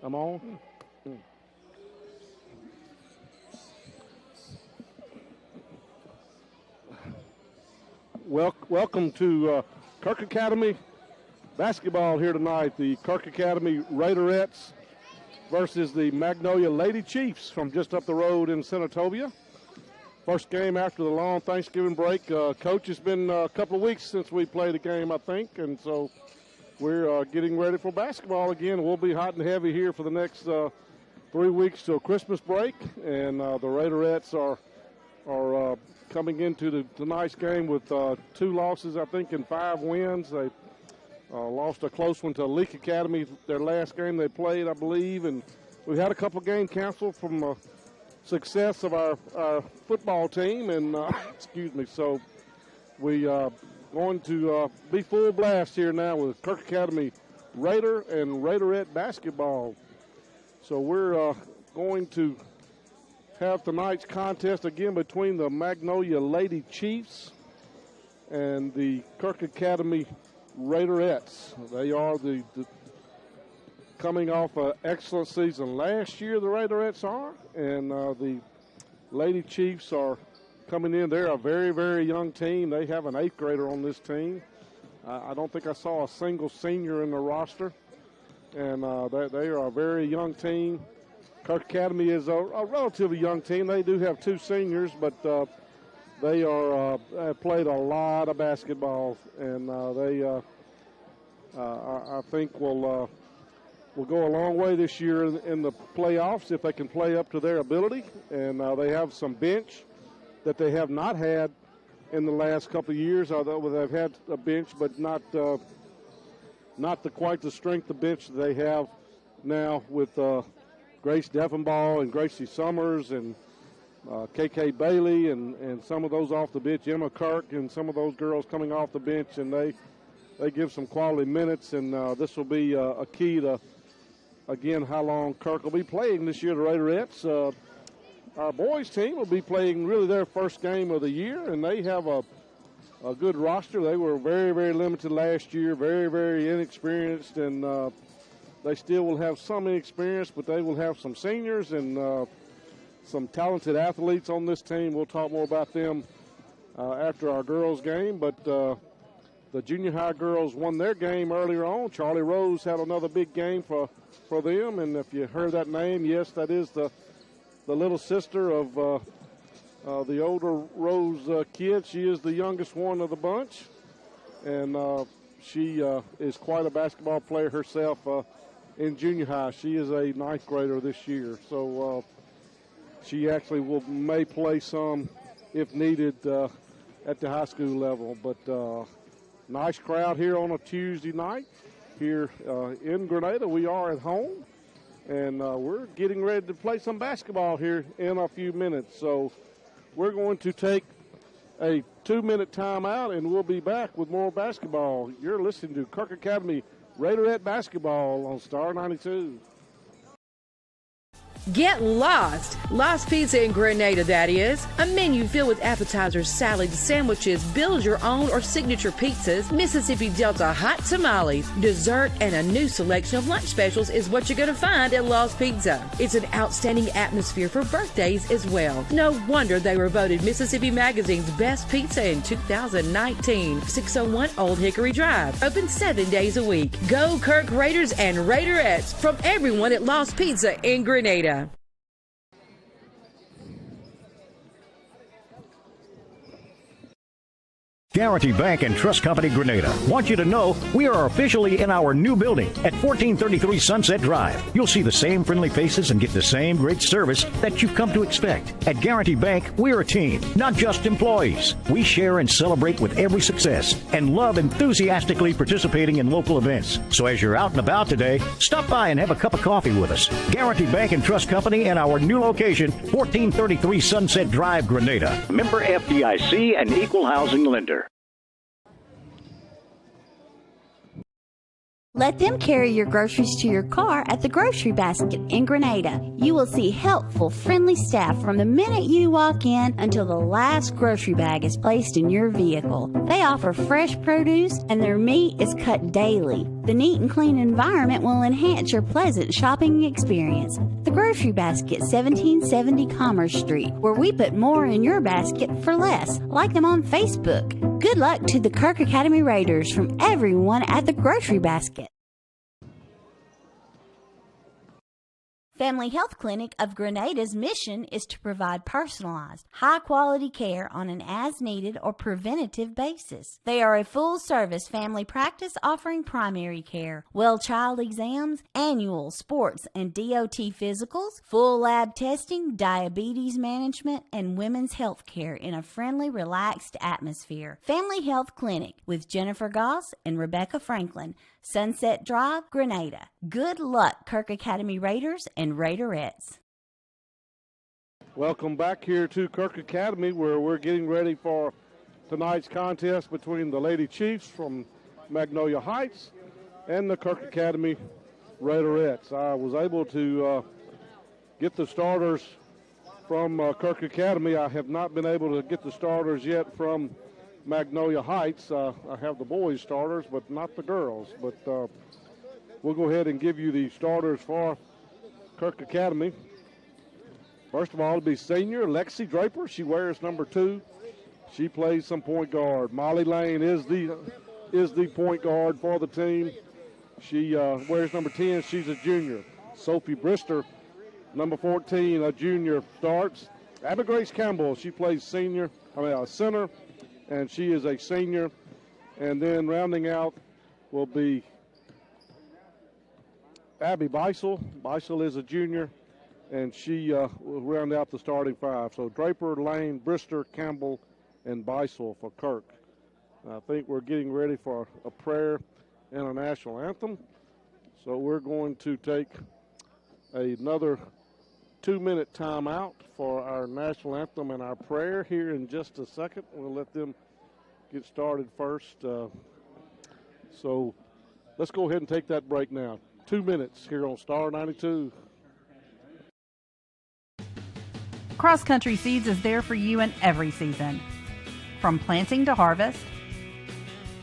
I'm on. Welcome to Kirk Academy basketball here tonight. The Kirk Academy Raiderettes versus the Magnolia Lady Chiefs from just up the road in Senatobia. First game after the long Thanksgiving break. Coach, it's been a couple of weeks since we played a game, I think, and so we're getting ready for basketball again. We'll be hot and heavy here for the next 3 weeks till Christmas break, and the Raiderettes are coming into tonight's game with 2 losses, I think, and 5 wins. They lost a close one to Leak Academy, their last game they played, I believe, and we had a couple games canceled from success of our football team, and excuse me, so we going to be full blast here now with Kirk Academy Raider and Raiderette basketball. So we're going to have tonight's contest again between the Magnolia Lady Chiefs and the Kirk Academy Raiderettes. They are the coming off an excellent season last year, the Raiderettes are, and the Lady Chiefs are coming in. They're a very, very young team. They have an 8th grader on this team. I don't think I saw a single senior in the roster, and they are a very young team. Kirk Academy is a relatively young team. They do have 2 seniors, but they have played a lot of basketball, and I think will go a long way this year in the playoffs if they can play up to their ability. And they have some bench that they have not had in the last couple of years. Although they've had a bench, but not quite the strength of bench that they have now with Grace Deffenbaugh and Gracie Summers and KK Bailey and some of those off the bench, Emma Kirk and some of those girls coming off the bench, and they give some quality minutes, and this will be a key to, again, how long Kirk will be playing this year, the Raiderettes. Our boys team will be playing really their first game of the year, and they have a good roster. They were very, very limited last year, very, very inexperienced, and they still will have some inexperience, but they will have some seniors and some talented athletes on this team. We'll talk more about them after our girls' game, but the junior high girls won their game earlier on. Charlie Rose had another big game for them, and if you heard that name, yes, that is the little sister of the older Rose kid. She is the youngest one of the bunch, and she is quite a basketball player herself in junior high. She is a 9th grader this year, so she actually may play some if needed at the high school level. But nice crowd here on a Tuesday night here in Grenada. We are at home, and we're getting ready to play some basketball here in a few minutes. So we're going to take a 2-minute timeout, and we'll be back with more basketball. You're listening to Kirk Academy Raiderette basketball on Star 92. Get lost! Lost Pizza in Grenada, that is. A menu filled with appetizers, salads, sandwiches, build your own or signature pizzas, Mississippi Delta hot tamales, dessert, and a new selection of lunch specials is what you're going to find at Lost Pizza. It's an outstanding atmosphere for birthdays as well. No wonder they were voted Mississippi Magazine's best pizza in 2019. 601 Old Hickory Drive. Open 7 days a week. Go Kirk Raiders and Raiderettes from everyone at Lost Pizza in Grenada. Guarantee Bank and Trust Company Grenada want you to know we are officially in our new building at 1433 Sunset Drive. You'll see the same friendly faces and get the same great service that you've come to expect. At Guarantee Bank, we're a team, not just employees. We share and celebrate with every success and love enthusiastically participating in local events. So as you're out and about today, stop by and have a cup of coffee with us. Guarantee Bank and Trust Company in our new location, 1433 Sunset Drive, Grenada. Member FDIC and equal housing lender. Let them carry your groceries to your car at the Grocery Basket in Grenada. You will see helpful, friendly staff from the minute you walk in until the last grocery bag is placed in your vehicle. They offer fresh produce and their meat is cut daily. The neat and clean environment will enhance your pleasant shopping experience. The Grocery Basket, 1770 Commerce Street, where we put more in your basket for less. Like them on Facebook. Good luck to the Kirk Academy Raiders from everyone at the Grocery Basket. Family Health Clinic of Grenada's mission is to provide personalized, high-quality care on an as-needed or preventative basis. They are a full-service family practice offering primary care, well child exams, annual sports and DOT physicals, full lab testing, diabetes management, and women's health care in a friendly, relaxed atmosphere. Family Health Clinic with Jennifer Goss and Rebecca Franklin, Sunset Drive, Grenada. Good luck, Kirk Academy Raiders and Raiderettes. Welcome back here to Kirk Academy, where we're getting ready for tonight's contest between the Lady Chiefs from Magnolia Heights and the Kirk Academy Raiderettes. I was able to get the starters from Kirk Academy. I have not been able to get the starters yet from Magnolia Heights. I have the boys starters, but not the girls. But we'll go ahead and give you the starters for Kirk Academy. First of all, it'll be senior Lexi Draper. She wears number 2. She plays some point guard. Molly Lane is the point guard for the team. She wears number 10. She's a junior. Sophie Brister, number 14, a junior, starts. Abby Grace Campbell, she plays center, and she is a senior. And then rounding out will be Abby Beisel. Beisel is a junior, and she will round out the starting 5. So Draper, Lane, Brister, Campbell, and Beisel for Kirk. I think we're getting ready for a prayer and a national anthem. So we're going to take another 2-minute timeout for our national anthem and our prayer here in just a second. We'll let them get started first. So let's go ahead and take that break now. 2 minutes here on Star 92. Cross Country Seeds is there for you in every season. From planting to harvest,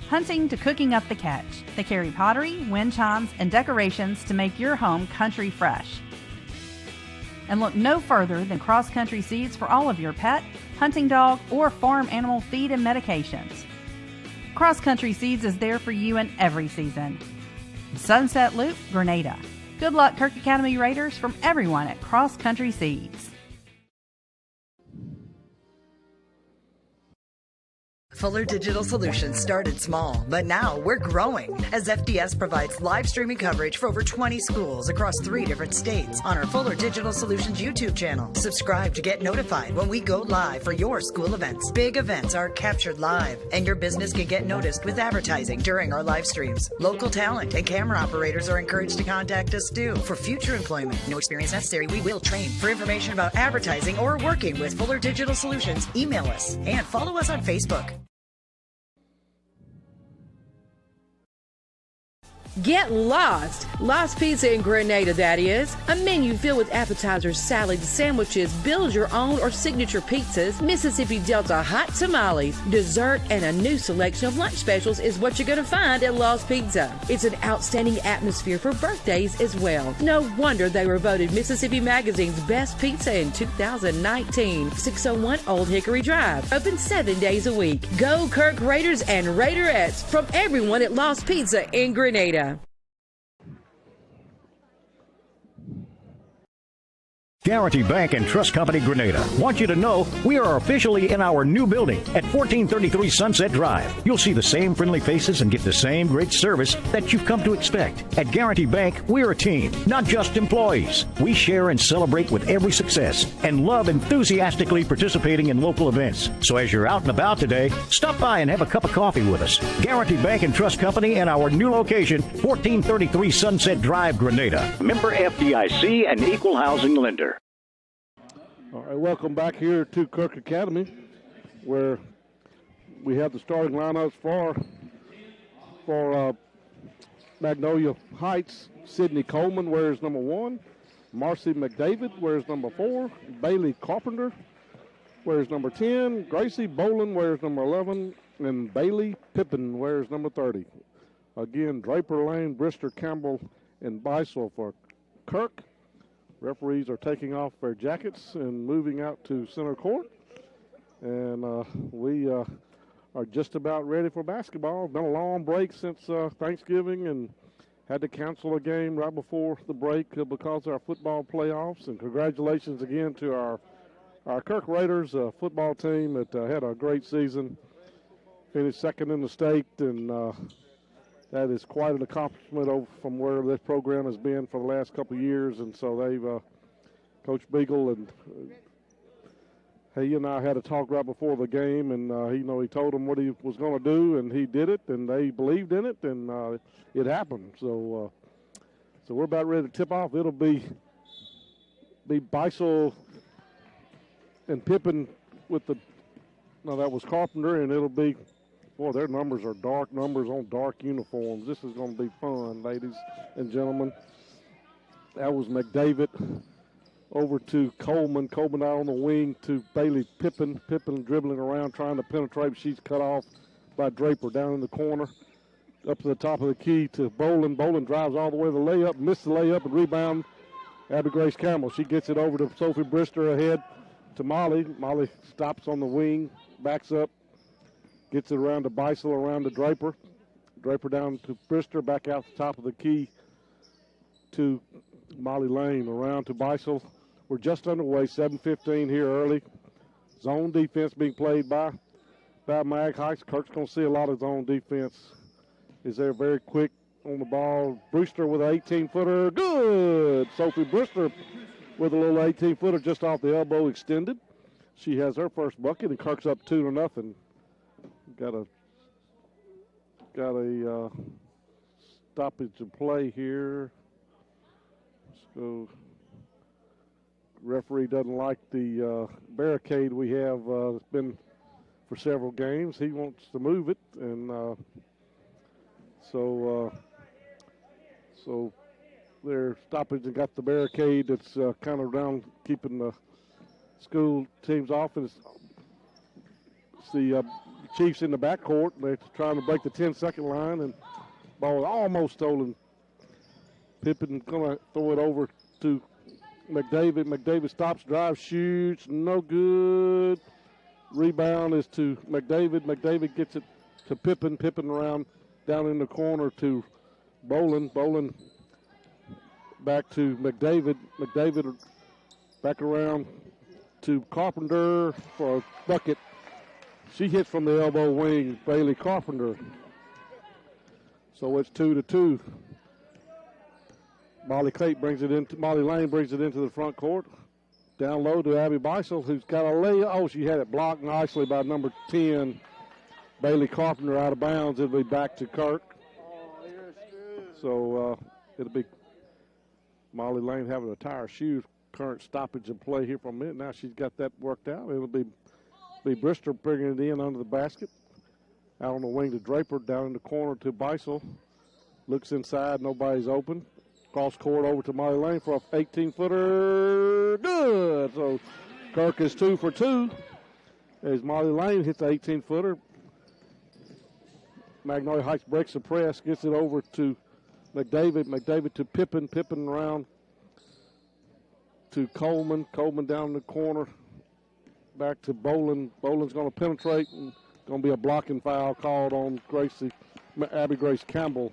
hunting to cooking up the catch, they carry pottery, wind chimes, and decorations to make your home country fresh. And look no further than Cross Country Seeds for all of your pet, hunting dog, or farm animal feed and medications. Cross Country Seeds is there for you in every season. Sunset Loop, Grenada. Good luck, Kirk Academy Raiders, from everyone at Cross Country Seeds. Fuller Digital Solutions started small, but now we're growing as FDS provides live streaming coverage for over 20 schools across 3 different states on our Fuller Digital Solutions YouTube channel. Subscribe to get notified when we go live for your school events. Big events are captured live, and your business can get noticed with advertising during our live streams. Local talent and camera operators are encouraged to contact us too for future employment. No experience necessary. We will train. For information about advertising or working with Fuller Digital Solutions, email us and follow us on Facebook. Get lost! Lost Pizza in Grenada, that is. A menu filled with appetizers, salads, sandwiches, build your own or signature pizzas, Mississippi Delta hot tamales, dessert, and a new selection of lunch specials is what you're going to find at Lost Pizza. It's an outstanding atmosphere for birthdays as well. No wonder they were voted Mississippi Magazine's best pizza in 2019. 601 Old Hickory Drive. Open 7 days a week. Go Kirk Raiders and Raiderettes from everyone at Lost Pizza in Grenada. Guarantee Bank and Trust Company Grenada want you to know we are officially in our new building at 1433 Sunset Drive. You'll see the same friendly faces and get the same great service that you've come to expect. At Guarantee Bank, we're a team, not just employees. We share and celebrate with every success and love enthusiastically participating in local events. So as you're out and about today, stop by and have a cup of coffee with us. Guarantee Bank and Trust Company and our new location, 1433 Sunset Drive, Grenada. Member FDIC and Equal Housing Lender. All right, welcome back here to Kirk Academy, where we have the starting lineups for Magnolia Heights, Sydney Coleman wears number 1. Marcy McDavid wears number 4. Bailey Carpenter wears number 10. Gracie Boland wears number 11. And Bailey Pippin wears number 30. Again, Draper Lane, Brister, Campbell, and Beisel for Kirk. Referees are taking off their jackets and moving out to center court. And we are just about ready for basketball. It's been a long break since Thanksgiving and had to cancel a game right before the break because of our football playoffs. And congratulations again to our Kirk Raiders football team that had a great season. Finished second in the state, and that is quite an accomplishment from where this program has been for the last couple of years. And so they've, Coach Beagle and he and I had a talk right before the game, and he told them what he was going to do, and he did it, and they believed in it, and it happened. So we're about ready to tip off. It'll be Beisel and Pippin with that was Carpenter, and it'll be, boy, their numbers are dark numbers on dark uniforms. This is going to be fun, ladies and gentlemen. That was McDavid over to Coleman. Coleman out on the wing to Bailey Pippin. Pippin dribbling around trying to penetrate. She's cut off by Draper down in the corner. Up to the top of the key to Boland. Boland drives all the way to the layup, missed the layup, and rebound. Abby Grace Campbell. She gets it over to Sophie Brister ahead to Molly. Molly stops on the wing, backs up, gets it around to Beisel, around to Draper. Draper down to Brister, back out the top of the key to Molly Lane, around to Beisel. We're just underway, 7:15 here early. Zone defense being played by Mag Heights. Kirk's going to see a lot of zone defense. Is there very quick on the ball. Brewster with an 18-footer. Good! Sophie Brewster with a little 18-footer just off the elbow extended. She has her first bucket, and Kirk's up 2-0. Got a stoppage of play here. So referee doesn't like the barricade we have. It's been for several games. He wants to move it, and so they're stoppage and got the barricade that's kind of around keeping the school teams off. And it's the Chiefs in the backcourt. They're trying to break the 10-second line, and ball almost stolen. Pippin going to throw it over to McDavid. McDavid stops, drives, shoots, no good. Rebound is to McDavid. McDavid gets it to Pippin. Pippin around down in the corner to Boland. Boland back to McDavid. McDavid back around to Carpenter for a bucket. She hits from the elbow wing, Bailey Carpenter. So it's 2-2. Molly Lane brings it into the front court. Down low to Abby Beisel, who's got a layup. Oh, she had it blocked nicely by number 10, Bailey Carpenter, out of bounds. It'll be back to Kirk. So it'll be Molly Lane having to tie her shoes. Current stoppage of play here for a minute. Now she's got that worked out. It'll be Brister bringing it in under the basket. Out on the wing to Draper, down in the corner to Beisel. Looks inside, nobody's open. Cross court over to Molly Lane for an 18-footer. Good. So Kirk is 2 for 2 as Molly Lane hits the 18-footer. Magnolia Heights breaks the press, gets it over to McDavid. McDavid to Pippin. Pippin around to Coleman. Coleman down in the corner. Back to Boland. Boland's going to penetrate, and going to be a blocking foul called on Abby Grace Campbell.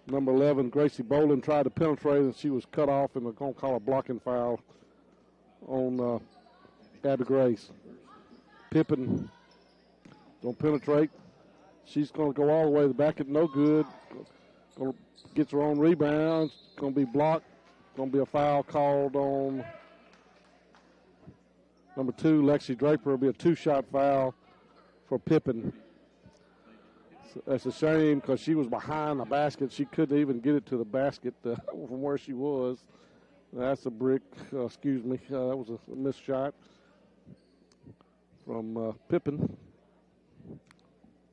Number 11, Gracie Boland tried to penetrate, and she was cut off, and they're going to call a blocking foul on Abby Grace. Pippin going to penetrate. She's going to go all the way to the basket, no good. Gets her own rebound. Going to be blocked. Going to be a foul called on number 2, Lexi Draper. Will be a 2-shot foul for Pippin. That's a shame because she was behind the basket. She couldn't even get it to the basket from where she was. That's a brick. Excuse me. That was a missed shot from Pippin.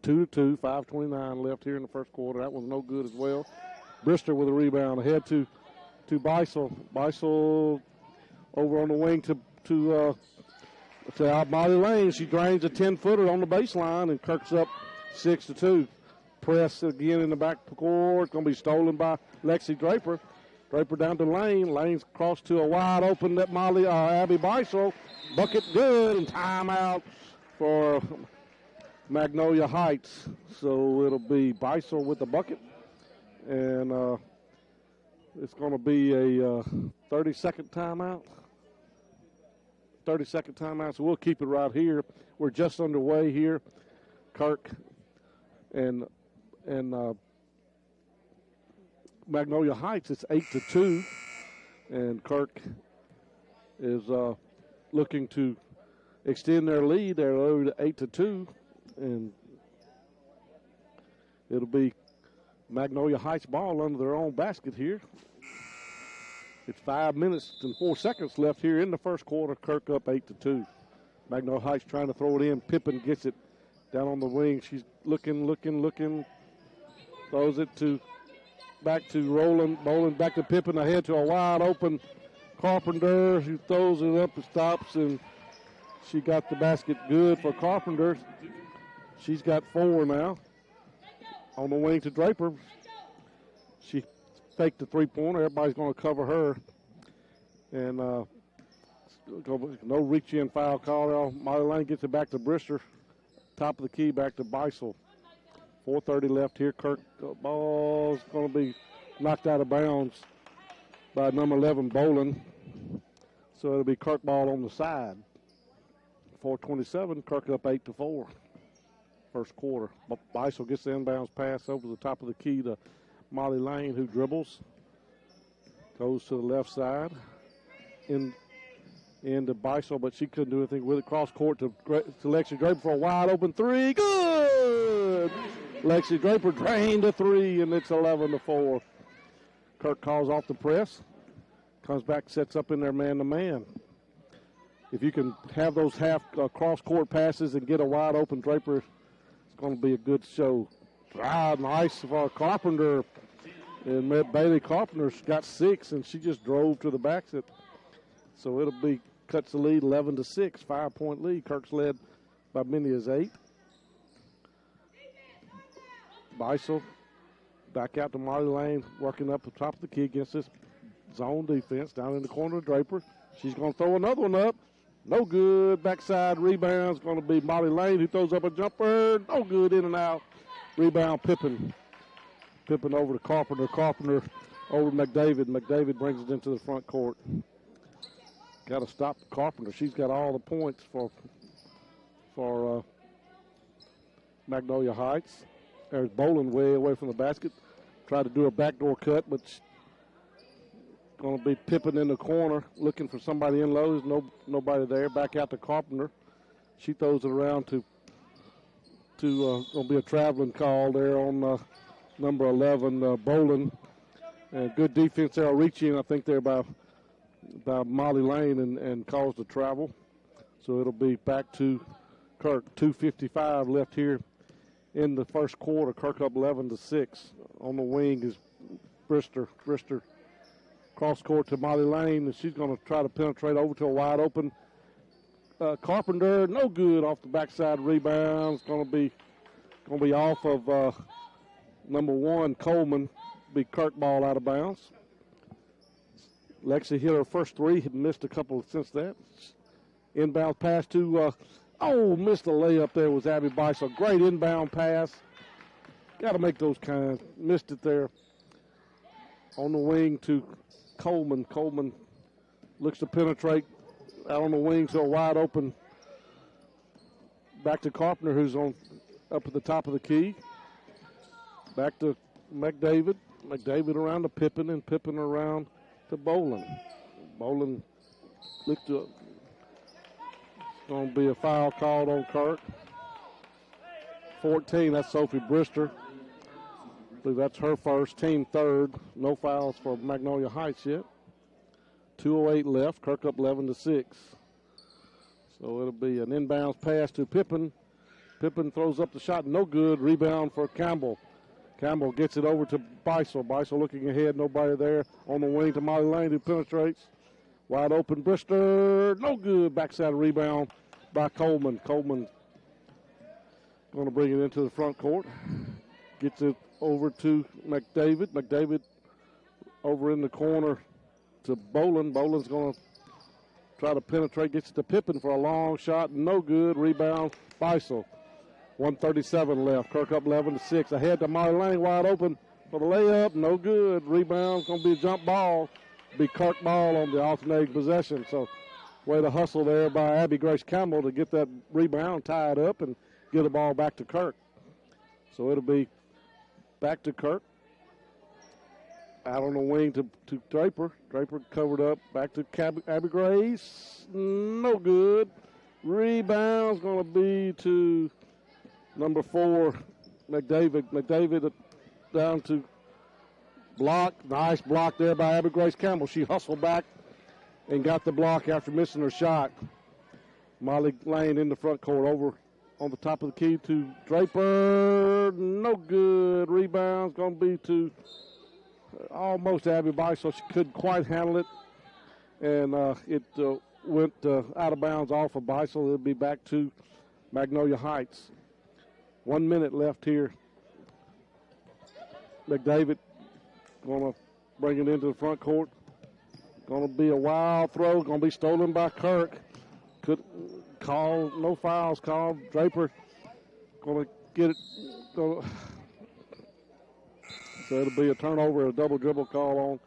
2-2, 5:29 left here in the first quarter. That one's no good as well. Brister with a rebound ahead to Beisel. Beisel over on the wing to Molly Lane. She drains a 10-footer on the baseline, and Kirk's up 6-2. Press again in the back court. Going to be stolen by Lexi Draper. Draper down to Lane. Lane's crossed to a wide open net Abby Beisel. Bucket good, and timeout for Magnolia Heights. So it'll be Beisel with the bucket. And it's going to be a 30-second timeout. 30-second timeout, so we'll keep it right here. We're just underway here. Kirk and Magnolia Heights, it's 8-2, and Kirk is looking to extend their lead. They're over to 8-2, and it'll be Magnolia Heights ball under their own basket here. It's 5 minutes and 4 seconds left here in the first quarter. Kirk up 8-2. Magnolia Heights trying to throw it in. Pippin gets it down on the wing. She's looking. Throws it back to Roland. Boland back to Pippin. Ahead to a wide open Carpenter, who throws it up and stops, and she got the basket good for Carpenter. She's got 4 now. On the wing to Draper. She faked the three-pointer. Everybody's going to cover her. And no reach-in foul call. Molly Lane gets it back to Brister. Top of the key back to Beisel. 4:30 left here. Kirk ball's going to be knocked out of bounds by number 11, Boland. So it'll be Kirk ball on the side. 4:27, Kirk up 8-4. First quarter. Beisel gets the inbounds pass over the top of the key to Molly Lane, who dribbles. Goes to the left side. Into Beisel, but she couldn't do anything with it. Cross court to Lexi Draper for a wide open three. Good! Lexi Draper drained a three, and it's 11-4. Kirk calls off the press. Comes back, sets up in there man-to-man. If you can have those half cross-court passes and get a wide-open Draper, it's going to be a good show. Nice for Carpenter. And Bailey Carpenter's got 6, and she just drove to the basket. So it'll be, cuts the lead 11-6, 5-point lead. Kirk's led by many as 8. Beisel back out to Molly Lane, working up the top of the key against this zone defense down in the corner of Draper. She's going to throw another one up. No good. Backside rebound is going to be Molly Lane, who throws up a jumper. No good. In and out. Rebound Pippin. Pippin over to Carpenter. Carpenter over to McDavid. McDavid brings it into the front court. Got to stop Carpenter. She's got all the points for Magnolia Heights. There's Boland way away from the basket. Tried to do a backdoor cut, but going to be Pippin in the corner looking for somebody in low. There's nobody there. Back out to Carpenter. She throws it around to going to be a traveling call there on number 11, Boland. And good defense there. Reaching, I think, there by Molly Lane and caused the travel. So it'll be back to Kirk. 2:55 left here in the first quarter. Kirk up 11-6. On the wing is Brister. Brister cross court to Molly Lane, and she's going to try to penetrate over to a wide open Carpenter. No good off the backside rebound. It's going to be off of number 1 Coleman. Be Kirk ball out of bounds. Lexi hit her first 3, had missed a couple since that. Inbound pass to, missed the layup there was Abby Beisel. Great inbound pass. Got to make those kinds. Missed it there. On the wing to Coleman. Coleman looks to penetrate out on the wing, so wide open. Back to Carpenter, who's up at the top of the key. Back to McDavid. McDavid around to Pippin, and Pippin around to Boland. Boland looked to. It's going to be a foul called on Kirk. 14, that's Sophie Brister. I believe that's her first, team third. No fouls for Magnolia Heights yet. 2:08 left. Kirk up 11-6. So it'll be an inbounds pass to Pippin. Pippin throws up the shot, no good. Rebound for Campbell. Campbell gets it over to Beisel. Beisel looking ahead, nobody there. On the wing to Molly Lane, who penetrates. Wide open, Brister, no good. Backside rebound by Coleman. Coleman going to bring it into the front court. Gets it over to McDavid. McDavid over in the corner to Boland. Boland's going to try to penetrate. Gets it to Pippin for a long shot, no good. Rebound, Beisel. 1:37 left. Kirk up 11-6. Ahead to Molly Lane, wide open for the layup. No good. Rebound, going to be a jump ball. Be Kirk ball on the alternating possession. So, way to hustle there by Abby Grace Campbell to get that rebound, tie it up, and get the ball back to Kirk. So it'll be back to Kirk. Out on the wing to Draper. Draper covered up. Back to Abby Grace. No good. Rebound's going to be to number 4, McDavid. McDavid down to block. Nice block there by Abby Grace Campbell. She hustled back and got the block after missing her shot. Molly Lane in the front court over on the top of the key to Draper. No good. Rebound's going to be to almost Abby Beisel. She couldn't quite handle it. And it went out of bounds off of Beisel. It'll be back to Magnolia Heights. 1 minute left here. McDavid going to bring it into the front court. Going to be a wild throw. Going to be stolen by Kirk. Could call, no fouls called. Draper going to get it. So it'll be a turnover, a double dribble call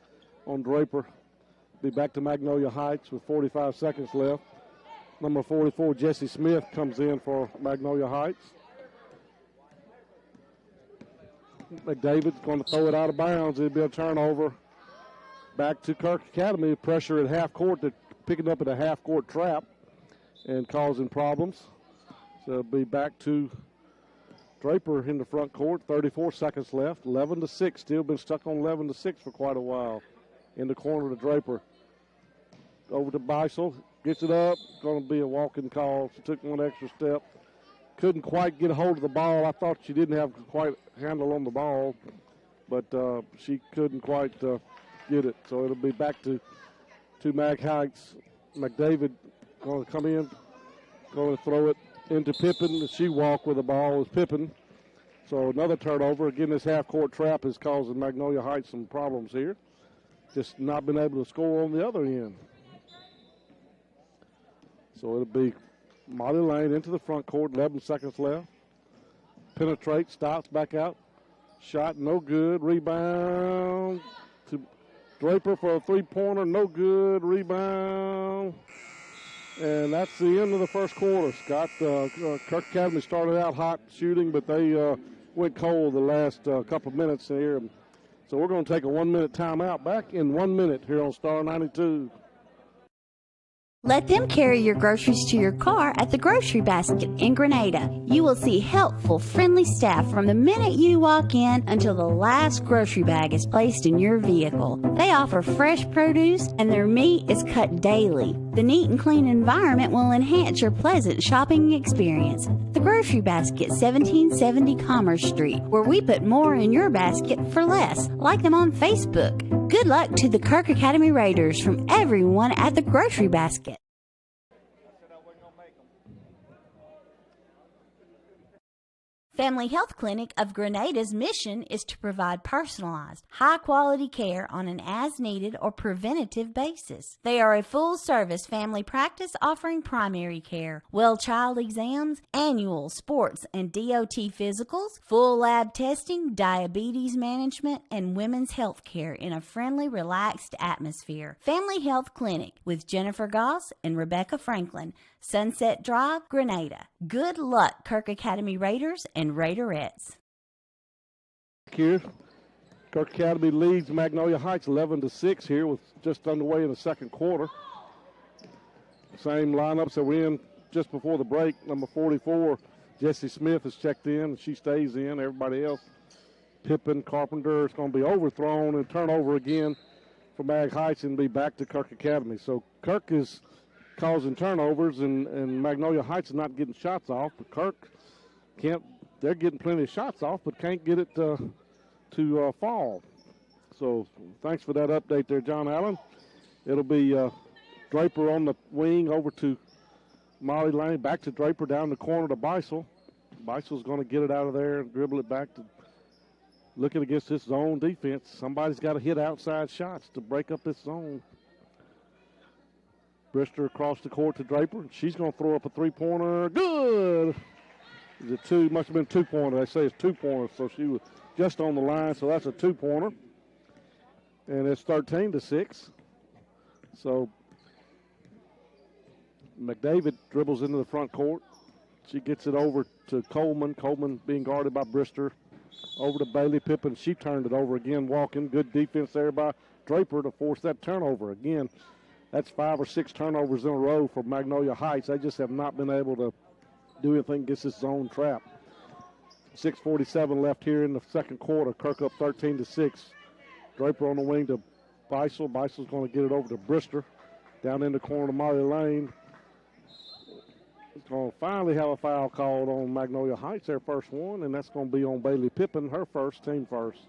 on Draper. Be back to Magnolia Heights with 45 seconds left. Number 44, Jesse Smith, comes in for Magnolia Heights. McDavid's going to throw it out of bounds. It'll be a turnover. Back to Kirk Academy. Pressure at half court. They're picking up at a half court trap and causing problems. So it'll be back to Draper in the front court. 34 seconds left. 11-6. Still been stuck on 11-6 for quite a while. In the corner to Draper. Over to Beisel. Gets it up. Going to be a walking call. She took one extra step. Couldn't quite get a hold of the ball. I thought she didn't have quite handle on the ball, but she couldn't quite get it. So it'll be back to Mag Heights. McDavid going to come in, going to throw it into Pippin. She walked with the ball with Pippin. So another turnover. Again, this half-court trap is causing Magnolia Heights some problems here. Just not been able to score on the other end. So it'll be Molly Lane into the front court, 11 seconds left. Penetrates, stops, back out. Shot, no good. Rebound to Draper for a three-pointer, no good. Rebound. And that's the end of the first quarter. Scott, Kirk Academy started out hot shooting, but they went cold the last couple of minutes here. So we're going to take a 1 minute timeout. Back in 1 minute here on Star 92. Let them carry your groceries to your car at the Grocery Basket in Grenada. You will see helpful, friendly staff from the minute you walk in until the last grocery bag is placed in your vehicle. They offer fresh produce and their meat is cut daily. The neat and clean environment will enhance your pleasant shopping experience. The Grocery Basket, 1770 Commerce Street, where we put more in your basket for less. Like them on Facebook. Good luck to the Kirk Academy Raiders from everyone at the Grocery Basket. Family Health Clinic of Grenada's mission is to provide personalized, high-quality care on an as-needed or preventative basis. They are a full-service family practice offering primary care, well child exams, annual sports and DOT physicals, full lab testing, diabetes management, and women's health care in a friendly, relaxed atmosphere. Family Health Clinic with Jennifer Goss and Rebecca Franklin, Sunset Drive, Grenada. Good luck, Kirk Academy Raiders and Raiderettes. Here, Kirk Academy leads Magnolia Heights 11-6 here with just underway in the second quarter. Same lineups that we're in just before the break. Number 44, Jessie Smith is checked in, and she stays in. Everybody else, Pippin, Carpenter, it's going to be overthrown and turnover again for Mag Heights and be back to Kirk Academy. So Kirk is causing turnovers, and Magnolia Heights is not getting shots off, but Kirk They're getting plenty of shots off, but can't get it to fall. So thanks for that update there, John Allen. It'll be Draper on the wing over to Molly Lane, back to Draper down the corner to Beisel. Beisel's going to get it out of there and dribble it back to looking against this zone defense. Somebody's got to hit outside shots to break up this zone. Brister across the court to Draper. She's going to throw up a three-pointer. Good! Is it two? Must have been 2-pointer. They say it's 2-pointer, so she was just on the line, so that's a 2-pointer. And it's 13-6. So McDavid dribbles into the front court. She gets it over to Coleman. Coleman being guarded by Brister. Over to Bailey Pippen. She turned it over again, walking. Good defense there by Draper to force that turnover. Again, that's 5 or 6 turnovers in a row for Magnolia Heights. They just have not been able to do anything against this zone trap. 6:47 left here in the second quarter. Kirk up 13-6. Draper on the wing to Beisel. Beisel's going to get it over to Brister. Down in the corner to Molly Lane. It's going to finally have a foul called on Magnolia Heights, their first one, and that's going to be on Bailey Pippen, her first, team first.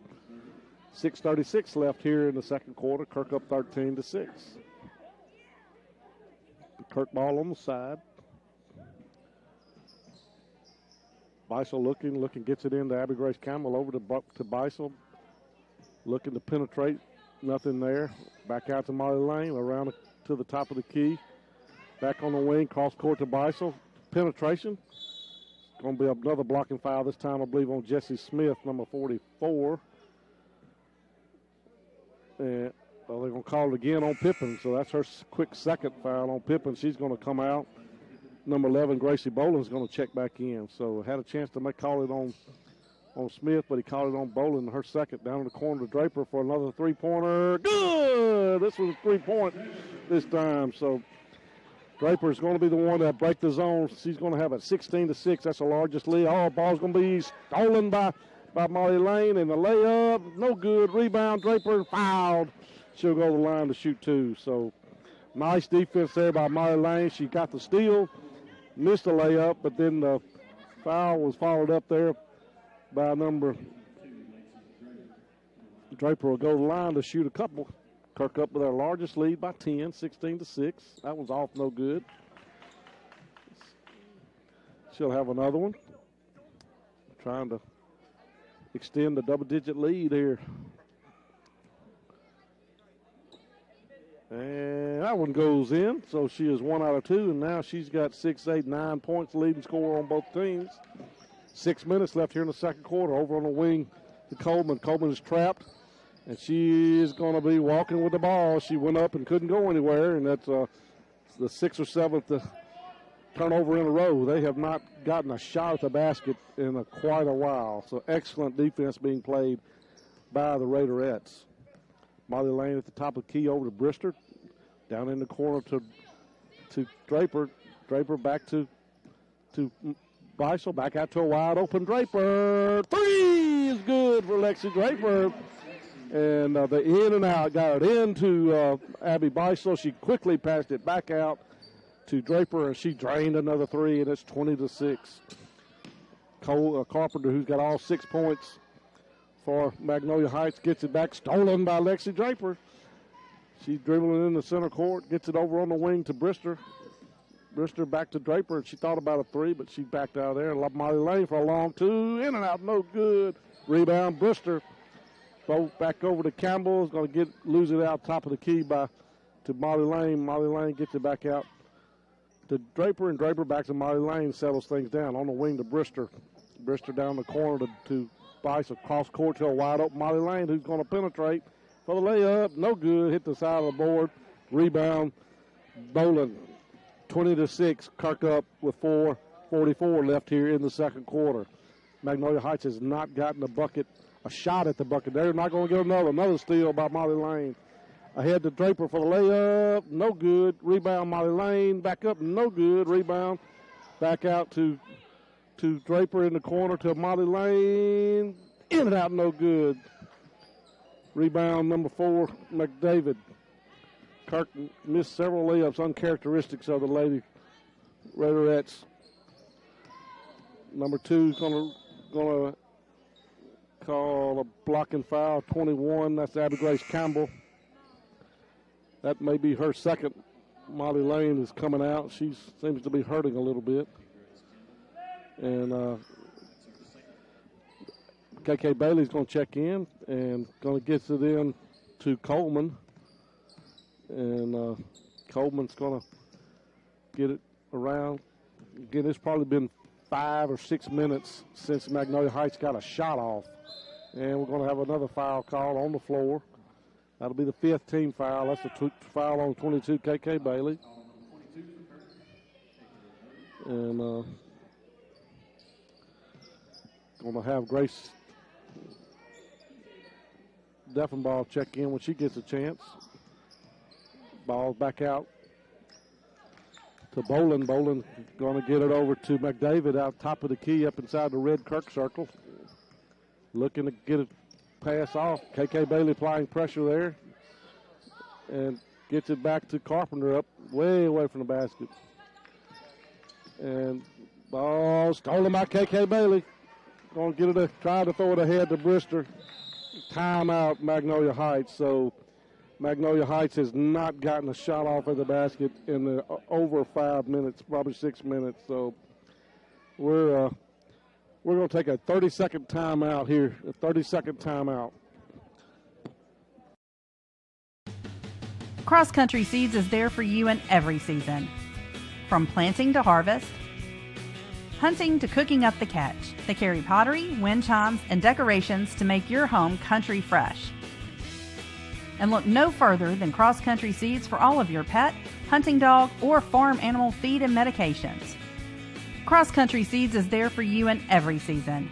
6:36 left here in the second quarter. Kirk up 13-6. Kirk ball on the side. Beisel looking, gets it into Abby Grace Campbell over to Beisel. Looking to penetrate, nothing there. Back out to Molly Lane, around to the top of the key. Back on the wing, cross court to Beisel. Penetration. It's going to be another blocking foul this time, I believe, on Jessie Smith, number 44. And they're going to call it again on Pippen, so that's her quick second foul on Pippen. She's going to come out. Number 11, Gracie Boland's going to check back in. So had a chance to call it on Smith, but he called it on Boland, her second, down in the corner to Draper for another three-pointer. Good! This was a 3-point this time. So Draper's going to be the one that break the zone. She's going to have it 16-6. That's the largest lead. Oh, ball's going to be stolen by Molly Lane, and the layup, no good. Rebound, Draper fouled. She'll go to the line to shoot 2. So nice defense there by Molly Lane. She got the steal, missed the layup, but then the foul was followed up there by number. Draper will go to the line to shoot a couple. Kirk up with our largest lead by 10, 16-6. That one's off, no good. She'll have another one. Trying to extend the double-digit lead here. And that one goes in, so she is 1 out of 2, and now she's got 6, 8, 9 points leading scorer on both teams. 6 minutes left here in the second quarter. Over on the wing to Coleman. Coleman is trapped, and she is going to be walking with the ball. She went up and couldn't go anywhere, and that's the 6th or 7th turnover in a row. They have not gotten a shot at the basket in quite a while. So excellent defense being played by the Raiderettes. Molly Lane at the top of the key over to Brister. Down in the corner to Draper. Draper back to Beisel. Back out to a wide open Draper. 3 is good for Lexi Draper. And the in and out got it into Abby Beisel. She quickly passed it back out to Draper, and she drained another 3, and it's 20-6. Cole Carpenter, who's got all 6 points for Magnolia Heights, gets it back, stolen by Lexi Draper. She's dribbling in the center court, gets it over on the wing to Brister. Brister back to Draper, and she thought about a 3, but she backed out of there. Molly Lane for a long 2, in and out, no good. Rebound, Brister. Both back over to Campbell, is going to lose it out top of the key to Molly Lane. Molly Lane gets it back out to Draper, and Draper back to Molly Lane, settles things down. On the wing to Brister. Brister down the corner to Bice, across court to a wide open Molly Lane, who's going to penetrate for the layup. No good. Hit the side of the board. Rebound, Boland. 20-6. Kirk up with 4:44 left here in the second quarter. Magnolia Heights has not gotten a shot at the bucket. They're not going to get another steal by Molly Lane. Ahead to Draper for the layup. No good. Rebound, Molly Lane. Back up. No good. Rebound. Back out to Draper in the corner to Molly Lane. In and out, no good. Rebound, number 4, McDavid. Kirk missed several layups, uncharacteristics of the Lady Raiderettes. Number 2 going to call a blocking foul, 21. That's Abby Grace Campbell. That may be her second. Molly Lane is coming out. She seems to be hurting a little bit. And KK Bailey's going to check in and going to get it in to Coleman. And Coleman's going to get it around. Again, it's probably been 5 or 6 minutes since Magnolia Heights got a shot off. And we're going to have another foul call on the floor. That'll be the 5th team foul. That's a foul on 22, KK Bailey. And going to have Grace Deffenbaugh check in when she gets a chance. Ball back out to Bolin. Bolin going to get it over to McDavid out top of the key up inside the red Kirk circle. Looking to get it pass off. KK Bailey applying pressure there. And gets it back to Carpenter up way away from the basket. And ball stolen by KK Bailey. Going to get it, try to throw it ahead to Brister. Timeout, Magnolia Heights. So Magnolia Heights has not gotten a shot off of the basket in the over 5 minutes, probably 6 minutes. So we're going to take a 30-second timeout here, a 30-second timeout. Cross Country Seeds is there for you in every season. From planting to harvest, hunting to cooking up the catch, they carry pottery, wind chimes, and decorations to make your home country fresh. And look no further than Cross Country Seeds for all of your pet, hunting dog, or farm animal feed and medications. Cross Country Seeds is there for you in every season.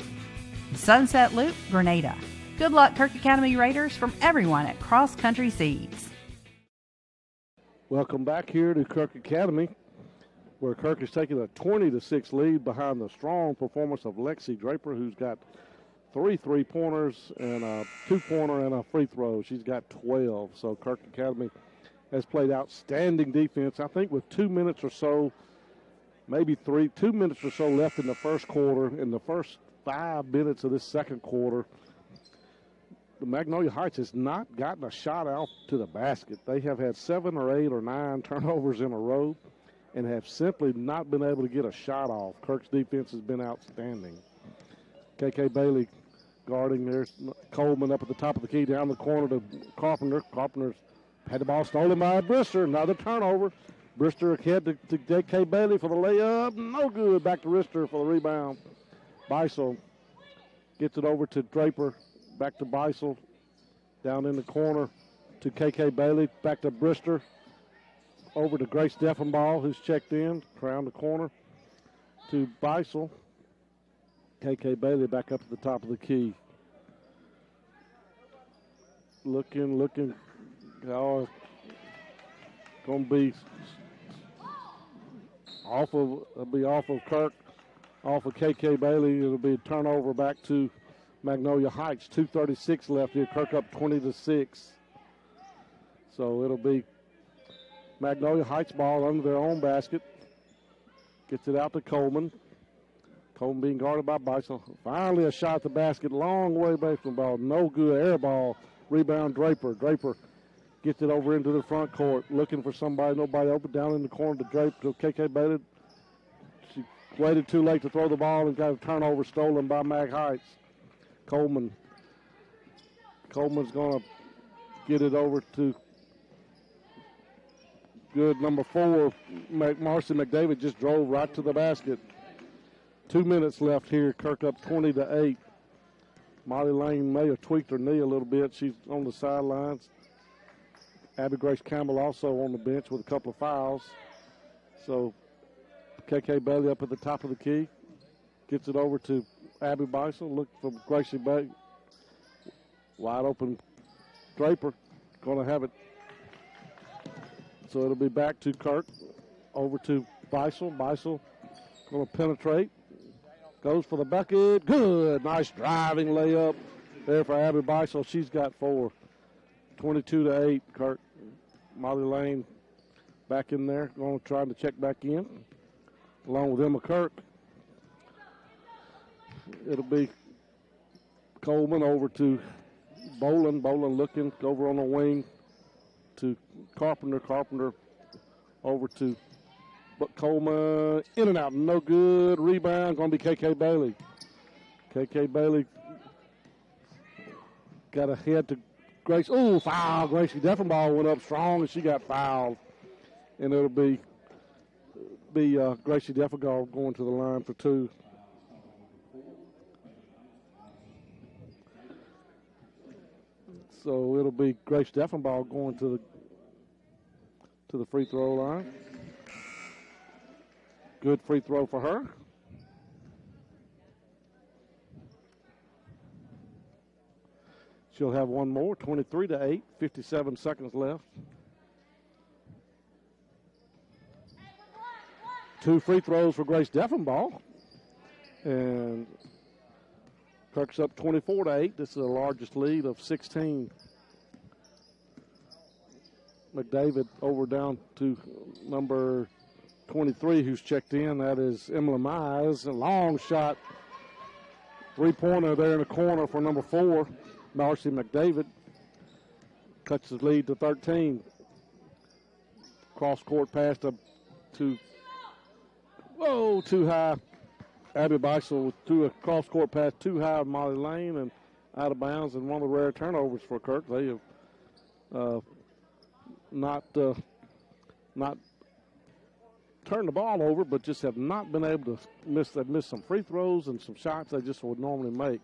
Sunset Loop, Grenada. Good luck, Kirk Academy Raiders, from everyone at Cross Country Seeds. Welcome back here to Kirk Academy, where Kirk is taking a 20-6 lead behind the strong performance of Lexi Draper, who's got 3 3-pointers and a 2-pointer and a free throw. She's got 12. So Kirk Academy has played outstanding defense. I think with 2 minutes or so, maybe 2 minutes or so left in the first quarter, in the first 5 minutes of this second quarter, the Magnolia Heights has not gotten a shot out to the basket. They have had 7 or 8 or 9 turnovers in a row and have simply not been able to get a shot off. Kirk's defense has been outstanding. KK Bailey guarding there. Coleman up at the top of the key, down the corner to Carpenter. Carpenter's had the ball stolen by Brister. Another turnover. Brister ahead to KK Bailey for the layup. No good. Back to Brister for the rebound. Beisel gets it over to Draper. Back to Beisel. Down in the corner to KK Bailey. Back to Brister. Over to Grace Deffenbaugh, who's checked in. Around the corner to Beisel. KK Bailey back up at the top of the key. Looking. Oh, going to be off of Kirk, off of KK Bailey. It'll be a turnover back to Magnolia Heights. 2:36 left here. Kirk up 20-6. So it'll be Magnolia Heights ball under their own basket. Gets it out to Coleman. Coleman being guarded by Beisel. Finally a shot at the basket. Long way back from the ball. No good. Air ball. Rebound Draper. Draper gets it over into the front court. Looking for somebody. Nobody open. Down in the corner to Draper. To KK Bailey. She waited too late to throw the ball and got a turnover stolen by Mag Heights. Coleman's going to get it over to good number 4. Marcy McDavid just drove right to the basket. 2 minutes left here. Kirk up 20-8. Molly Lane may have tweaked her knee a little bit. She's on the sidelines. Abby Grace Campbell also on the bench with a couple of fouls. So KK Bailey up at the top of the key. Gets it over to Abby Beisel. Look for Gracie Bailey. Wide open Draper. Going to have it. So it'll be back to Kirk. Over to Beisel. Beisel going to penetrate. Goes for the bucket. Good. Nice driving layup there for Abby Beisel. She's got 4. 22-8. Kirk. Molly Lane back in there. Going to try to check back in. Along with Emma Kirk. it'll be Coleman over to Boland. Boland looking over on the wing to Carpenter. Carpenter over to Coleman. In and out, no good. Rebound going to be KK Bailey. KK Bailey got a head to Grace. Oh, foul. Gracie Deffenbaugh went up strong, and she got fouled. And it'll be Gracie Deffenbaugh going to the line for two. So it'll be Grace Deffenbaugh going to the free throw line. Good free throw for her. She'll have one more, 23-8, 57 seconds left. Two free throws for Grace Deffenbaugh. And Kirk's up 24-8. This is the largest lead of 16. McDavid over down to number 23 who's checked in. That is Emily Mize. A long shot. Three-pointer there in the corner for number 4. Marcy McDavid cuts the lead to 13. Cross-court pass to too high. Abby Beisel threw a cross-court pass too high of Molly Lane and out of bounds, and one of the rare turnovers for Kirk. They have not turned the ball over, but just have not been able to miss. They've missed some free throws and some shots they just would normally make.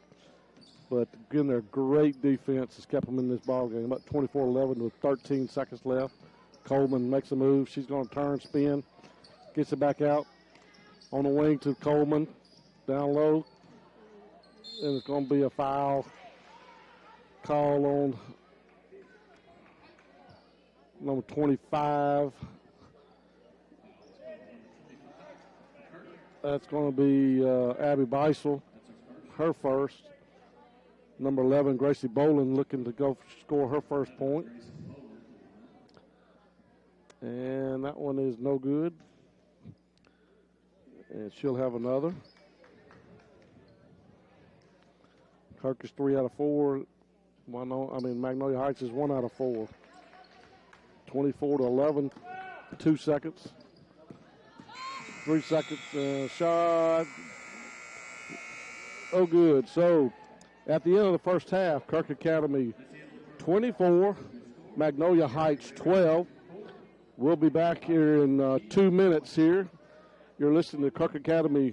But again, their great defense has kept them in this ball game. Up 24-11 with 13 seconds left. Coleman makes a move. She's going to turn, spin, gets it back out on the wing to Coleman, down low, and it's going to be a foul call on number 25. That's going to be Abby Beisel, her first. Number 11, Gracie Boland, looking to go score her first point. And that one is no good. And she'll have another. Kirk is 3 out of 4. Magnolia Heights is 1 out of 4. 24-11, 2 seconds. 3 seconds shot. Oh, good. So at the end of the first half, Kirk Academy 24, Magnolia Heights 12. We'll be back here in 2 minutes here. You're listening to Kirk Academy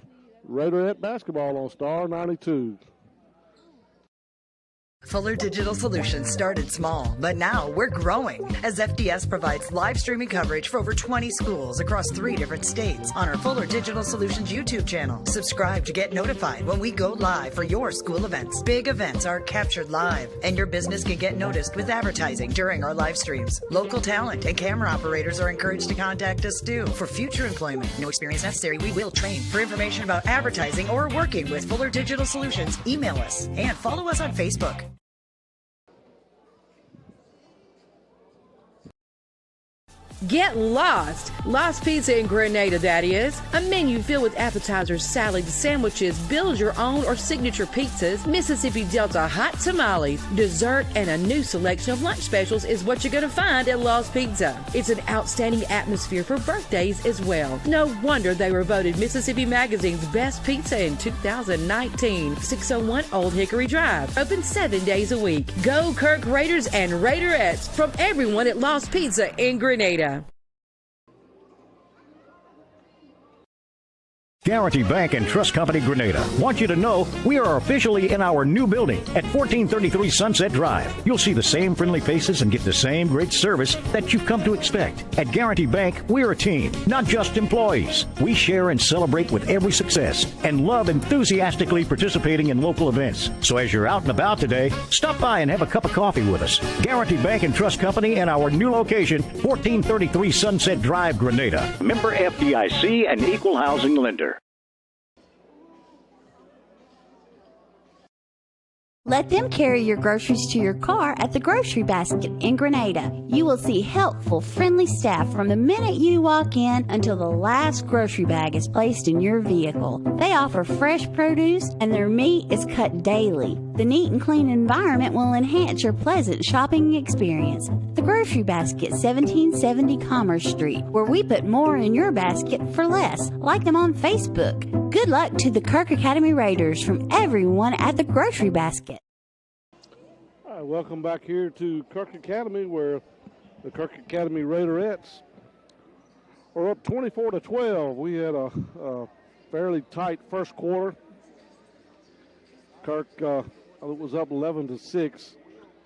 Raiderette basketball on Star 92. Fuller Digital Solutions started small, but now we're growing as FDS provides live streaming coverage for over 20 schools across 3 different states on our Fuller Digital Solutions YouTube channel. Subscribe to get notified when we go live for your school events. Big events are captured live, and your business can get noticed with advertising during our live streams. Local talent and camera operators are encouraged to contact us too. For future employment, no experience necessary, we will train. For information about advertising or working with Fuller Digital Solutions, email us and follow us on Facebook. Get lost! Lost Pizza in Grenada, that is. A menu filled with appetizers, salads, sandwiches, build your own or signature pizzas, Mississippi Delta hot tamales, dessert, and a new selection of lunch specials is what you're going to find at Lost Pizza. It's an outstanding atmosphere for birthdays as well. No wonder they were voted Mississippi Magazine's best pizza in 2019. 601 Old Hickory Drive. Open 7 days a week. Go Kirk Raiders and Raiderettes from everyone at Lost Pizza in Grenada. Guarantee Bank and Trust Company Grenada want you to know we are officially in our new building at 1433 Sunset Drive. You'll see the same friendly faces and get the same great service that you've come to expect. At Guarantee Bank, we're a team, not just employees. We share and celebrate with every success and love enthusiastically participating in local events. So as you're out and about today, stop by and have a cup of coffee with us. Guarantee Bank and Trust Company and our new location, 1433 Sunset Drive, Grenada. Member FDIC and Equal Housing Lender. Let them carry your groceries to your car at the Grocery Basket in Grenada. You will see helpful, friendly staff from the minute you walk in until the last grocery bag is placed in your vehicle. They offer fresh produce and their meat is cut daily. The neat and clean environment will enhance your pleasant shopping experience. The Grocery Basket, 1770 Commerce Street, where we put more in your basket for less. Like them on Facebook. Good luck to the Kirk Academy Raiders from everyone at the Grocery Basket. All right, welcome back here to Kirk Academy, where the Kirk Academy Raiderettes are up 24-12. We had a fairly tight first quarter. Kirk was up 11-6,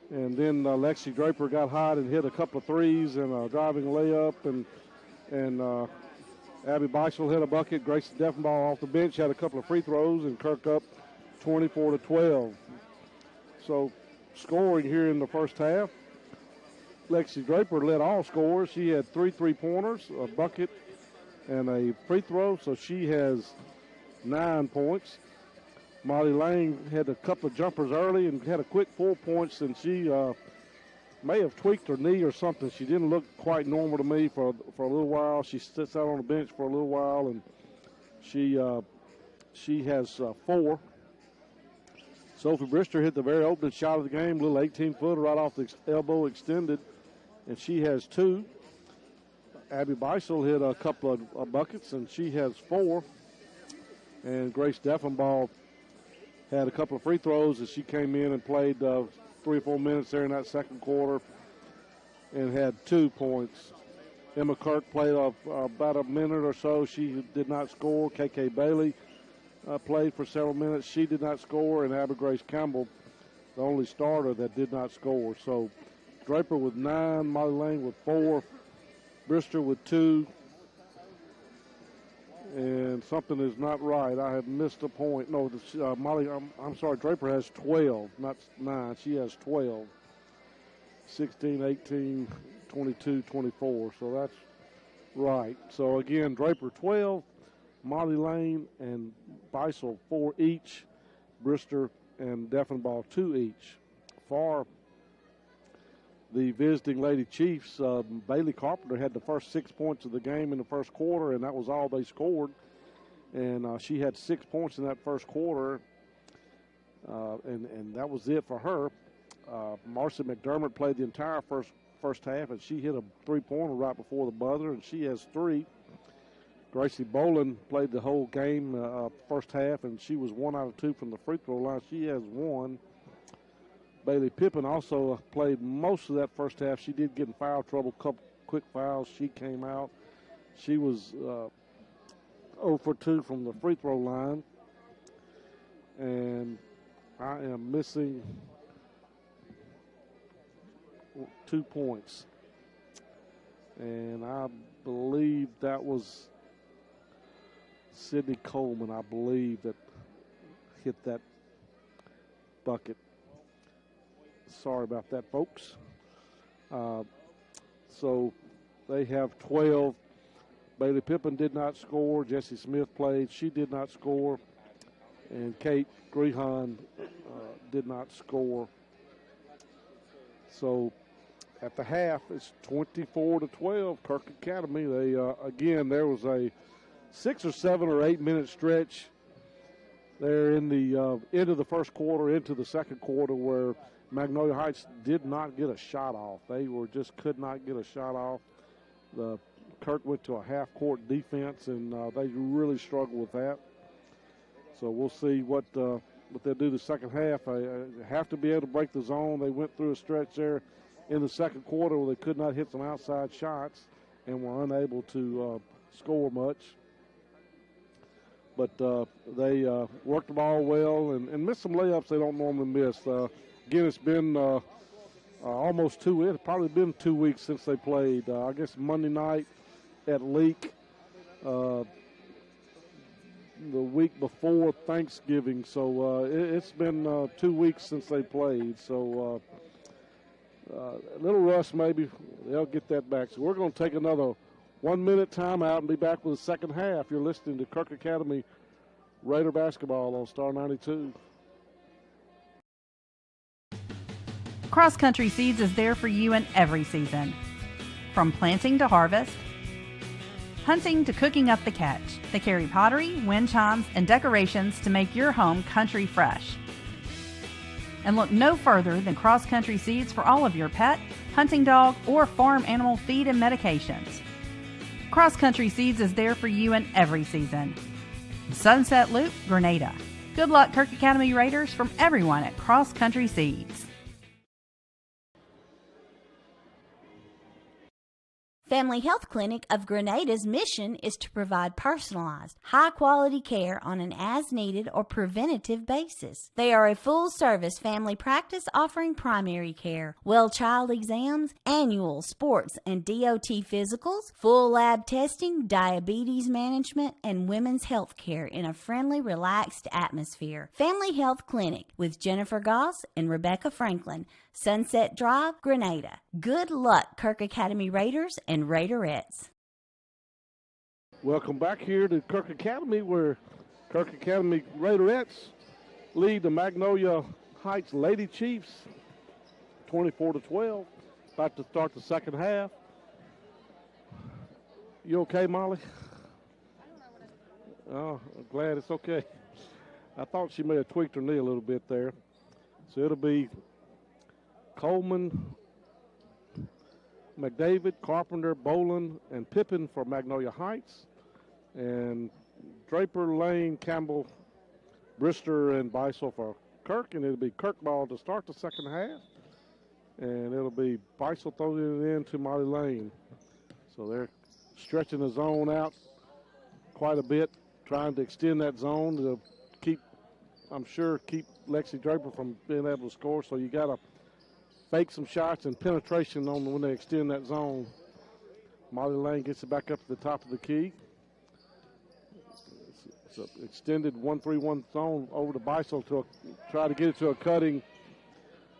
and then Lexi Draper got hot and hit a couple of threes and a driving layup, and Abby Beisel hit a bucket. Grace Deffenbaugh off the bench had a couple of free throws, and Kirk up 24-12. So scoring here in the first half, Lexi Draper led all scorers. She had 3 3-pointers, a bucket, and a free throw, so she has 9 points. Molly Lane had a couple of jumpers early and had a quick 4 points, and she may have tweaked her knee or something. She didn't look quite normal to me for a little while. She sits out on the bench for a little while, and she has 4. Sophie Brister hit the very opening shot of the game, little 18-footer right off the elbow extended, and she has 2. Abby Beisel hit a couple of buckets, and she has 4. And Grace Deffenbaugh had a couple of free throws as she came in and played 3 or 4 minutes there in that second quarter and had 2 points. Emma Kirk played about a minute or so. She did not score. KK Bailey played for several minutes. She did not score. And Abby Grace Campbell, the only starter that did not score. So Draper with 9, Molly Lane with 4, Brister with 2. And something is not right. I have missed a point. No, Molly, I'm sorry, Draper has 12, not 9. She has 12. 16, 18, 22, 24. So that's right. So, again, Draper 12, Molly Lane and Beisel 4 each, Brister and Deffenbaugh 2 each. For the visiting Lady Chiefs, Bailey Carpenter had the first 6 points of the game in the first quarter, and that was all they scored. And she had 6 points in that first quarter, and that was it for her. Marcy McDermott played the entire first half, and she hit a 3-pointer right before the buzzer, and she has 3. Gracie Boland played the whole game first half, and she was 1 out of 2 from the free throw line. She has 1. Bailey Pippin also played most of that first half. She did get in foul trouble, couple quick fouls. She came out. She was 0 for 2 from the free throw line. And I am missing 2 points. And I believe that was Sydney Coleman, I believe, that hit that bucket. Sorry about that, folks. So they have 12. Bailey Pippin did not score. Jessie Smith played. She did not score. And Kate Grehan did not score. So at the half, it's 24-12, Kirk Academy. They again, there was a 6 or 7 or 8 minute stretch there in the end of the first quarter into the second quarter where Magnolia Heights did not get a shot off. They could not get a shot off. Kirk went to a half-court defense, and they really struggled with that. So we'll see what they'll do the second half. They have to be able to break the zone. They went through a stretch there in the second quarter where they could not hit some outside shots and were unable to score much. But they worked the ball well and missed some layups they don't normally miss. Again, it's been almost 2 weeks. It's probably been 2 weeks since they played. I guess Monday night at Leak, the week before Thanksgiving. So it's been 2 weeks since they played. So a little rust maybe. They'll get that back. So we're going to take another 1 minute timeout and be back with the second half. You're listening to Kirk Academy Raider basketball on Star 92. Cross Country Seeds is there for you in every season. From planting to harvest, hunting to cooking up the catch, they carry pottery, wind chimes, and decorations to make your home country fresh. And look no further than Cross Country Seeds for all of your pet, hunting dog, or farm animal feed and medications. Cross Country Seeds is there for you in every season. Sunset Loop, Grenada. Good luck, Kirk Academy Raiders, from everyone at Cross Country Seeds. Family Health Clinic of Grenada's mission is to provide personalized, high-quality care on an as-needed or preventative basis. They are a full-service family practice offering primary care, well child exams, annual sports and DOT physicals, full lab testing, diabetes management, and women's health care in a friendly, relaxed atmosphere. Family Health Clinic with Jennifer Goss and Rebecca Franklin, Sunset Drive, Grenada. Good luck, Kirk Academy Raiders and Raiderettes. Welcome back here to Kirk Academy, where Kirk Academy Raiderettes lead the Magnolia Heights Lady Chiefs 24-12. About to start the second half. You okay, Molly? Oh, I'm glad it's okay. I thought she may have tweaked her knee a little bit there. So it'll be Coleman, McDavid, Carpenter, Boland, and Pippin for Magnolia Heights. And Draper, Lane, Campbell, Brister, and Beisel for Kirk. And it'll be Kirk ball to start the second half. And it'll be Beisel throwing it in to Molly Lane. So they're stretching the zone out quite a bit, trying to extend that zone to keep Lexi Draper from being able to score. So you got to fake some shots and penetration on when they extend that zone. Molly Lane gets it back up to the top of the key. It's an extended 1-3-1 zone over to Beisel to try to get it to a cutting.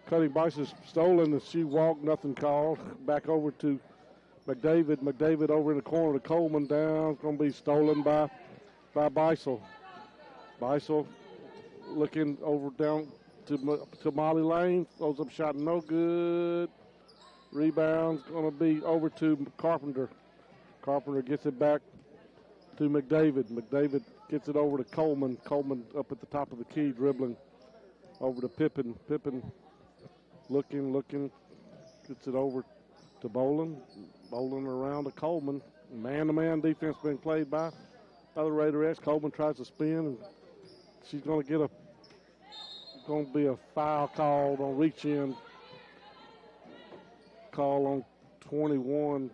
Beisel stolen as she walked, nothing called. Back over to McDavid. McDavid over in the corner to Coleman down. It's going to be stolen by Beisel. Beisel looking over down to Molly Lane. Throws up shot, no good. Rebound's going to be over to Carpenter. Carpenter gets it back to McDavid. McDavid gets it over to Coleman. Coleman up at the top of the key, dribbling over to Pippin. Pippin looking, gets it over to Boland. Boland around to Coleman. Man-to-man defense being played by the Raiderettes. Coleman tries to spin, and she's going to get going to be a foul called on reach-in. Call on 21.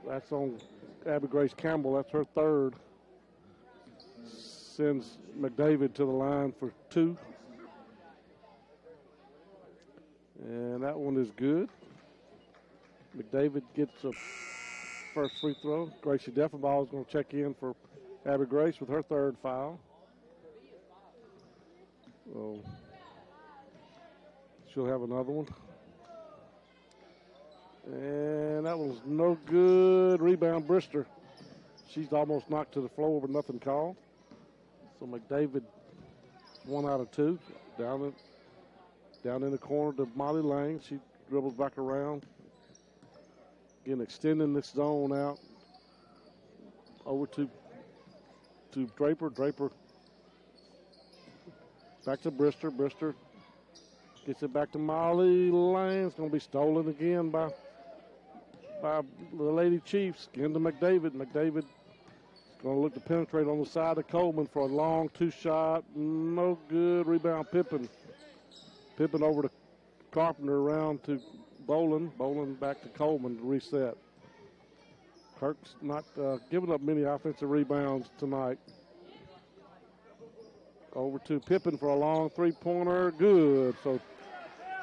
That's on Abby Grace Campbell. That's her third. Sends McDavid to the line for two. And that one is good. McDavid gets a first free throw. Gracie Deffenbaugh is going to check in for Abby Grace with her third foul. So she'll have another one. And that was no good. Rebound, Brister. She's almost knocked to the floor, but nothing called. So McDavid, 1 out of 2. Down in the corner to Molly Lane. She dribbles back around. Again, extending this zone out. Over to Draper. Draper back to Brister. Brister gets it back to Molly Lane. It's going to be stolen again by the Lady Chiefs. Again to McDavid. McDavid going to look to penetrate on the side of Coleman for a long two-shot. No good. Rebound, Pippin. Pippin over to Carpenter, around to Boland. Boland back to Coleman to reset. Kirk's not giving up many offensive rebounds tonight. Over to Pippin for a long three-pointer. Good. So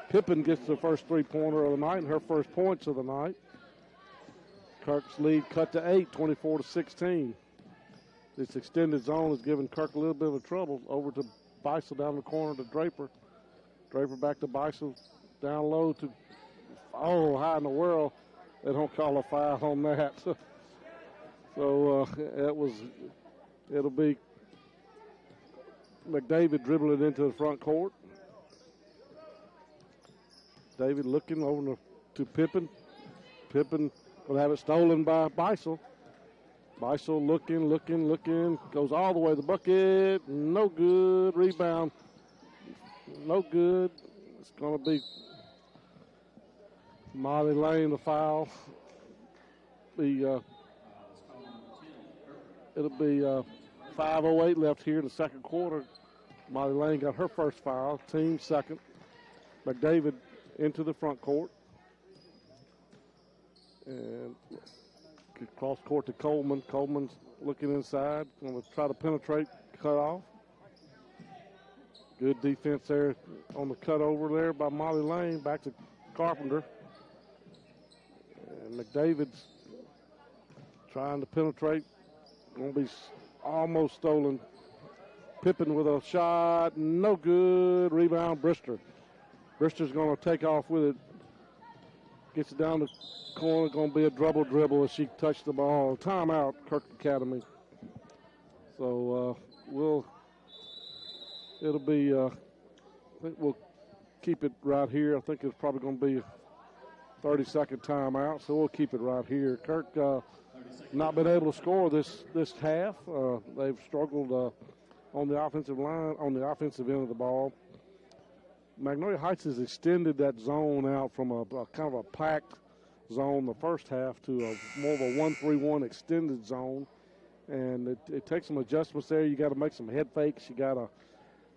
Pippin gets the first three-pointer of the night and her first points of the night. Kirk's lead cut to 8, 24-16. This extended zone is giving Kirk a little bit of trouble. Over to Beisel down the corner to Draper. Draper back to Beisel, down low to, how in the world they don't call a foul on that. So it'll be McDavid dribbling into the front court. David looking over to Pippen. Pippen will have it stolen by Beisel. Beisel looking, goes all the way to the bucket. No good. Rebound. No good. It's going to be Molly Lane, the foul. It'll be 5:08 left here in the second quarter. Molly Lane got her first foul, team second. McDavid into the front court. And cross court to Coleman. Coleman's looking inside. Going to try to penetrate, cut off. Good defense there on the cut over there by Molly Lane. Back to Carpenter. And McDavid's trying to penetrate. Going to be almost stolen. Pippen with a shot. No good. Rebound, Brister. Brister's going to take off with it. Gets it down the corner. Going to be a double dribble as she touched the ball. Timeout, Kirk Academy. So it'll be, I think we'll keep it right here. I think it's probably going to be a 30-second timeout, so we'll keep it right here. Kirk not been able to score this half. They've struggled on the offensive line, on the offensive end of the ball. Magnolia Heights has extended that zone out from a kind of a packed zone the first half to more of a 1-3-1 extended zone. And it takes some adjustments there. You got to make some head fakes. You got to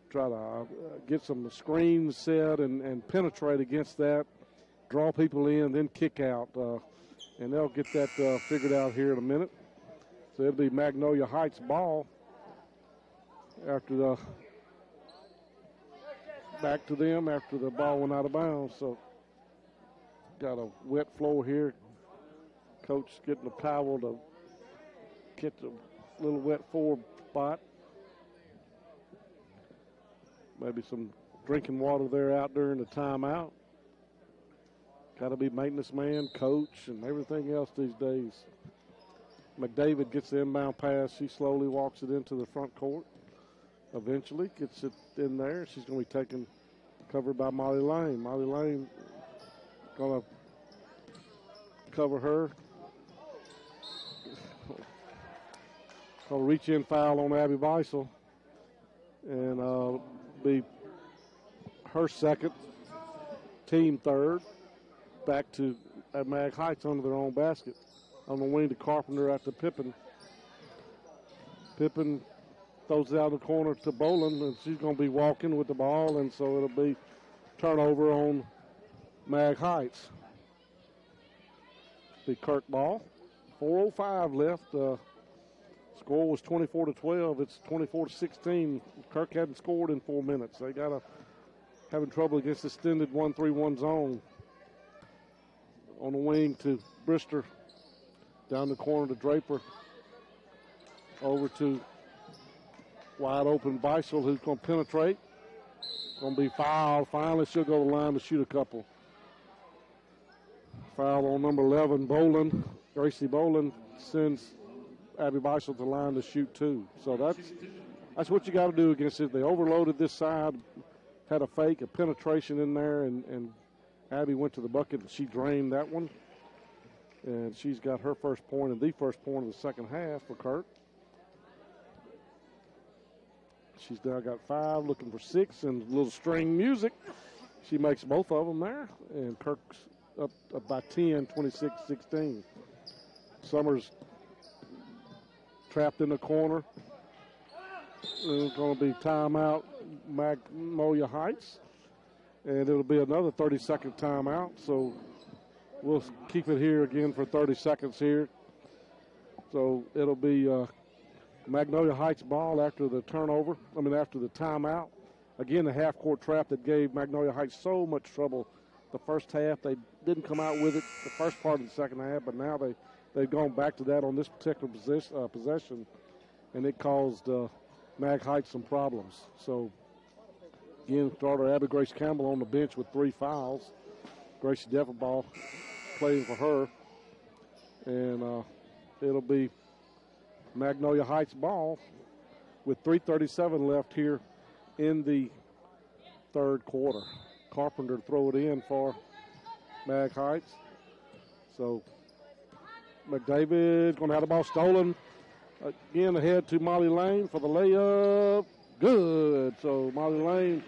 try to get some screens set and penetrate against that, draw people in, then kick out. And they'll get that figured out here in a minute. So it'll be Magnolia Heights ball after back to them after the ball went out of bounds. So got a wet floor here. Coach getting a towel to get the little wet floor spot. Maybe some drinking water there out during the timeout. Got to be maintenance man, coach, and everything else these days. McDavid gets the inbound pass. She slowly walks it into the front court. Eventually gets it in there. She's going to be taken, covered by Molly Lane. Molly Lane going to cover her. Going to reach in foul on Abby Beisel. And be her second, team third. Back to Mag Heights under their own basket. On the wing to Carpenter after Pippen. Pippen throws it out of the corner to Boland, and she's going to be walking with the ball, and so it'll be turnover on Mag Heights. The Kirk ball. 4:05 left. Score was 24-12. It's 24-16. Kirk hadn't scored in 4 minutes. They having trouble against extended 1-3-1 zone. On the wing to Brister. Down the corner to Draper. Over to wide open Beisel, who's going to penetrate. Going to be fouled. Finally, she'll go to the line to shoot a couple. Foul on number 11, Boland. Gracie Boland sends Abby Beisel to the line to shoot two. So that's what you got to do against it. They overloaded this side, had a fake, a penetration in there, and Abby went to the bucket and she drained that one. And she's got her first point and the first point of the second half for Kirk. She's now got 5, looking for 6, and a little string music. She makes both of them there, and Kirk's up by 10, 26-16. Summers trapped in the corner. It's going to be timeout, Magnolia Heights. And it'll be another 30-second timeout. So we'll keep it here again for 30 seconds here. So it'll be Magnolia Heights ball after the turnover. After the timeout. Again, the half-court trap that gave Magnolia Heights so much trouble the first half. They didn't come out with it the first part of the second half, but now they've gone back to that on this particular possession, and it caused Mag Heights some problems. So, again, starter Abby Grace Campbell on the bench with 3 fouls. Gracie Devonball playing for her. And it'll be Magnolia Heights ball with 3:37 left here in the third quarter. Carpenter to throw it in for Mag Heights. So McDavid's going to have the ball stolen. Again, ahead to Molly Lane for the layup. Good. So Molly Lane,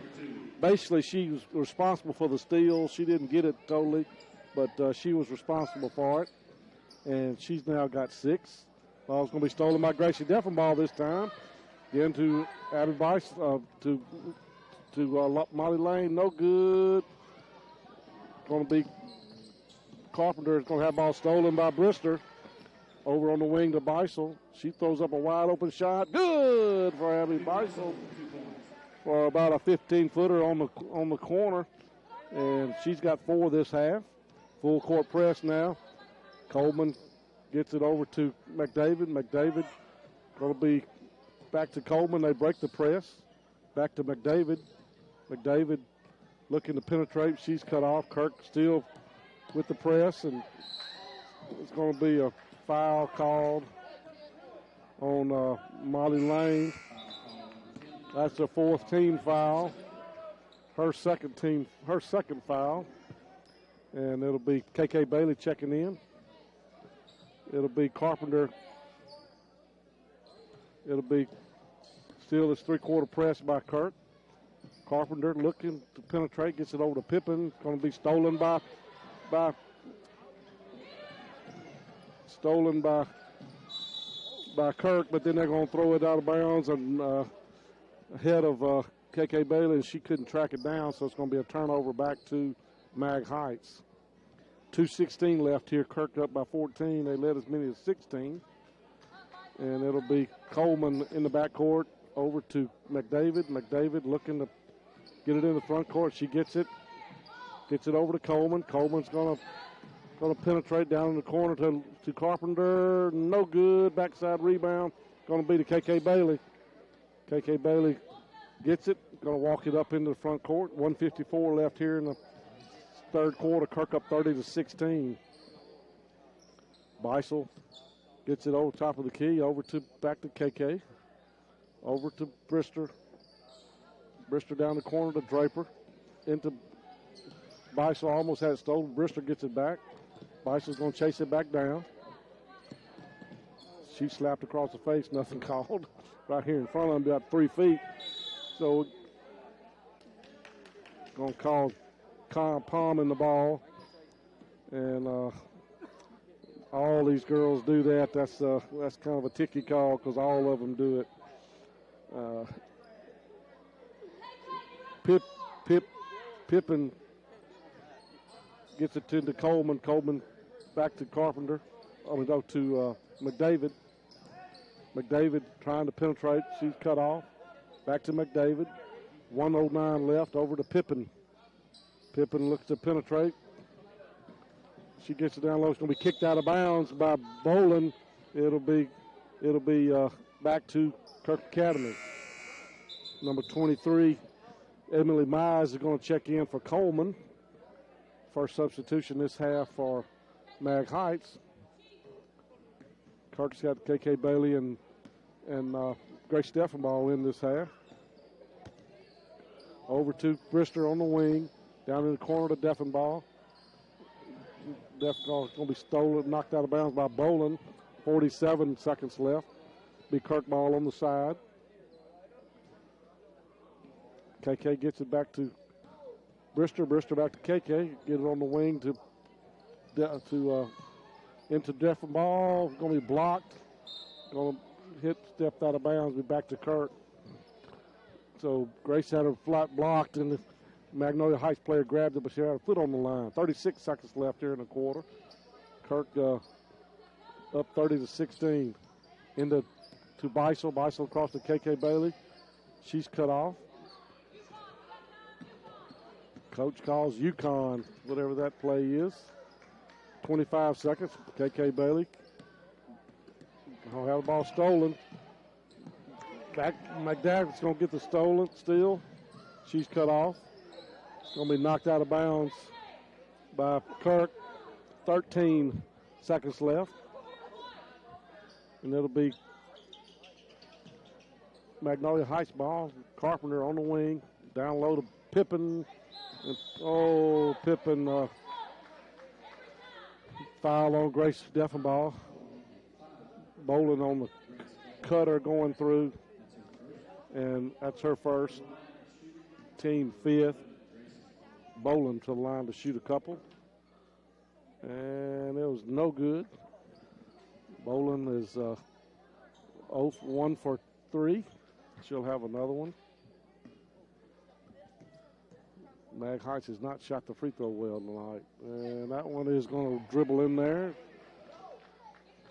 basically she was responsible for the steal. She didn't get it totally, but she was responsible for it. And she's now got 6. Ball's going to be stolen by Gracie Deffenbaugh this time. Again to Abby Vice, to Molly Lane. No good. Going to be Carpenter is going to have ball stolen by Brister. Over on the wing to Beisel. She throws up a wide open shot. Good for Abby Beisel for about a 15-footer on the corner. And she's got 4 this half. Full court press now. Coleman gets it over to McDavid. McDavid going to be back to Coleman. They break the press. Back to McDavid. McDavid looking to penetrate. She's cut off. Kirk still with the press, and it's going to be a foul called on Molly Lane. That's her 4th team foul. Her second foul. And it'll be KK Bailey checking in. It'll be Carpenter. It'll be still this 3-quarter press by Kirk. Carpenter looking to penetrate, gets it over to Pippen. It's going to be stolen by Kirk, but then they're going to throw it out of bounds and ahead of KK Bailey, and she couldn't track it down, so it's going to be a turnover back to Mag Heights. 2:16 left here. Kirk up by 14. They led as many as 16. And it'll be Coleman in the backcourt over to McDavid. McDavid looking to get it in the front court. She gets it over to Coleman. Coleman's going to penetrate down in the corner to Carpenter. No good. Backside rebound. Going to be to KK Bailey. KK Bailey gets it. Going to walk it up into the front court. 1:54 left here in the third quarter. Kirk up 30-16. Beisel gets it over top of the key. Back to KK. Over to Brister. Brister down the corner to Draper. Into Beisel, almost had it stolen. Brister gets it back. Beisel's going to chase it back down. She slapped across the face. Nothing called. Right here in front of him, about 3 feet. So, going to call Palm in the ball. And all these girls do that. That's kind of a ticky call because all of them do it. Pippen gets it to Coleman. Coleman back to Carpenter. To McDavid. McDavid trying to penetrate. She's cut off. Back to McDavid. 1:09 left. Over to Pippen. Pippen looks to penetrate. She gets it down low. It's going to be kicked out of bounds by Bolin. It'll be back to Kirk Academy. Number 23, Emily Mize is going to check in for Coleman. First substitution this half for Mag Heights. Kirk's got KK Bailey and Grace Deffenbaugh in this half. Over to Brister on the wing. Down in the corner to Deffenbaugh. Deffenbaugh is going to be stolen, knocked out of bounds by Bolin. 47 seconds left. Be Kirk ball on the side. KK gets it back to Brister. Brister back to KK. Get it on the wing into Deffenbaugh. Going to be blocked. Going to stepped out of bounds. Be back to Kirk. So Grace had her flat blocked, and the Magnolia Heights player grabbed it, but she had her foot on the line. 36 seconds left here in the quarter. Kirk up 30-16. To Beisel. Beisel across to KK Bailey. She's cut off. Coach calls UConn, whatever that play is. 25 seconds. KK Bailey. Gonna have the ball stolen. Back, McDavid's going to get the stolen steal. She's cut off. It's going to be knocked out of bounds by Kirk. 13 seconds left. And it'll be Magnolia Heights ball. Carpenter on the wing. Down low to Pippin. And, Pippin foul on Grace Deffenbaugh. Bowling on the cutter going through. And that's her first. Team fifth. Bowling to the line to shoot a couple. And it was no good. Bowling is 1 for 3. She'll have another one. Mag Heights has not shot the free throw well tonight. And that one is going to dribble in there.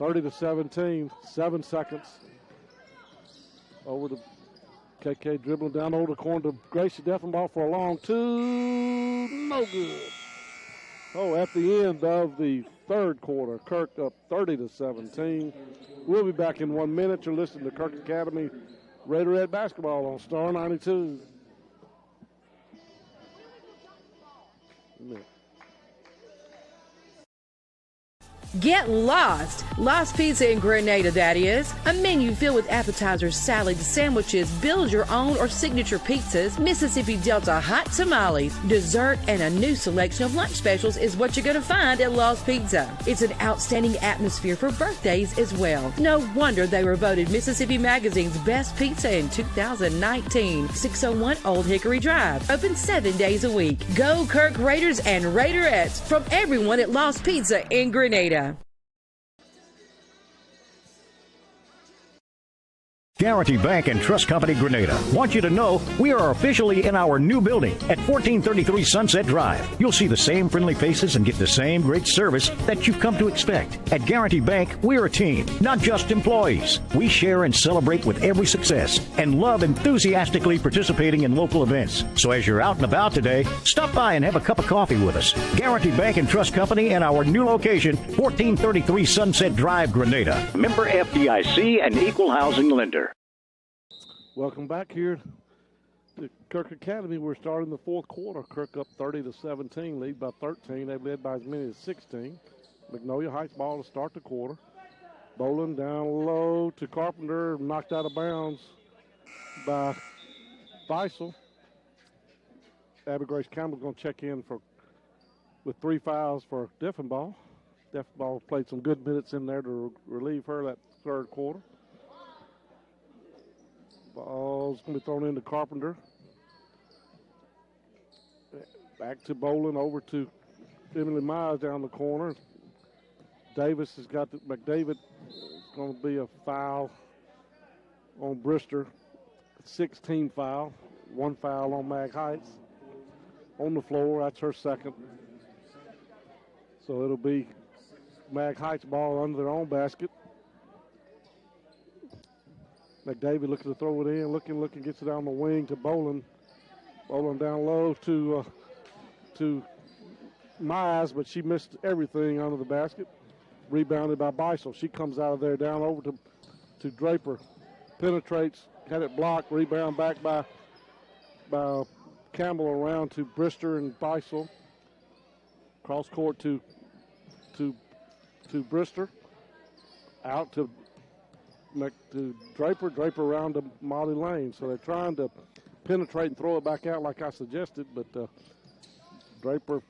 30-17, 7 seconds. Over to KK dribbling down over the corner to Gracie Deffenbaugh for a long two. No good. Oh, at the end of the third quarter, Kirk up 30-17. We'll be back in 1 minute. You're listening to Kirk Academy Raiderette basketball on Star 92. Get lost! Lost Pizza in Grenada, that is. A menu filled with appetizers, salads, sandwiches, build your own or signature pizzas, Mississippi Delta hot tamales, dessert, and a new selection of lunch specials is what you're going to find at Lost Pizza. It's an outstanding atmosphere for birthdays as well. No wonder they were voted Mississippi Magazine's best pizza in 2019. 601 Old Hickory Drive. Open 7 days a week. Go Kirk Raiders and Raiderettes from everyone at Lost Pizza in Grenada. Guarantee Bank and Trust Company Grenada want you to know we are officially in our new building at 1433 Sunset Drive. You'll see the same friendly faces and get the same great service that you've come to expect. At Guarantee Bank, we're a team, not just employees. We share and celebrate with every success and love enthusiastically participating in local events. So as you're out and about today, stop by and have a cup of coffee with us. Guarantee Bank and Trust Company and our new location, 1433 Sunset Drive, Grenada. Member FDIC and equal housing lender. Welcome back here to Kirk Academy. We're starting the fourth quarter. Kirk up 30-17, lead by 13. They've led by as many as 16. Magnolia Heights ball to start the quarter. Bowling down low to Carpenter, knocked out of bounds by Beisel. Abby Grace Campbell's going to check in with 3 fouls for Deffenbaugh. Deffenbaugh played some good minutes in there to relieve her that third quarter. Ball's going to be thrown into Carpenter. Back to Bowling, over to Emily Mize down the corner. Davis has got McDavid. It's going to be a foul on Brister. 16 foul. 1 foul on Mag Heights. On the floor, that's her second. So it'll be Mag Heights ball under their own basket. McDavid looking to throw it in, looking, gets it down the wing to Bowling. Bowling down low to Mize, but she missed everything under the basket. Rebounded by Beisel. She comes out of there down over to Draper. Penetrates, had it blocked, rebound back by Campbell around to Brister and Beisel. Cross court to Brister. Out to Draper. Draper around to Molly Lane. So they're trying to penetrate and throw it back out like I suggested, but Draper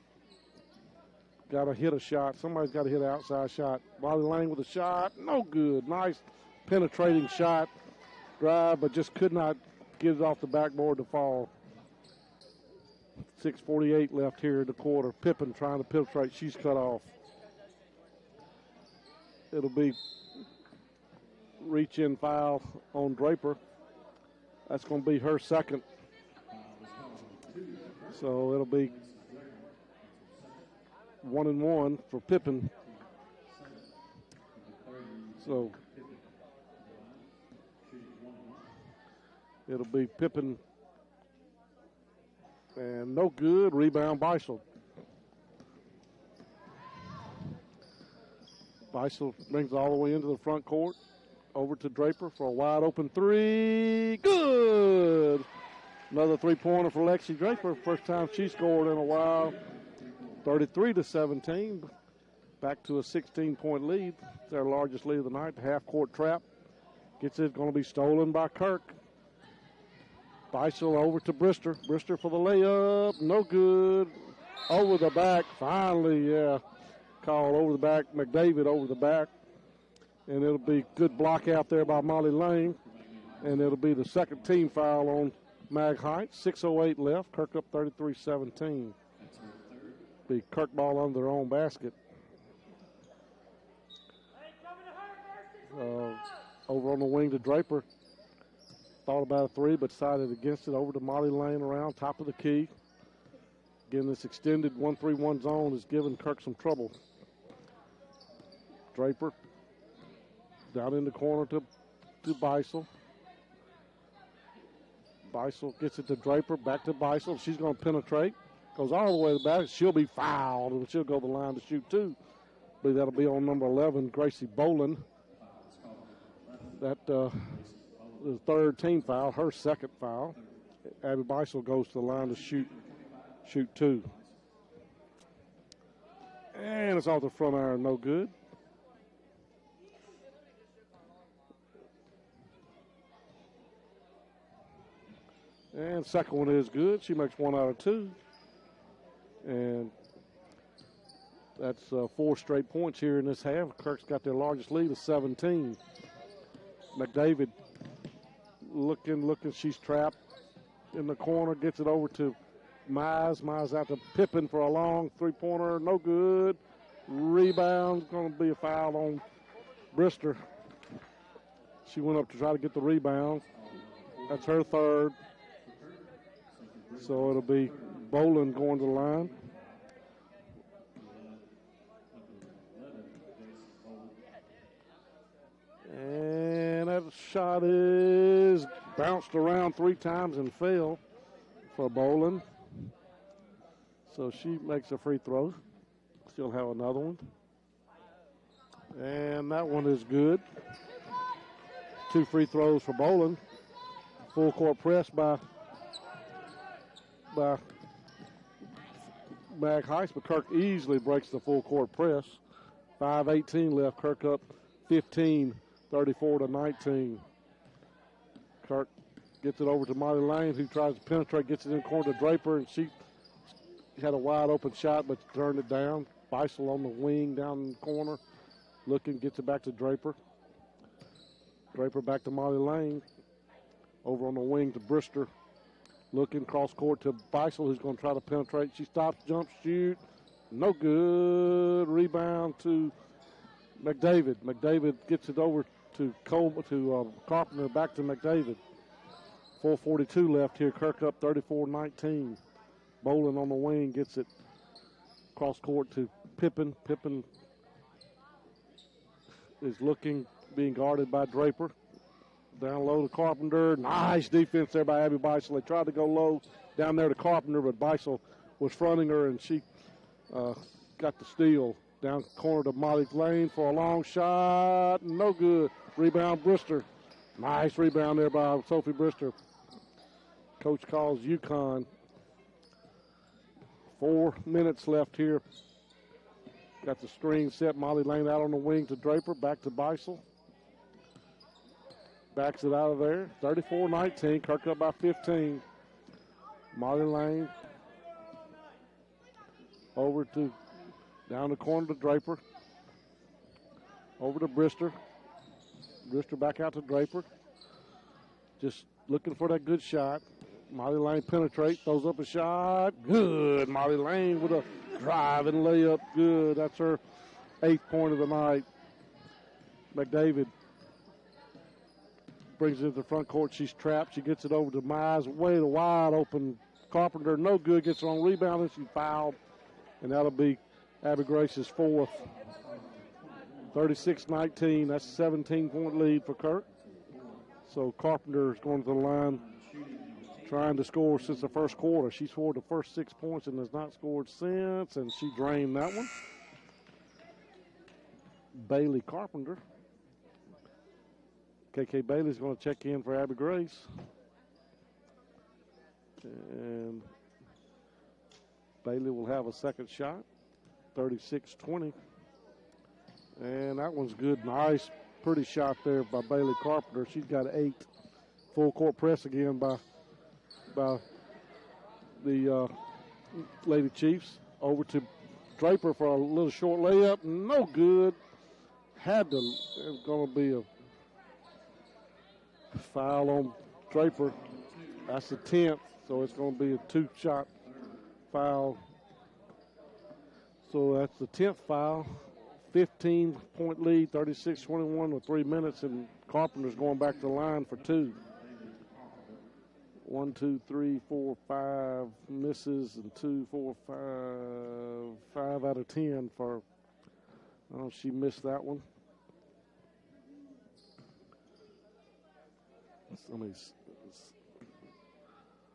got to hit a shot. Somebody's got to hit an outside shot. Molly Lane with a shot. No good. Nice penetrating shot. Drive, but just could not get it off the backboard to fall. 6:48 left here in the quarter. Pippin trying to penetrate. She's cut off. It'll be reach-in foul on Draper. That's going to be her second. So it'll be 1-1 for Pippin. So it'll be Pippin and no good. Rebound Beisel. Beisel brings it all the way into the front court. Over to Draper for a wide open 3. Good. Another 3-pointer for Lexi Draper. First time she scored in a while. 33-17. Back to a 16-point lead. It's their largest lead of the night. The half-court trap. Gets it. Going to be stolen by Kirk. Beisel over to Brister. Brister for the layup. No good. Over the back. Finally, yeah. Called over the back. McDavid over the back. And it'll be good block out there by Molly Lane. And it'll be the second team foul on Mag Heights. 6:08 left. Kirk up 33-17. Be Kirk ball under their own basket. Over on the wing to Draper. Thought about a three, but decided against it. Over to Molly Lane around top of the key. Again, this extended 1-3-1 zone is giving Kirk some trouble. Draper down in the corner to Beisel. Beisel gets it to Draper, back to Beisel. She's going to penetrate. Goes all the way to the back. She'll be fouled, and she'll go to the line to shoot two. But that'll be on number 11, Gracie Boland. That the third team foul, her second foul. Abby Beisel goes to the line to shoot two. And it's off the front iron, no good. And second one is good. She makes 1 out of 2. And that's 4 straight points here in this half. Kirk's got their largest lead of 17. McDavid looking. She's trapped in the corner. Gets it over to Mize. Mize out to Pippin for a long three-pointer. No good. Rebound. Going to be a foul on Brister. She went up to try to get the rebound. That's her third. So it'll be Boland going to the line. And that shot is bounced around 3 times and fell for Boland. So she makes a free throw. She'll have another one. And that one is good. 2 free throws for Boland. Full court press by Mag Heights, but Kirk easily breaks the full court press. 5:18 left. Kirk up 15, 34-19. Kirk gets it over to Molly Lane, who tries to penetrate, gets it in the corner to Draper, and she had a wide open shot, but turned it down. Beisel on the wing down in the corner, looking, gets it back to Draper. Draper back to Molly Lane. Over on the wing to Brister. Looking cross court to Beisel, who's going to try to penetrate. She stops, jump, shoot. No good. Rebound to McDavid. McDavid gets it over to Carpenter, back to McDavid. 4:42 left here. Kirk up 34-19. Boland on the wing gets it cross court to Pippin. Pippin is looking, being guarded by Draper. Down low to Carpenter. Nice defense there by Abby Beisel. They tried to go low down there to Carpenter, but Beisel was fronting her, and she got the steal. Down corner to Molly Lane for a long shot. No good. Rebound, Brister. Nice rebound there by Sophie Brister. Coach calls UConn. 4 minutes left here. Got the screen set. Molly Lane out on the wing to Draper. Back to Beisel. Backs it out of there. 34-19. Kirk up by 15. Molly Lane. Over to down the corner to Draper. Over to Brister. Brister back out to Draper. Just looking for that good shot. Molly Lane penetrates, throws up a shot. Good. Molly Lane with a drive and layup. Good. That's her 8th point of the night. McDavid brings it to the front court. She's trapped. She gets it over to Mize. Way to wide open. Carpenter, no good. Gets it on rebound, and she fouled. And that'll be Abby Grace's 4th. 36-19. That's a 17-point lead for Kirk. So Carpenter is going to the line trying to score since the first quarter. She scored the first 6 points and has not scored since, and she drained that one. Bailey Carpenter. KK Bailey's going to check in for Abby Grace. And Bailey will have a second shot. 36-20. And that one's good. Nice, pretty shot there by Bailey Carpenter. She's got 8. Full court press again by by the Lady Chiefs. Over to Draper for a little short layup. No good. It was going to be a foul on Draper. That's the 10th, so it's going to be a 2-shot foul. So that's the 10th foul. 15-point lead, 36-21 with 3 minutes, and Carpenter's going back to the line for 2. 1, 2, 3, 4, 5 misses, and 2, 4, 5 out of 10 for. Oh, she missed that one. I mean,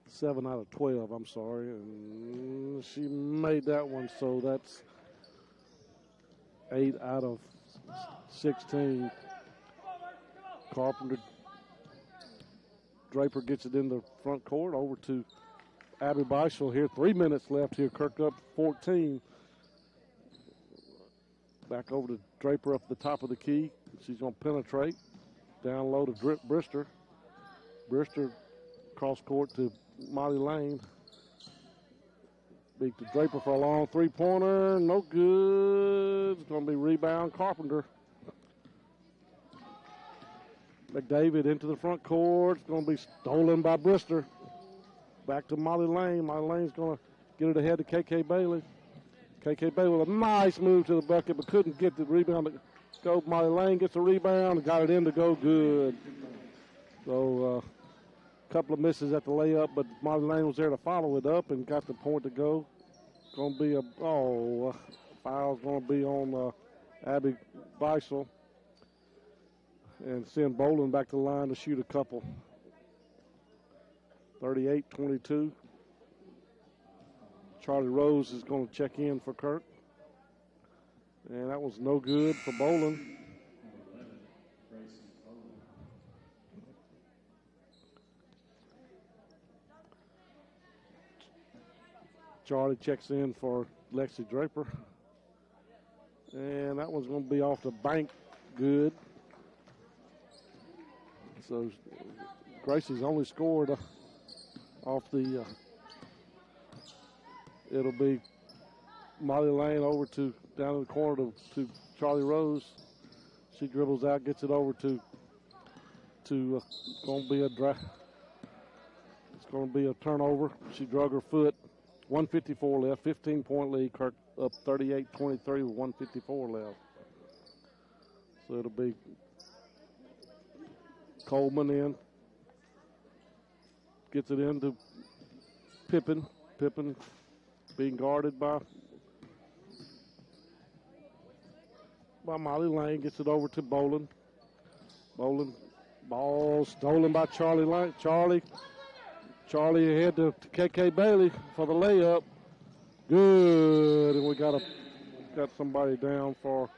7 out of 12. I'm sorry, and she made that one. So that's 8 out of 16. Carpenter. Draper gets it in the front court over to Abby Beischel here. 3 minutes left here. Kirk up 14. Back over to Draper up the top of the key. She's going to penetrate. Down low to Brister. Brister cross court to Molly Lane. Beat to Draper for a long three-pointer. No good. It's going to be rebound Carpenter. McDavid into the front court. It's going to be stolen by Brister. Back to Molly Lane. Molly Lane's going to get it ahead to KK Bailey. KK Bailey with a nice move to the bucket, but couldn't get the rebound to go. Molly Lane gets the rebound and got it in to go good. So a couple of misses at the layup, but Molly Lane was there to follow it up and got the point to go. Going to be foul's going to be on Abby Beisel. And send Bolin back to the line to shoot a couple. 38-22. Charlie Rose is going to check in for Kirk. And that was no good for Bolin. Charlie checks in for Lexi Draper. And that one's going to be off the bank good. So Gracie's only scored off the, it'll be Molly Lane over to down in the corner to Charlie Rose. She dribbles out, gets it over to going to be it's going to be a turnover. She drug her foot. 154 left, 15-point lead. Kirk up 38-23 with 154 left. So it'll be Coleman in. Gets it into Pippen. Pippen being guarded by Molly Lane. Gets it over to Bolin. Bolin. Ball stolen by Charlie Lane. Charlie ahead to KK Bailey for the layup. Good. And we got somebody down for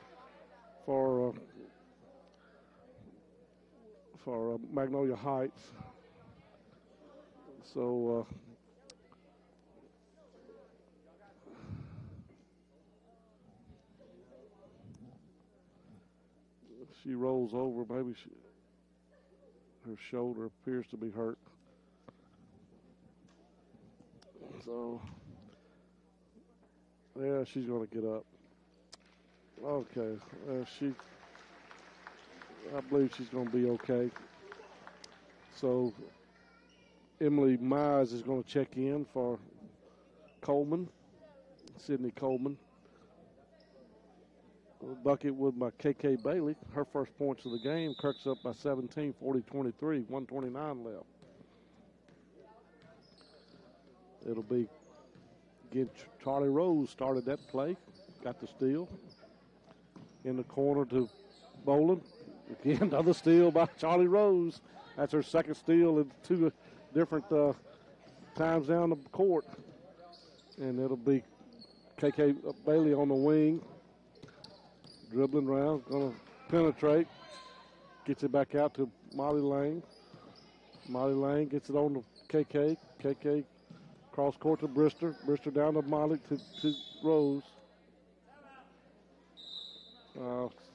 Magnolia Heights. So she rolls over. Maybe her shoulder appears to be hurt. So yeah, she's going to get up. Okay, I believe she's going to be okay. So Emily Mize is going to check in for Coleman, Sydney Coleman. Bucket with by KK Bailey. Her first points of the game. Kirk's up by 17, 40-23, 129 left. It'll be, again, Charlie Rose started that play. Got the steal. In the corner to Bolin. Again, another steal by Charlie Rose. That's her second steal in two different times down the court. And it'll be KK Bailey on the wing. Dribbling around, going to penetrate. Gets it back out to Molly Lane. Molly Lane gets it on to KK. KK cross court to Brister. Brister down to Molly to Rose.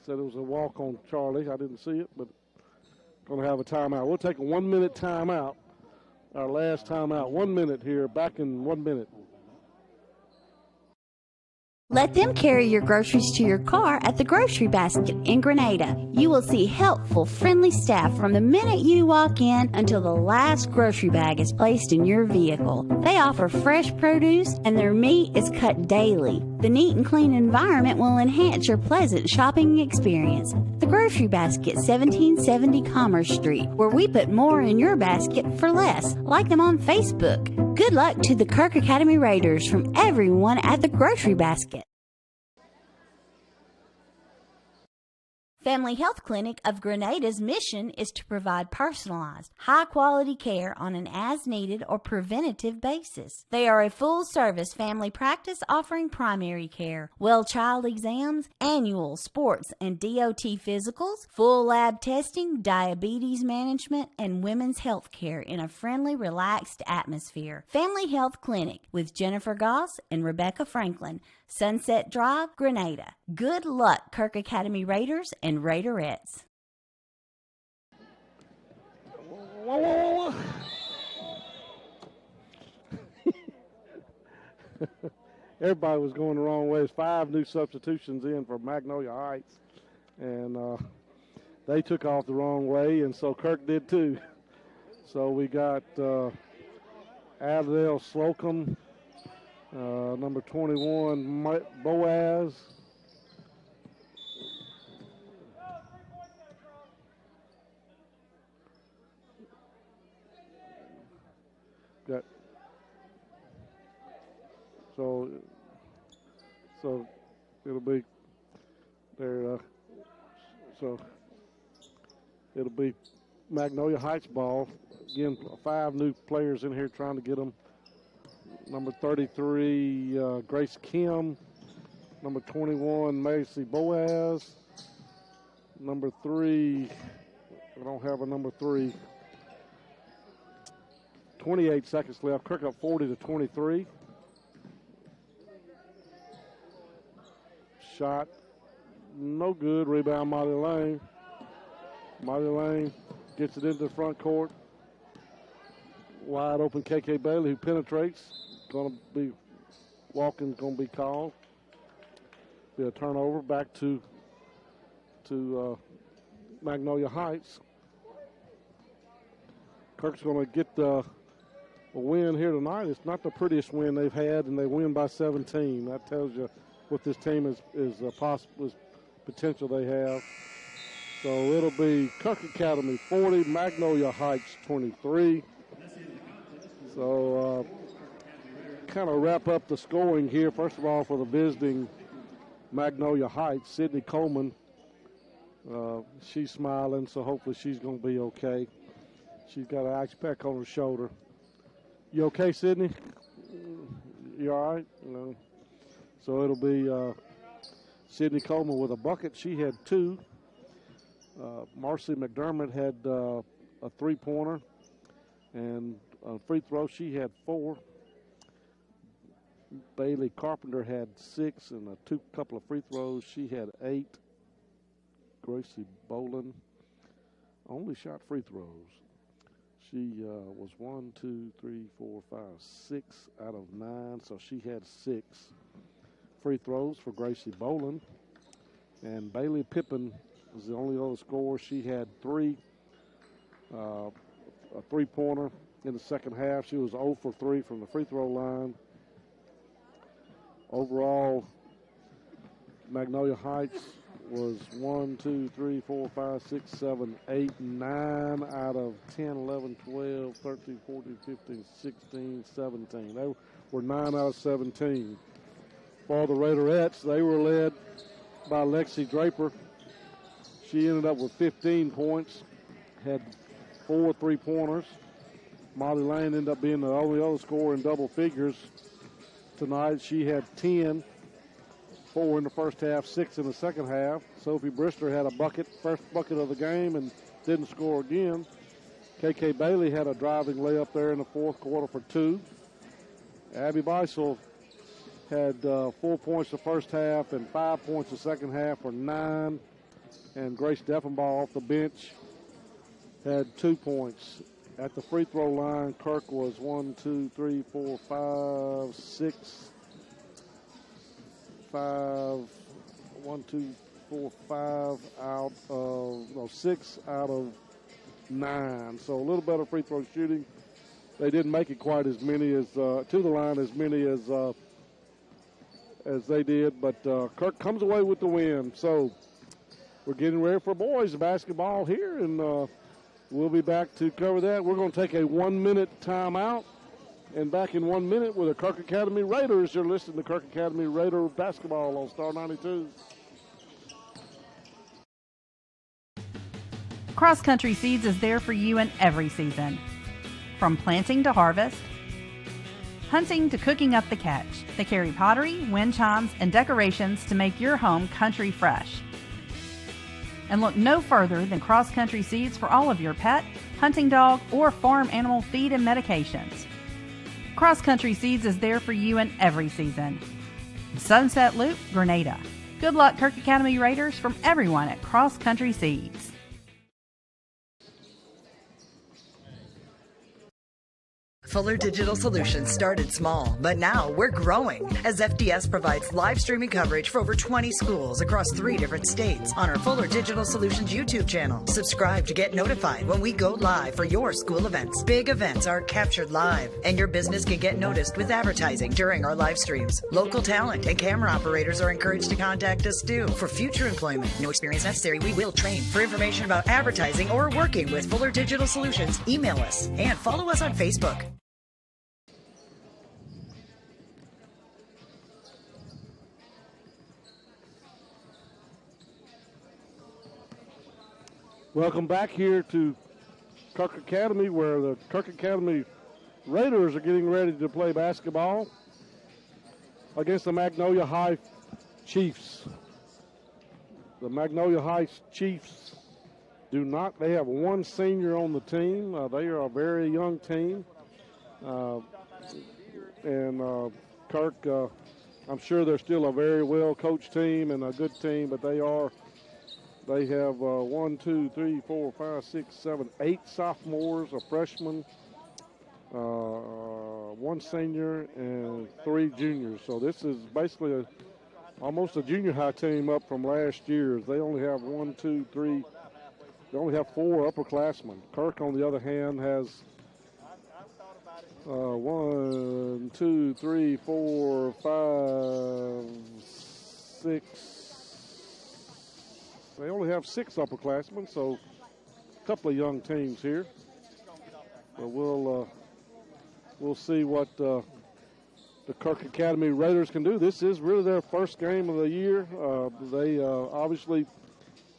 Said it was a walk on Charlie. I didn't see it, but going to have a timeout. We'll take a 1-minute timeout our last timeout. 1 minute here, back in 1 minute. Let them carry your groceries to your car at the Grocery Basket in Grenada. You will see helpful, friendly staff from the minute you walk in until the last grocery bag is placed in your vehicle. They offer fresh produce and their meat is cut daily. The neat and clean environment will enhance your pleasant shopping experience. The Grocery Basket, 1770 Commerce Street, where we put more in your basket for less. Like them on Facebook. Good luck to the Kirk Academy Raiders from everyone at the Grocery Basket. Family Health Clinic of Grenada's mission is to provide personalized, high-quality care on an as-needed or preventative basis. They are a full-service family practice offering primary care, well child exams, annual sports and DOT physicals, full lab testing, diabetes management, and women's health care in a friendly, relaxed atmosphere. Family Health Clinic with Jennifer Goss and Rebecca Franklin, Sunset Drive, Grenada. Good luck, Kirk Academy Raiders and Raiderettes. Whoa. Everybody was going the wrong way. There's 5 new substitutions in for Magnolia Heights, and they took off the wrong way, and so Kirk did too. So we got Adel Slocum, number 21, Boaz. Got so it'll be there. So it'll be Magnolia Heights ball again. 5 new players in here trying to get them. Number 33, Grace Kim. Number 21, Macy Boaz. Number 3, I don't have a number 3. 28 seconds left. Kirk up 40-23. Shot, no good. Rebound, Molly Lane. Molly Lane gets it into the front court. Wide open KK Bailey, who penetrates. Going to be walking, going to be called. Be a turnover back to Magnolia Heights. Kirk's going to get a win here tonight. It's not the prettiest win they've had, and they win by 17. That tells you what this team is potential they have. So it'll be Kirk Academy 40, Magnolia Heights 23. So kind of wrap up the scoring here. First of all, for the visiting Magnolia Heights, Sydney Coleman. She's smiling, so hopefully she's going to be okay. She's got an ice pack on her shoulder. You okay, Sydney? You all right? No. So it'll be Sydney Coleman with a bucket. She had 2. Marcy McDermott had a 3-pointer. And free throw, she had 4. Bailey Carpenter had 6, and a couple of free throws. She had 8. Gracie Boland only shot free throws. She was 1, 2, 3, 4, 5, 6 out of 9, so she had 6 free throws for Gracie Boland. And Bailey Pippin was the only other scorer. She had 3, a 3-pointer in the second half. She was 0 for 3 from the free throw line. Overall, Magnolia Heights was 1, 2, 3, 4, 5, 6, 7, 8, 9 out of 10, 11, 12, 13, 14, 15, 16, 17. They were 9 out of 17. For the Raiderettes, they were led by Lexi Draper. She ended up with 15 points, had 4 3-pointers. Molly Lane ended up being the only other scorer in double figures tonight. She had 10, 4 in the first half, 6 in the second half. Sophie Brister had a bucket, first bucket of the game, and didn't score again. KK Bailey had a driving layup there in the fourth quarter for 2. Abby Beisel had 4 points the first half and 5 points the second half for 9. And Grace Deffenbaugh off the bench had 2 points. at the free throw line. Kirk was 1, 2, 3, 4, 5, 6, 5, 1, 2, 4, 5 out of, no, 6 out of 9. So a little better free throw shooting. They didn't make it quite as many as, to the line as many as they did, but Kirk comes away with the win. So we're getting ready for boys basketball here, and we'll be back to cover that. We're going to take a 1-minute timeout, and back in 1 minute with the Kirk Academy Raiders. You're listening to Kirk Academy Raider basketball on Star 92. Cross Country Seeds is there for you in every season. From planting to harvest, hunting to cooking up the catch, they carry pottery, wind chimes, and decorations to make your home country fresh. And look no further than Cross Country Seeds for all of your pet, hunting dog, or farm animal feed and medications. Cross Country Seeds is there for you in every season. Sunset Loop, Grenada. Good luck, Kirk Academy Raiders, from everyone at Cross Country Seeds. Fuller Digital Solutions started small, but now we're growing as FDS provides live streaming coverage for over 20 schools across 3 different states on our Fuller Digital Solutions YouTube channel. Subscribe to get notified when we go live for your school events. Big events are captured live, and your business can get noticed with advertising during our live streams. Local talent and camera operators are encouraged to contact us too for future employment. No experience necessary. We will train. For information about advertising or working with Fuller Digital Solutions, email us and follow us on Facebook. Welcome back here to Kirk Academy, where the Kirk Academy Raiders are getting ready to play basketball against the Magnolia High Chiefs. The Magnolia High Chiefs they have 1 senior on the team. They are a very young team. Kirk, I'm sure they're still a very well-coached team and a good team, but they have 1, 2, 3, 4, 5, 6, 7, 8 sophomores, a freshman, 1 senior, and 3 juniors. So this is basically almost a junior high team up from last year. They only have 1, 2, 3. They only have 4 upperclassmen. Kirk, on the other hand, has 1, 2, 3, 4, 5, 6. They only have 6 upperclassmen, so a couple of young teams here. But we'll see what the Kirk Academy Raiders can do. This is really their first game of the year. They obviously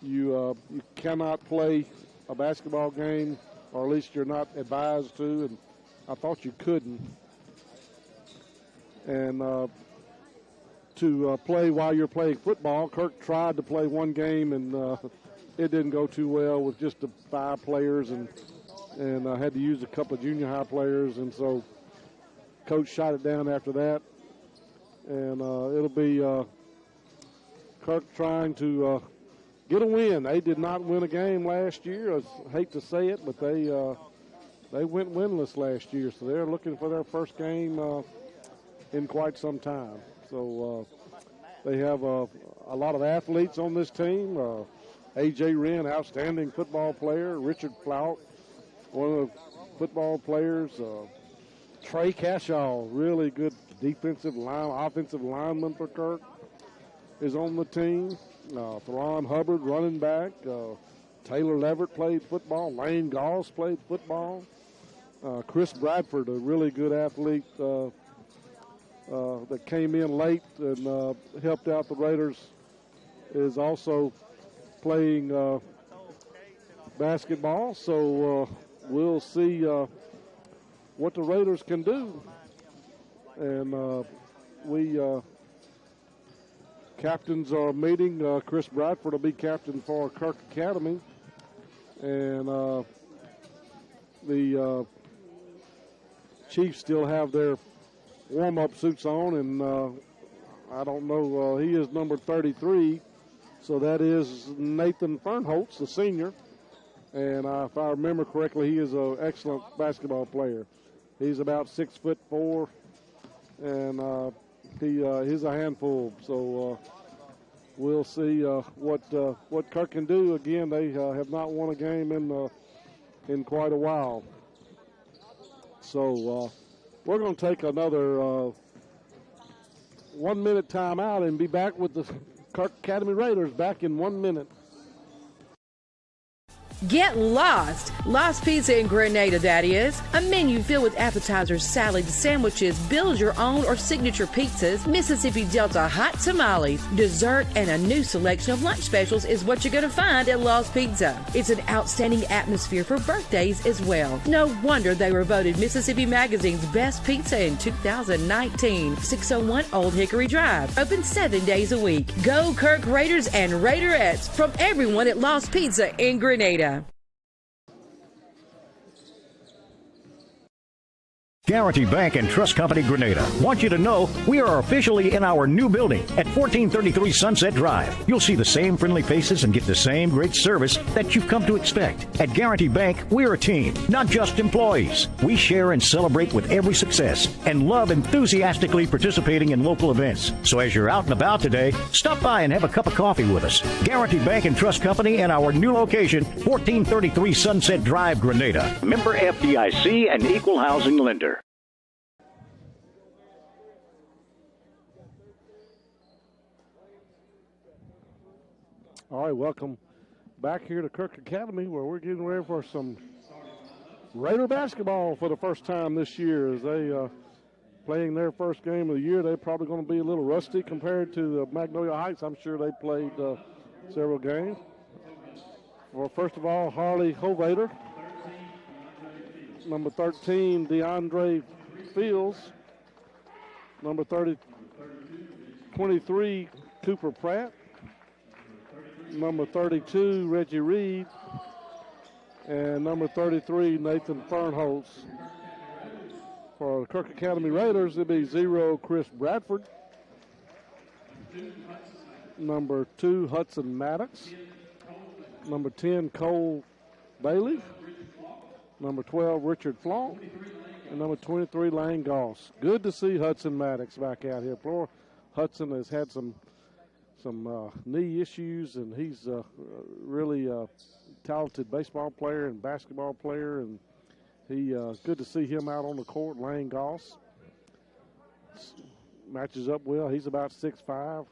you cannot play a basketball game, or at least you're not advised to. And I thought you couldn't. And to play while you're playing football. Kirk tried to play 1 game, and it didn't go too well with just the 5 players, and had to use a couple of junior high players, and so coach shot it down after that. And it'll be Kirk trying to get a win. They did not win a game last year. I hate to say it, but they went winless last year, so they're looking for their first game in quite some time. So they have a lot of athletes on this team. A.J. Wren, outstanding football player. Richard Flout, one of the football players. Trey Cashaw, really good offensive lineman for Kirk, is on the team. Theron Hubbard, running back. Taylor Leverett played football. Lane Goss played football. Chris Bradford, a really good athlete that came in late and helped out the Raiders, is also playing basketball. So we'll see what the Raiders can do. And captains are meeting. Chris Bradford will be captain for Kirk Academy. And the Chiefs still have their warm-up suits on, and I don't know, he is number 33, so that is Nathan Fernholtz, the senior. And if I remember correctly, he is an excellent basketball player. He's about 6'4", and he's a handful. So we'll see what Kirk can do. Again, they have not won a game in quite a while. So we're going to take another 1 minute timeout and be back with the Kirk Academy Raiders back in 1 minute. Get lost! Lost Pizza in Grenada, that is. A menu filled with appetizers, salads, sandwiches, build your own or signature pizzas, Mississippi Delta hot tamales, dessert, and a new selection of lunch specials is what you're going to find at Lost Pizza. It's an outstanding atmosphere for birthdays as well. No wonder they were voted Mississippi Magazine's best pizza in 2019. 601 Old Hickory Drive. Open 7 days a week. Go Kirk Raiders and Raiderettes from everyone at Lost Pizza in Grenada. Guarantee Bank and Trust Company Grenada want you to know we are officially in our new building at 1433 Sunset Drive. You'll see the same friendly faces and get the same great service that you've come to expect. At Guarantee Bank, we're a team, not just employees. We share and celebrate with every success and love enthusiastically participating in local events. So as you're out and about today, stop by and have a cup of coffee with us. Guarantee Bank and Trust Company and our new location, 1433 Sunset Drive, Grenada. Member FDIC and Equal Housing Lender. All right, welcome back here to Kirk Academy, where we're getting ready for some Raider basketball for the first time this year. As they playing their first game of the year, they're probably going to be a little rusty compared to the Magnolia Heights. I'm sure they played several games. Well, first of all, Harley Hovader, number 13, DeAndre Fields, number 23, Cooper Pratt, number 32, Reggie Reed, and number 33, Nathan Fernholtz. For the Kirk Academy Raiders, it'll be 0, Chris Bradford, number 2, Hudson Maddox, number 10, Cole Bailey, number 12, Richard Flaunt, and number 23, Lane Goss. Good to see Hudson Maddox back out here. Poor Hudson has had some knee issues, and he's really a talented baseball player and basketball player, and good to see him out on the court. Lane Goss matches up well. He's about 6'5",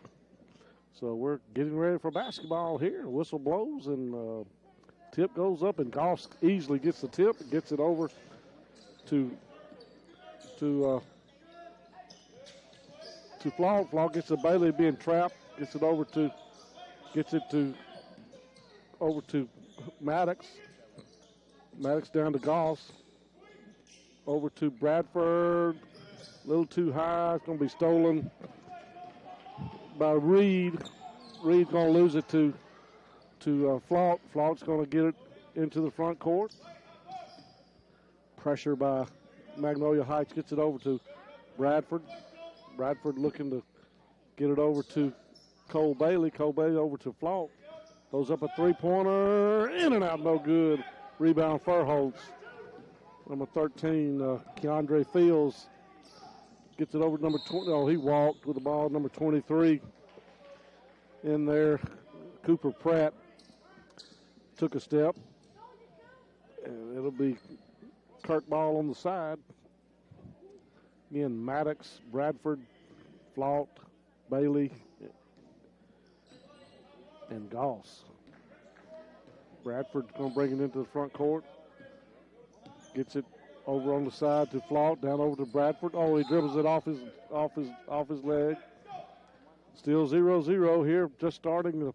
so we're getting ready for basketball here. Whistle blows, and tip goes up, and Goss easily gets the tip, gets it over to Flaunt. Flaunt gets to Bailey being trapped. Gets it over to Maddox. Maddox down to Goss. Over to Bradford. A little too high. It's going to be stolen by Reed. Reed's going to lose it to Flaunt. Flaunt's going to get it into the front court. Pressure by Magnolia Heights. Gets it over to Bradford. Bradford looking to get it over to Cole Bailey. Cole Bailey over to Flaunt. Goes up a three-pointer. In and out, no good. Rebound, Furholtz. Number 13, Keandre Fields. Gets it over to number 20. Oh, he walked with the ball. Number 23 in there. Cooper Pratt took a step. And it'll be Kirk ball on the side. Again, Maddox, Bradford, Flaunt, Bailey, and Goss. Bradford's going to bring it into the front court. Gets it over on the side to Flaunt, down over to Bradford. Oh, he dribbles it off his leg. Still 0-0 here, just starting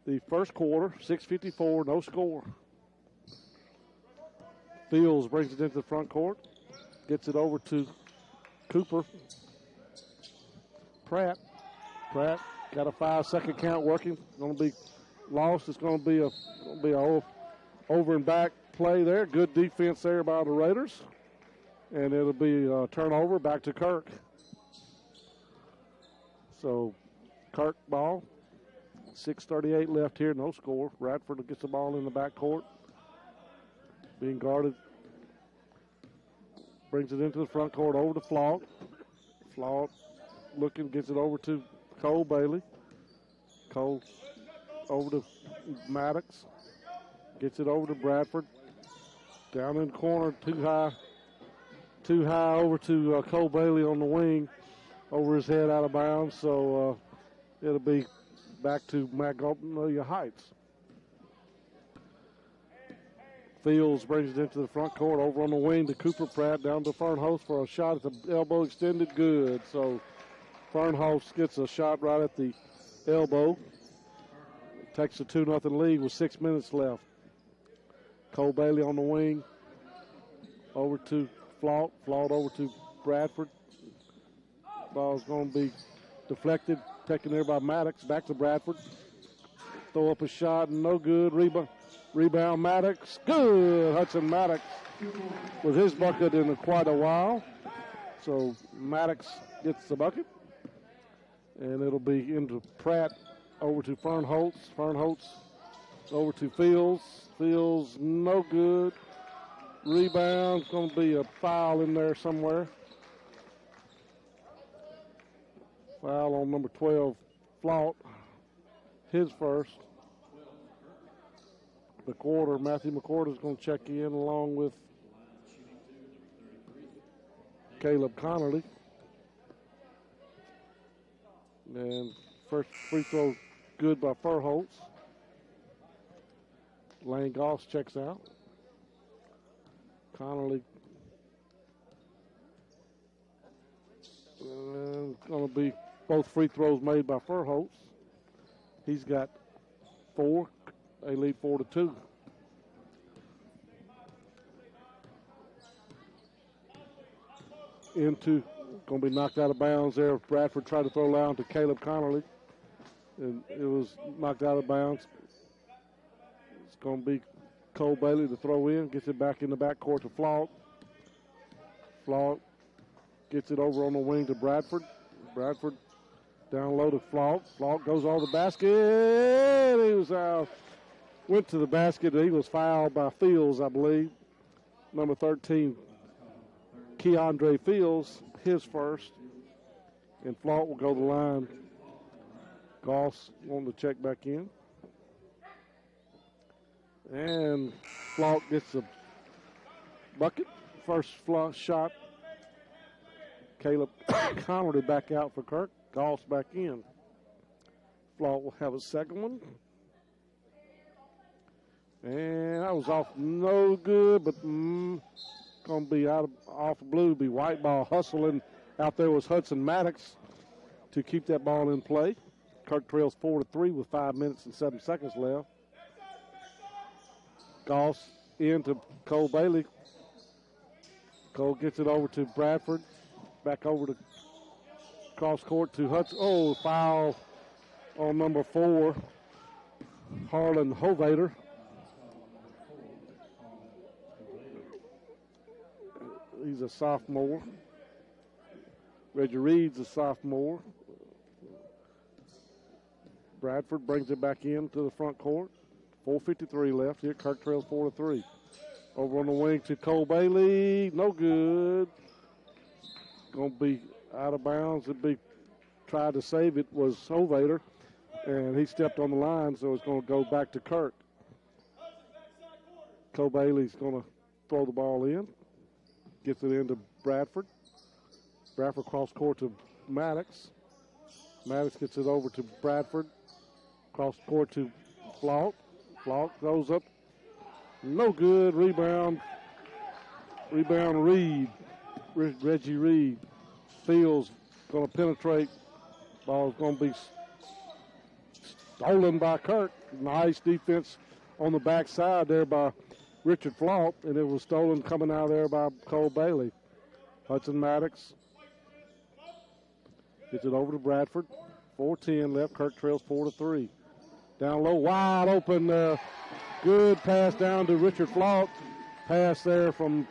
the first quarter. 6:54, no score. Fields brings it into the front court. Gets it over to Cooper. Pratt got a 5-second count working. Going to be lost. It's going to be a over and back play there. Good defense there by the Raiders. And it'll be a turnover back to Kirk. So Kirk ball 6:38 left here, no score. Bradford gets the ball in the backcourt. Being guarded. Brings it into the front court over to Flaut. Flaut looking, gets it over to Cole Bailey. Cole over to Maddox. Gets it over to Bradford. Down in the corner, too high over to Cole Bailey on the wing. Over his head, out of bounds. So it'll be back to Magnolia Heights. Fields brings it into the front court, over on the wing to Cooper Pratt, down to Fernhost for a shot at the elbow extended, good. So Fernhost gets a shot right at the elbow. Takes a 2-0 lead with 6 minutes left. Cole Bailey on the wing, over to Flaut. Flaut over to Bradford. Ball's going to be deflected, taken there by Maddox. Back to Bradford. Throw up a shot, no good. Rebound Maddox, good. Hudson Maddox with his bucket in quite a while. So Maddox gets the bucket. And it'll be into Pratt, over to Fernholtz. Fernholtz over to Fields. Fields, no good. Rebound, going to be a foul in there somewhere. Foul on number 12, Flaut. His first. Matthew McCord is going to check in along with Caleb Connerly. And first free throw good by Fernholtz. Lane Goss checks out. Connerly going to be both free throws made by Fernholtz. He's got 4. They lead 4-2. Into, going to be knocked out of bounds there. Bradford tried to throw down to Caleb Connerly, and it was knocked out of bounds. It's going to be Cole Bailey to throw in, gets it back in the backcourt to Flaut. Flaut gets it over on the wing to Bradford. Bradford down low to Flaut. Flaut goes all the basket. He was out. Went to the basket. He was fouled by Fields, I believe. Number 13, Keandre Fields, his first. And Flaut will go to the line. Goss wanting to check back in. And Flaut gets a bucket. First shot. Caleb Connerly back out for Kirk. Goss back in. Flaut will have a second one. And that was off no good, but going to be off the blue. Be white ball hustling. Out there was Hudson Maddox to keep that ball in play. Kirk trails 4-3 with 5 minutes and 7 seconds left. Goss into Cole Bailey. Cole gets it over to Bradford. Back over to cross court to Hudson. Oh, foul on number 4, Harlan Hovater. He's a sophomore. Reggie Reed's a sophomore. Bradford brings it back into the front court. 4:53 left here. Kirk trails 4-3. Over on the wing to Cole Bailey. No good. Going to be out of bounds. Tried to save it was Hovater, and he stepped on the line, so it's going to go back to Kirk. Cole Bailey's going to throw the ball in. Gets it into Bradford. Bradford cross court to Maddox. Maddox gets it over to Bradford. Cross court to Flaut. Flaut goes up. No good. Rebound Reed. Reggie Reed. Fields going to penetrate. Ball's going to be stolen by Kirk. Nice defense on the backside there by Richard Flaut, and it was stolen coming out there by Cole Bailey. Hudson Maddox gets it over to Bradford. 4:10 left. Kirk trails 4-3. Down low, wide open. Good pass down to Richard Flaut. Pass there from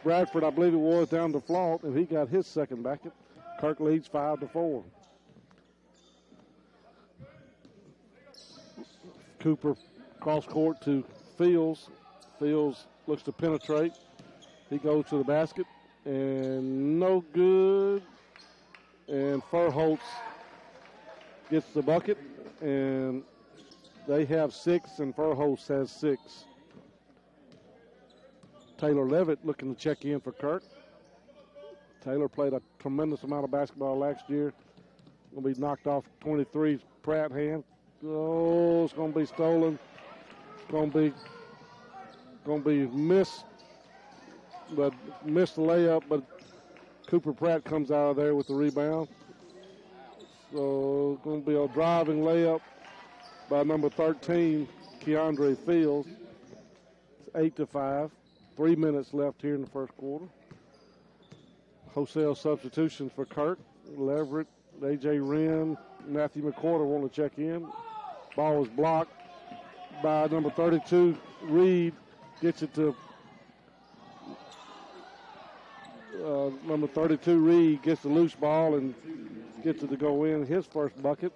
Bradford, I believe it was, down to Flaut, and he got his second bucket. Kirk leads 5-4. Cooper cross court to Fields. Fields looks to penetrate. He goes to the basket, and no good. And Furholtz gets the bucket, and they have 6, and Furholtz has 6. Taylor Levitt looking to check in for Kirk. Taylor played a tremendous amount of basketball last year. Going to be knocked off 23's Pratt hand. Oh, it's going to be stolen. It's going to be missed, but missed the layup. But Cooper Pratt comes out of there with the rebound. So it's going to be a driving layup by number 13, Keandre Fields. It's 8-5. 3 minutes left here in the first quarter. Wholesale substitutions for Kirk. Leverett, A.J. Wren, Matthew McCorder want to check in. Ball was blocked by number 32, Reed. Gets it to number 32, Reed. Gets the loose ball and gets it to go in. His first bucket.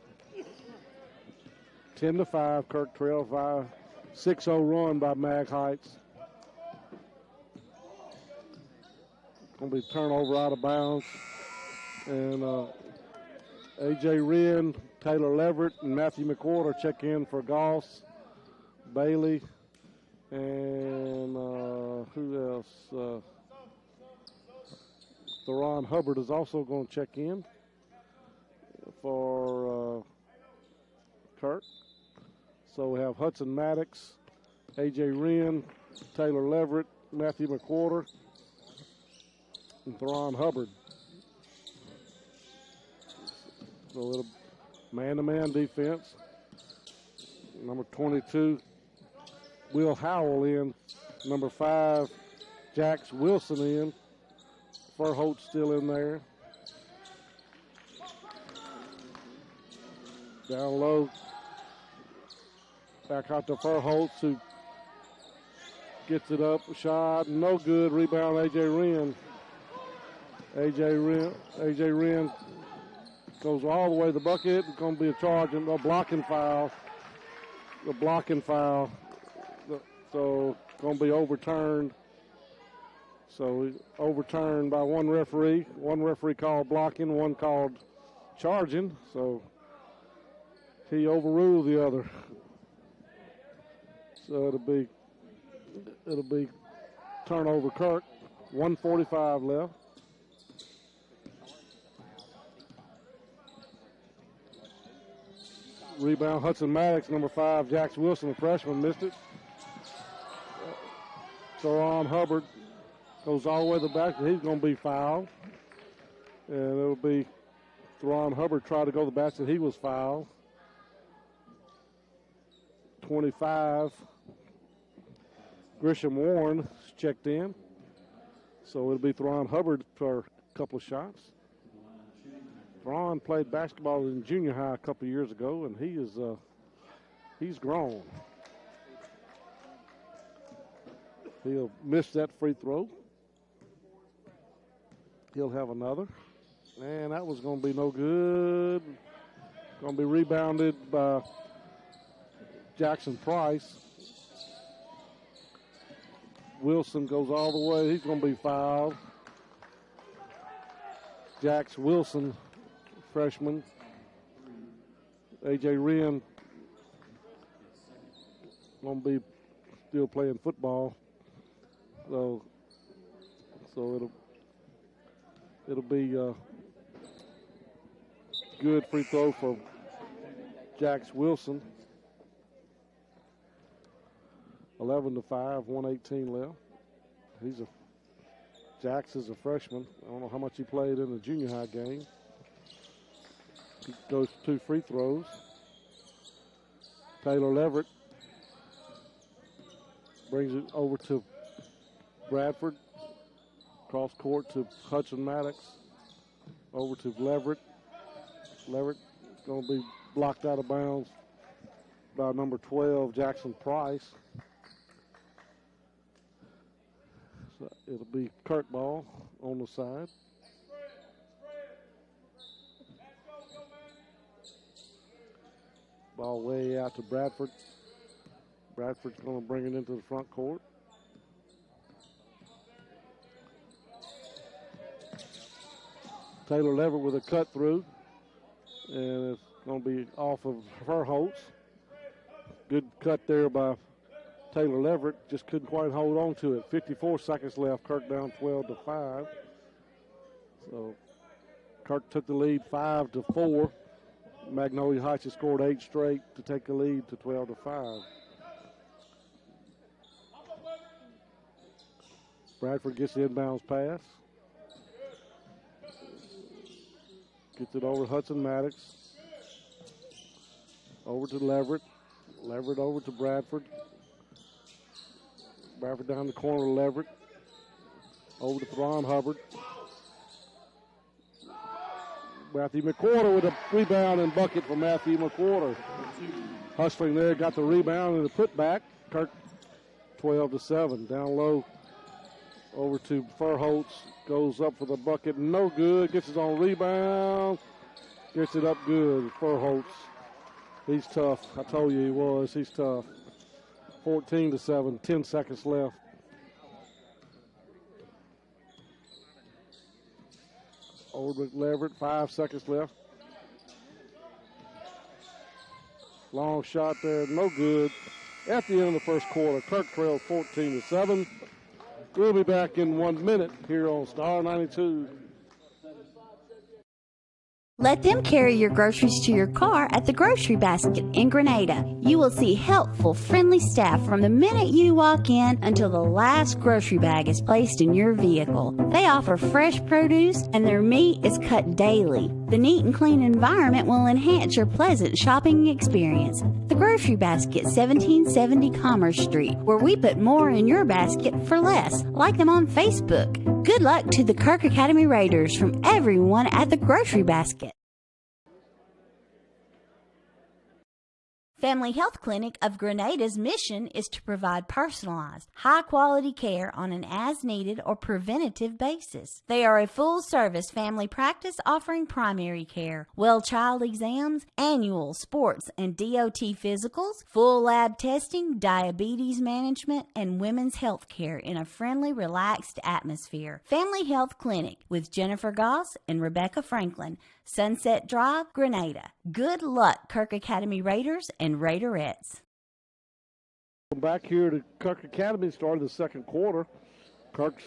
10-5, Kirk trail 5. 6-0 run by Mag Heights. Going to be turnover out of bounds. And A.J. Wren, Taylor Leverett, and Matthew McCorder check in for Goss, Bailey, and who else? Theron Hubbard is also going to check in for Kirk. So we have Hudson Maddox, A.J. Wren, Taylor Leverett, Matthew McCorder, and Theron Hubbard. So it'll man-to-man defense. Number 22, Will Howell in. Number 5, Jax Wilson in. Furholtz still in there. Down low. Back out to Furholtz, who gets it up. Shot, no good. Rebound, A.J. Wren. A.J. Wren goes all the way to the bucket. It's going to be a charge and a blocking foul. The blocking foul. So going to be overturned. So overturned by one referee. One referee called blocking, one called charging. So he overruled the other. So it'll be turnover Kirk. 1:45 left. Rebound Hudson Maddox, number 5, Jax Wilson, the freshman, missed it. Theron Hubbard goes all the way to the back. He's going to be fouled. And it'll be Theron Hubbard tried to go to the basket. He was fouled. 25. Grisham Warren checked in. So it'll be Theron Hubbard for a couple of shots. Ron played basketball in junior high a couple of years ago, and he's grown. He'll miss that free throw. He'll have another. And that was going to be no good. Going to be rebounded by Jackson Price. Wilson goes all the way. He's going to be fouled. Jax Wilson, freshman. A.J. Wren going to be still playing football. So it'll be a good free throw for Jax Wilson. 11-5, 1:18 left. Jax is a freshman. I don't know how much he played in the junior high game. He goes 2 free throws. Taylor Leverett brings it over to Bradford. Cross court to Hudson Maddox. Over to Leverett. Leverett going to be blocked out of bounds by number 12, Jackson Price. So it'll be Kirk ball on the side. Ball way out to Bradford. Bradford's going to bring it into the front court. Taylor Leverett with a cut through, and it's going to be off of Verholtz. Good cut there by Taylor Leverett, just couldn't quite hold on to it. 54 seconds left, Kirk down 12-5. So Kirk took the lead 5-4. Magnolia Heights has scored 8 straight to take the lead to 12-5. Bradford gets the inbounds pass. Gets it over Hudson Maddox. Over to Leverett. Leverett over to Bradford. Bradford down the corner to Leverett. Over to Thron Hubbard. Matthew McWhorter with a rebound and bucket for Matthew McWhorter. Hustling there, got the rebound and the putback. Kirk 12-7. Down low over to Verholtz. Goes up for the bucket. No good. Gets his own rebound. Gets it up good. Verholtz. He's tough. I told you he was. He's tough. 14-7. 10 seconds left. Over to Leverett. 5 seconds left. Long shot there. No good. At the end of the first quarter, Kirk trails 14-7. We'll be back in 1 minute here on Star 92. Let them carry your groceries to your car at the Grocery Basket in Grenada. You will see helpful, friendly staff from the minute you walk in until the last grocery bag is placed in your vehicle. They offer fresh produce and their meat is cut daily. The neat and clean environment will enhance your pleasant shopping experience. The Grocery Basket, 1770 Commerce Street, where we put more in your basket for less. Like them on Facebook. Good luck to the Kirk Academy Raiders from everyone at the Grocery Basket. Family Health Clinic of Grenada's mission is to provide personalized, high-quality care on an as-needed or preventative basis. They are a full-service family practice offering primary care, well child exams, annual sports and DOT physicals, full lab testing, diabetes management, and women's health care in a friendly, relaxed atmosphere. Family Health Clinic with Jennifer Goss and Rebecca Franklin, Sunset Drive, Grenada. Good luck, Kirk Academy Raiders and Raiderettes. Back here to Kirk Academy, started the second quarter. Kirk's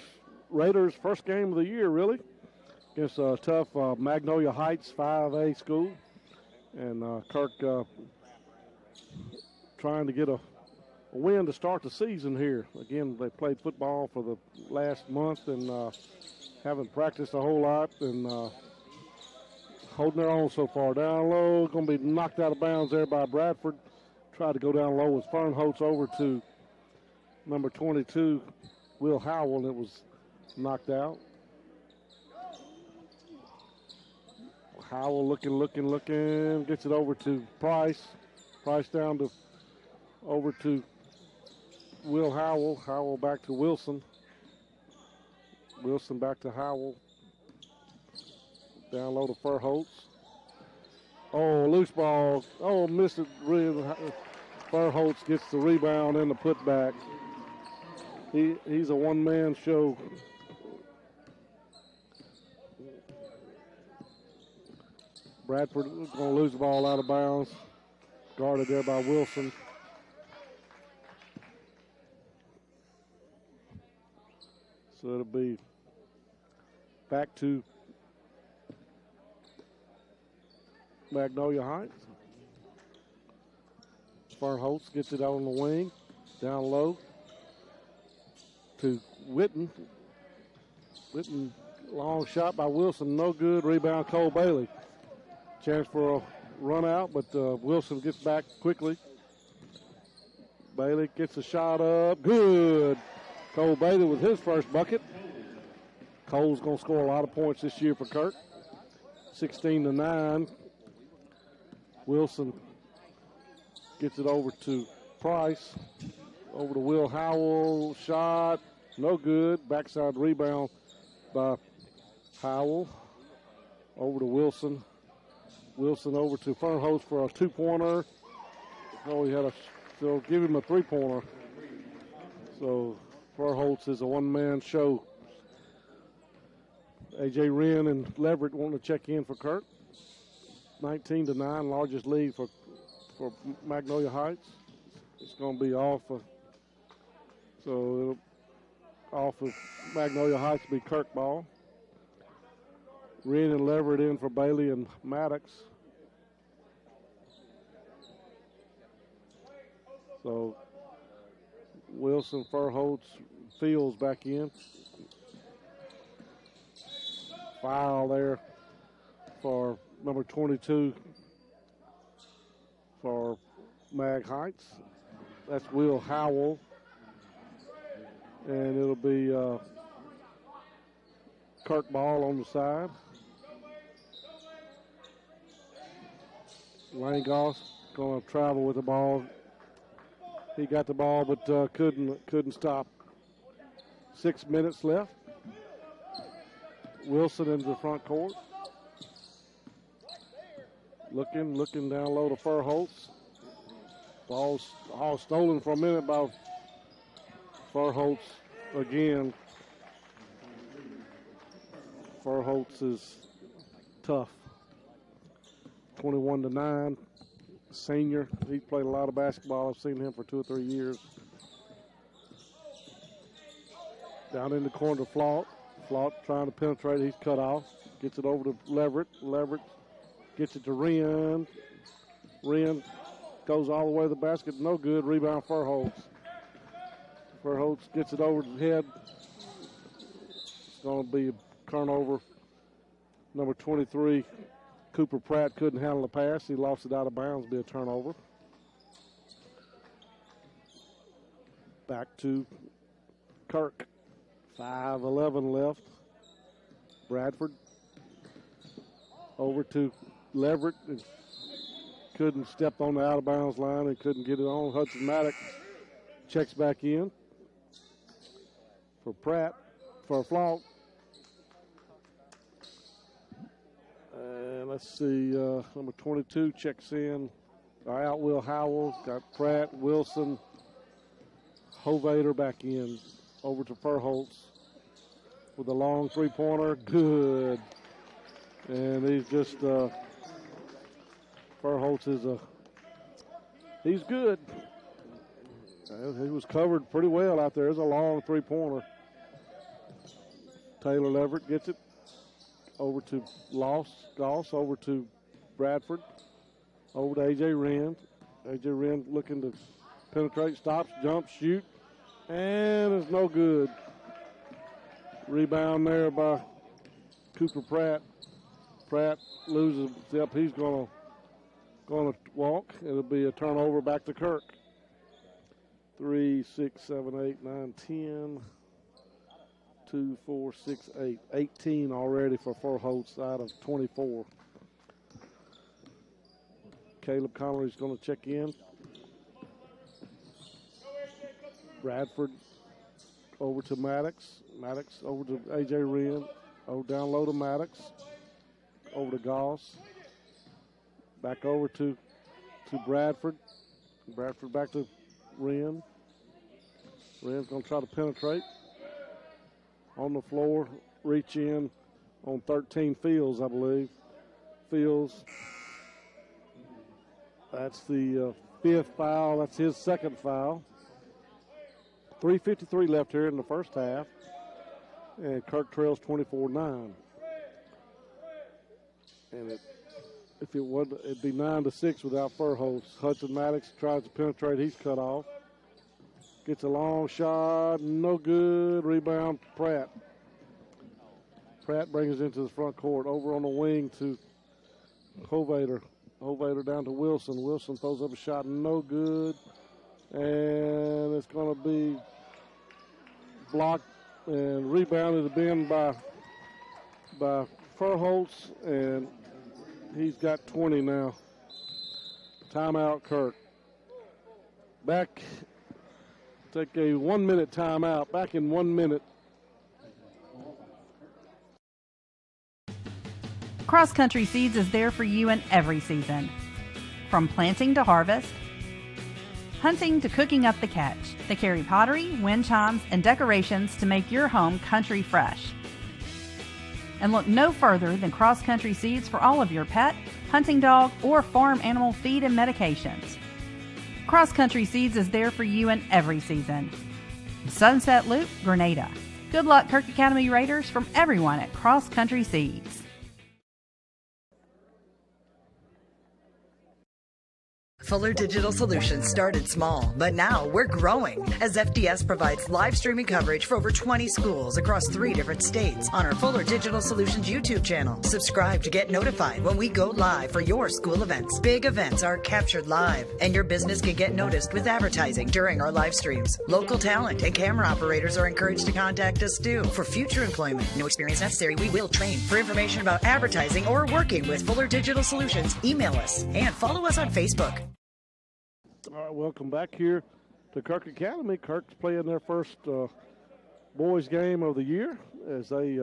Raiders' first game of the year, really, against a tough Magnolia Heights 5A school. And Kirk trying to get a win to start the season here. Again, they played football for the last month and haven't practiced a whole lot. And holding their own so far. Down low, going to be knocked out of bounds there by Bradford. Tried to go down low with Fernholtz over to number 22, Will Howell, and it was knocked out. Howell looking, gets it over to Price. Price down to over to Will Howell. Howell back to Wilson. Wilson back to Howell. Down low to Fernholtz. Oh, loose ball. Oh, missed it. Fernholtz gets the rebound and the putback. He's a one-man show. Bradford going to lose the ball out of bounds. Guarded there by Wilson. So it'll be back to Magnolia Heights. Fernholtz gets it out on the wing. Down low to Witten. Witten, long shot by Wilson. No good. Rebound, Cole Bailey. Chance for a run out, but Wilson gets back quickly. Bailey gets a shot up. Good. Cole Bailey with his first bucket. Cole's going to score a lot of points this year for Kirk. 16-9. Wilson gets it over to Price. Over to Will Howell. Shot. No good. Backside rebound by Howell. Over to Wilson. Wilson over to Fernholtz for a two-pointer. Oh, he had a They'll give him a three-pointer. So Furholtz is a one-man show. A.J. Wren and Leverett wanting to check in for Kirk. 19-9, largest lead for Magnolia Heights. It's going to be off. So off of Magnolia Heights will be Kirk ball. Wren and Leverett in for Bailey and Maddox. So Wilson, Furholtz, Fields back in. Foul there for number 22 for Mag Heights. That's Will Howell. And it'll be Kirk ball on the side. Lane Goss going to travel with the ball. He got the ball, but couldn't stop. 6 minutes left. Wilson into the front court. Looking down low to Furholtz. Ball's all stolen for a minute by Furholtz again. Furholtz is tough. 21-9. Senior. He's played a lot of basketball. I've seen him for 2 or 3 years. Down in the corner to Flaught. Flaught trying to penetrate. He's cut off. Gets it over to Leverett. Leverett gets it to Wren. Wren goes all the way to the basket. No good. Rebound Furholtz. Furholtz gets it over the head. It's going to be a turnover. Number 23, Cooper Pratt, couldn't handle the pass. He lost it out of bounds. Be a turnover. Back to Kirk. 5:11 left. Bradford over to Leverett. Couldn't step on the out-of-bounds line and couldn't get it on. Hudson Maddox checks back in for Pratt, for Flaught. And let's see, number 22 checks in. Out Will Howell, got Pratt, Wilson, Hovader back in. Over to Furholtz with a long three-pointer. Good. And he's just, Furholtz is he's good. He was covered pretty well out there. There's a long three-pointer. Taylor Leverett gets it over to Goss, over to Bradford, over to A.J. Wren. A.J. Wren looking to penetrate, stops, jumps, shoot, and it's no good. Rebound there by Cooper Pratt. Pratt loses. Yep, he's going to walk. It'll be a turnover back to Kirk. 3, 6, 7, 8, 9, 10. 2, 4, 6, 8. 18 already for Furholtz out of 24. Caleb Connery's going to check in. Bradford over to Maddox. Maddox over to A.J. Wren. Oh, down low to Maddox. Over to Goss. Back over to Bradford. Bradford back to Wren. Wren's going to try to penetrate. On the floor, reach in on 13 Fields, I believe. Fields. That's the fifth foul. That's his second foul. 3:53 left here in the first half. And Kirk trails 24-9. And if it would, it'd be 9-6 without Furholtz. Hudson Maddox tries to penetrate. He's cut off. Gets a long shot. No good. Rebound, Pratt. Pratt brings it into the front court. Over on the wing to Hovader. Hovader down to Wilson. Wilson throws up a shot. No good. And it's going to be blocked and rebounded again by Furholtz. And he's got 20 now. Timeout, Kirk. Back. Take a 1-minute timeout. Back in 1 minute. Cross Country Seeds is there for you in every season. From planting to harvest, hunting to cooking up the catch. They carry pottery, wind chimes, and decorations to make your home country fresh. And look no further than Cross Country Seeds for all of your pet, hunting dog, or farm animal feed and medications. Cross Country Seeds is there for you in every season. Sunset Loop, Grenada. Good luck, Kirk Academy Raiders, from everyone at Cross Country Seeds. Fuller Digital Solutions started small, but now we're growing as FDS provides live streaming coverage for over 20 schools across 3 different states on our Fuller Digital Solutions YouTube channel. Subscribe to get notified when we go live for your school events. Big events are captured live, and your business can get noticed with advertising during our live streams. Local talent and camera operators are encouraged to contact us too. For future employment, no experience necessary, we will train. For information about advertising or working with Fuller Digital Solutions, email us and follow us on Facebook. All right, welcome back here to Kirk Academy. Kirk's playing their first boys game of the year as they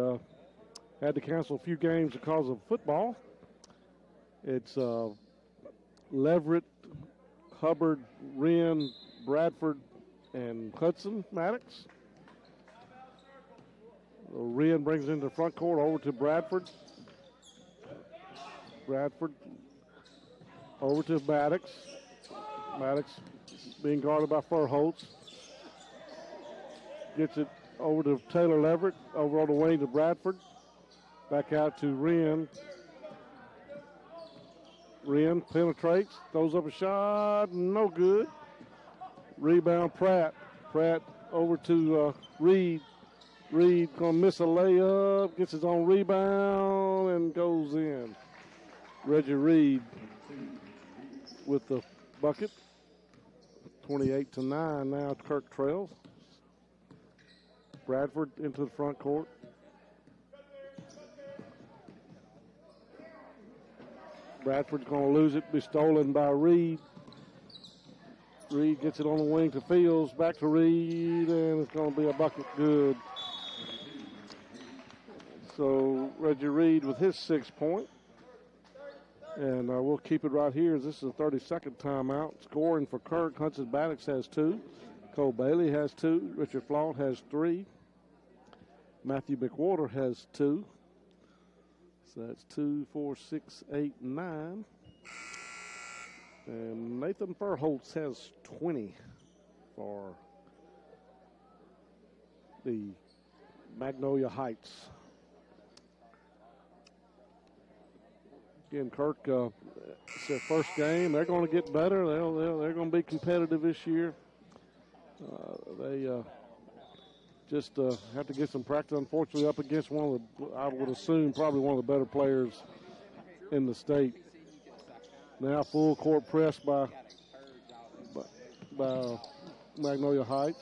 had to cancel a few games because of football. It's Leverett, Hubbard, Wren, Bradford, and Hudson Maddox. Wren brings it into the front court over to Bradford. Bradford over to Maddox. Maddox being guarded by Furholtz. Gets it over to Taylor Leverett, over on the wing to Bradford. Back out to Wren. Wren penetrates, throws up a shot, no good. Rebound Pratt. Pratt over to Reed. Reed gonna miss a layup, gets his own rebound and goes in. Reggie Reed with the bucket. 28-9 now. Kirk trails. Bradford into the front court. Bradford's going to lose it, be stolen by Reed. Reed gets it on the wing to Fields, back to Reed, and it's going to be a bucket good. So Reggie Reed with his 6 point. And we'll keep it right here as this is a 32nd timeout. Scoring for Kirk, Hudson Maddox has 2. Cole Bailey has 2. Richard Flaunt has 3. Matthew McWhorter has 2. So that's 2, 4, 6, 8, 9. And Nathan Furholtz has 20 for the Magnolia Heights. Again, Kirk, it's their first game. They're going to get better. They're going to be competitive this year. They just have to get some practice, unfortunately, up against one of the, I would assume, probably one of the better players in the state. Now full court press by Magnolia Heights.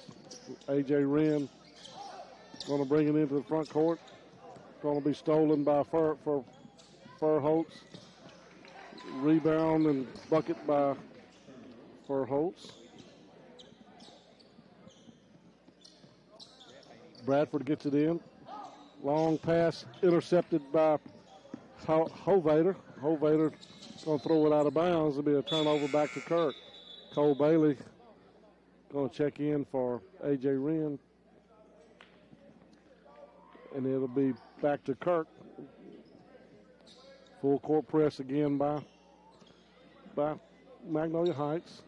A.J. Wren going to bring it into the front court. Going to be stolen by Furholtz. Rebound and bucket by Furholtz. Bradford gets it in. Long pass intercepted by Hovader. Hovader going to throw it out of bounds. It'll be a turnover back to Kirk. Cole Bailey going to check in for A.J. Wren. And it'll be back to Kirk. Full court press again by Magnolia Heights.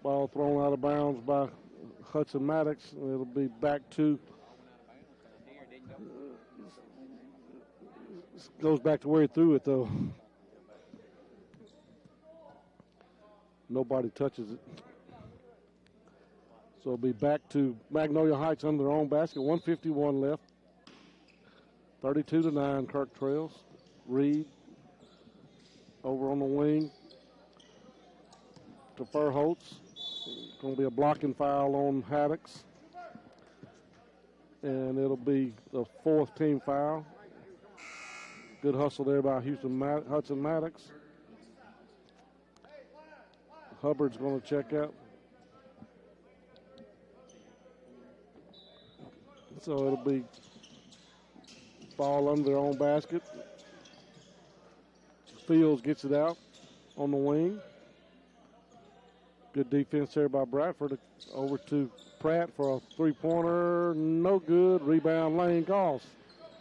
Ball thrown out of bounds by Hudson Maddox. And it'll be back to, goes back to where he threw it though. Nobody touches it. So it'll be back to Magnolia Heights under their own basket. 1:51 left. 32-9, Kirk trails. Reed over on the wing to Furholtz. Going to be a blocking foul on Haddix. And it'll be the 4th team foul. Good hustle there by Hudson Maddox. Hubbard's going to check out. So it'll be ball under their own basket. Fields gets it out on the wing. Good defense there by Bradford. Over to Pratt for a three-pointer. No good. Rebound, Lane Goss.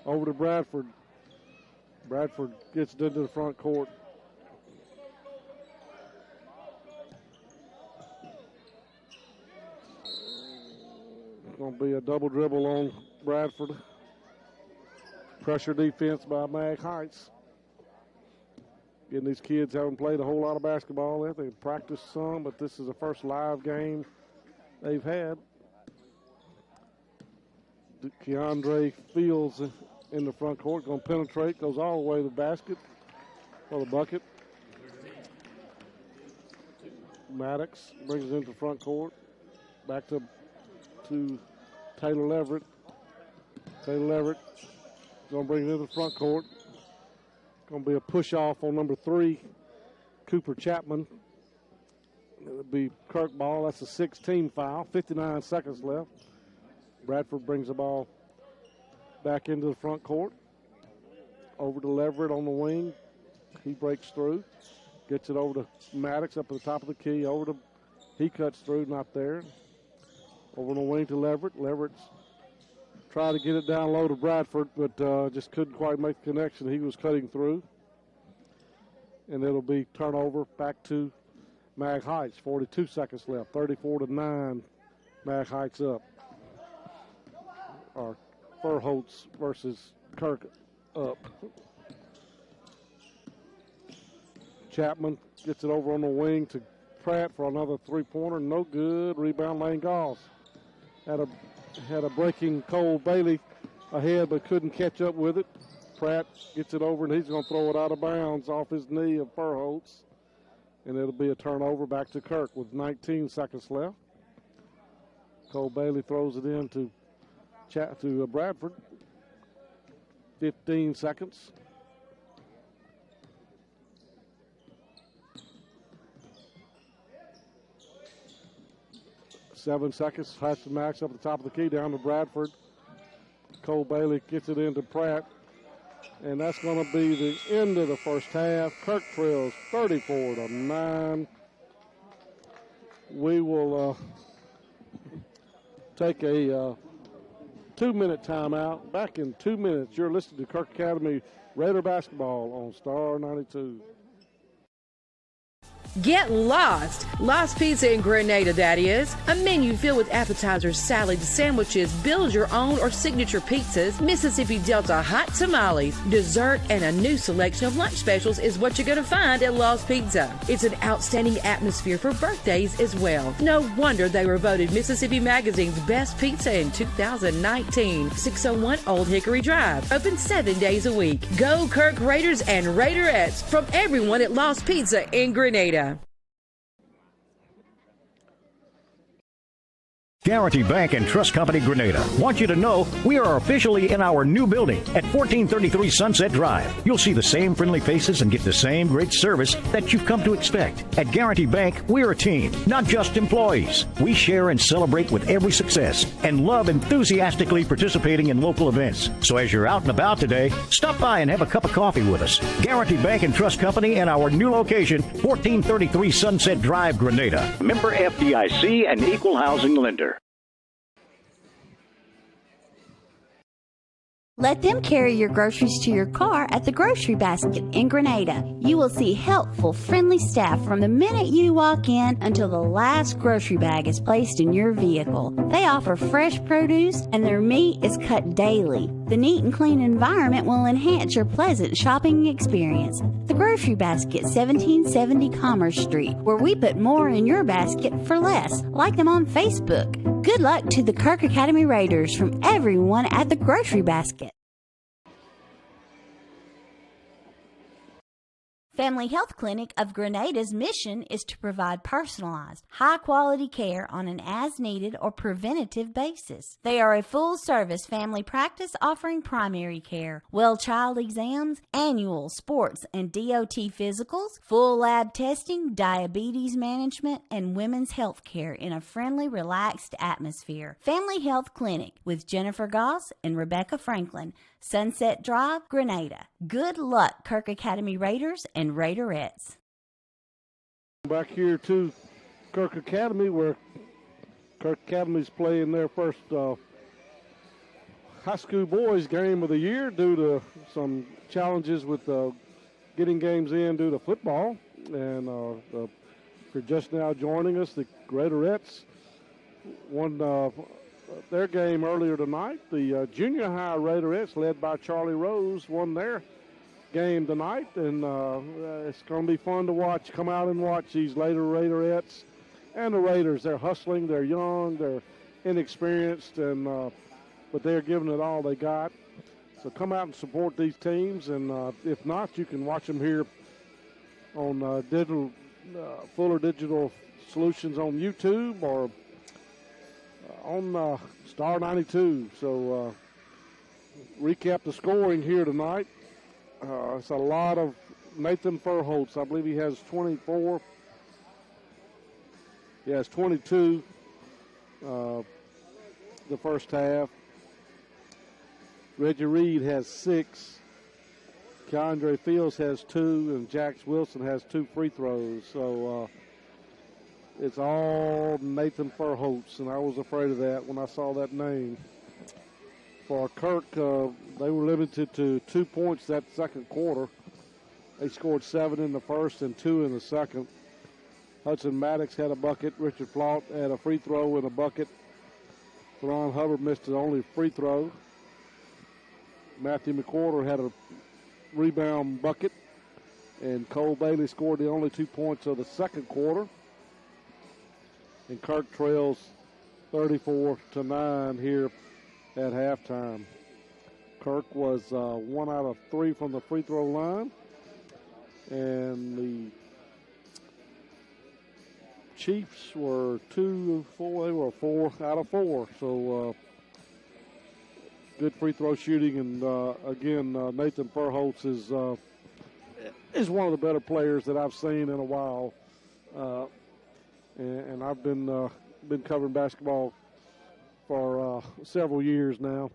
Over to Bradford. Bradford gets it into the front court. It's going to be a double dribble on Bradford. Pressure defense by Mag Heights. Getting these kids haven't played a whole lot of basketball yet. They've practiced some, but this is the first live game they've had. Keandre Fields in the front court, going to penetrate, goes all the way to the basket for the bucket. Maddox brings it into the front court. Back to Taylor Leverett. Taylor Leverett going to bring it into the front court. Going to be a push-off on number 3, Cooper Chapman. It'll be Kirk ball. That's a 16 foul. 59 seconds left. Bradford brings the ball back into the front court. Over to Leverett on the wing. He breaks through. Gets it over to Maddox up at the top of the key. He cuts through, not there. Over on the wing to Leverett. Leverett's tried to get it down low to Bradford, but just couldn't quite make the connection. He was cutting through. And it'll be turnover back to Mag Heights. 42 seconds left. 34-9. Mag Heights up. Or Furholtz versus Kirk up. Chapman gets it over on the wing to Pratt for another three-pointer. No good. Rebound, Lane Goss. Had a breaking Cole Bailey ahead, but couldn't catch up with it. Pratt gets it over, and he's going to throw it out of bounds off his knee of Furholtz. And it'll be a turnover back to Kirk with 19 seconds left. Cole Bailey throws it in to Bradford. 15 seconds. Seven seconds. Hudson Max up at the top of the key down to Bradford. Cole Bailey gets it into Pratt. And that's going to be the end of the first half. Kirk trails 34-9. We will take a 2-minute timeout. Back in 2 minutes. You're listening to Kirk Academy Raider Basketball on Star 92. Get lost! Lost Pizza in Grenada, that is. A menu filled with appetizers, salads, sandwiches, build your own or signature pizzas, Mississippi Delta hot tamales, dessert, and a new selection of lunch specials is what you're going to find at Lost Pizza. It's an outstanding atmosphere for birthdays as well. No wonder they were voted Mississippi Magazine's best pizza in 2019. 601 Old Hickory Drive. Open 7 days a week. Go Kirk Raiders and Raiderettes from everyone at Lost Pizza in Grenada. Guarantee Bank and Trust Company Grenada want you to know we are officially in our new building at 1433 Sunset Drive. You'll see the same friendly faces and get the same great service that you've come to expect. At Guarantee Bank, we're a team, not just employees. We share and celebrate with every success and love enthusiastically participating in local events. So as you're out and about today, stop by and have a cup of coffee with us. Guarantee Bank and Trust Company and our new location, 1433 Sunset Drive, Grenada. Member FDIC and equal housing lender. Let them carry your groceries to your car at the Grocery Basket in Grenada. You will see helpful, friendly staff from the minute you walk in until the last grocery bag is placed in your vehicle. They offer fresh produce and their meat is cut daily. The neat and clean environment will enhance your pleasant shopping experience. The Grocery Basket, 1770 Commerce Street, where we put more in your basket for less. Like them on Facebook. Good luck to the Kirk Academy Raiders from everyone at the Grocery Basket. Family Health Clinic of Grenada's mission is to provide personalized, high-quality care on an as-needed or preventative basis. They are a full-service family practice offering primary care, well child exams, annual sports and DOT physicals, full lab testing, diabetes management, and women's health care in a friendly, relaxed atmosphere. Family Health Clinic with Jennifer Goss and Rebecca Franklin, Sunset Drive, Grenada. Good luck, Kirk Academy Raiders and Raiderettes. Back here to Kirk Academy, where Kirk Academy's playing their first high school boys game of the year due to some challenges with getting games in due to football. And if you're just now joining us, the Raiderettes won their game earlier tonight. The junior high Raiderettes, led by Charlie Rose, won their game tonight, and it's going to be fun to watch. Come out and watch these later Raiderettes and the Raiders. They're hustling, they're young, they're inexperienced, and but they're giving it all they got. So come out and support these teams, and if not, you can watch them here on Fuller Digital Solutions on YouTube or on Star 92. So recap the scoring here tonight. It's a lot of Nathan Furholtz. I believe he has 24. He has 22 the first half. Reggie Reed has 6. Keandre Fields has 2, and Jax Wilson has 2 free throws. So it's all Nathan Furholtz, and I was afraid of that when I saw that name. For Kirk, they were limited to 2 points that second quarter. They scored 7 in the first and 2 in the second. Hudson Maddox had a bucket. Richard Flaught had a free throw and a bucket. Theron Hubbard missed his only free throw. Matthew McWhorter had a rebound bucket. And Cole Bailey scored the only 2 points of the second quarter. And Kirk trails 34-9 here at halftime. Kirk was 1 out of 3 from the free throw line. And the Chiefs were 2 of 4. They were 4 out of 4. So good free throw shooting. And again, Nathan Furholtz is one of the better players that I've seen in a while. And I've been covering basketball for several years now,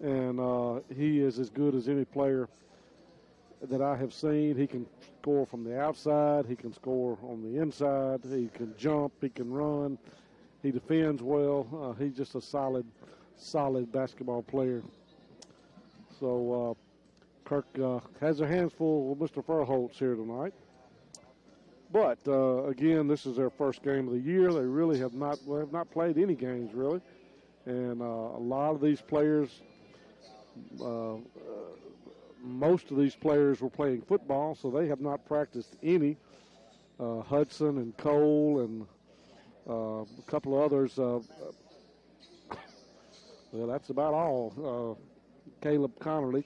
and he is as good as any player that I have seen. He can score from the outside. He can score on the inside. He can jump. He can run. He defends well. He's just a solid basketball player. So Kirk has their hands full with Mr. Furholtz here tonight. But again, this is their first game of the year. They really have not played any games really, and a lot of these players, most of these players were playing football, so they have not practiced any. Hudson and Cole and a couple of others. Well, that's about all. Caleb Connerly.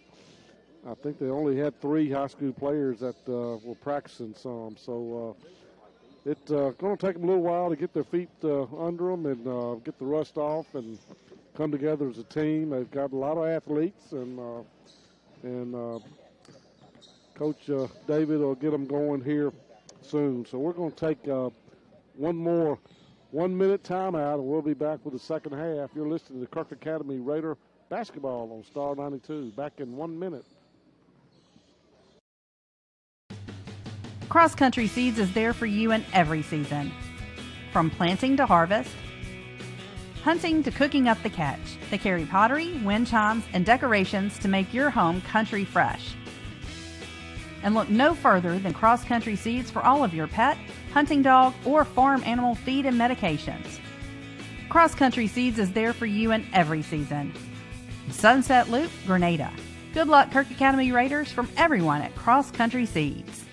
I think they only had 3 high school players that were practicing some. So it's going to take them a little while to get their feet under them and get the rust off and come together as a team. They've got a lot of athletes, and Coach David will get them going here soon. So we're going to take one more 1-minute timeout, and we'll be back with the second half. You're listening to Kirk Academy Raider basketball on Star 92. Back in 1 minute. Cross Country Seeds is there for you in every season. From planting to harvest, hunting to cooking up the catch, they carry pottery, wind chimes, and decorations to make your home country fresh. And look no further than Cross Country Seeds for all of your pet, hunting dog, or farm animal feed and medications. Cross Country Seeds is there for you in every season. Sunset Loop, Grenada. Good luck, Kirk Academy Raiders, from everyone at Cross Country Seeds.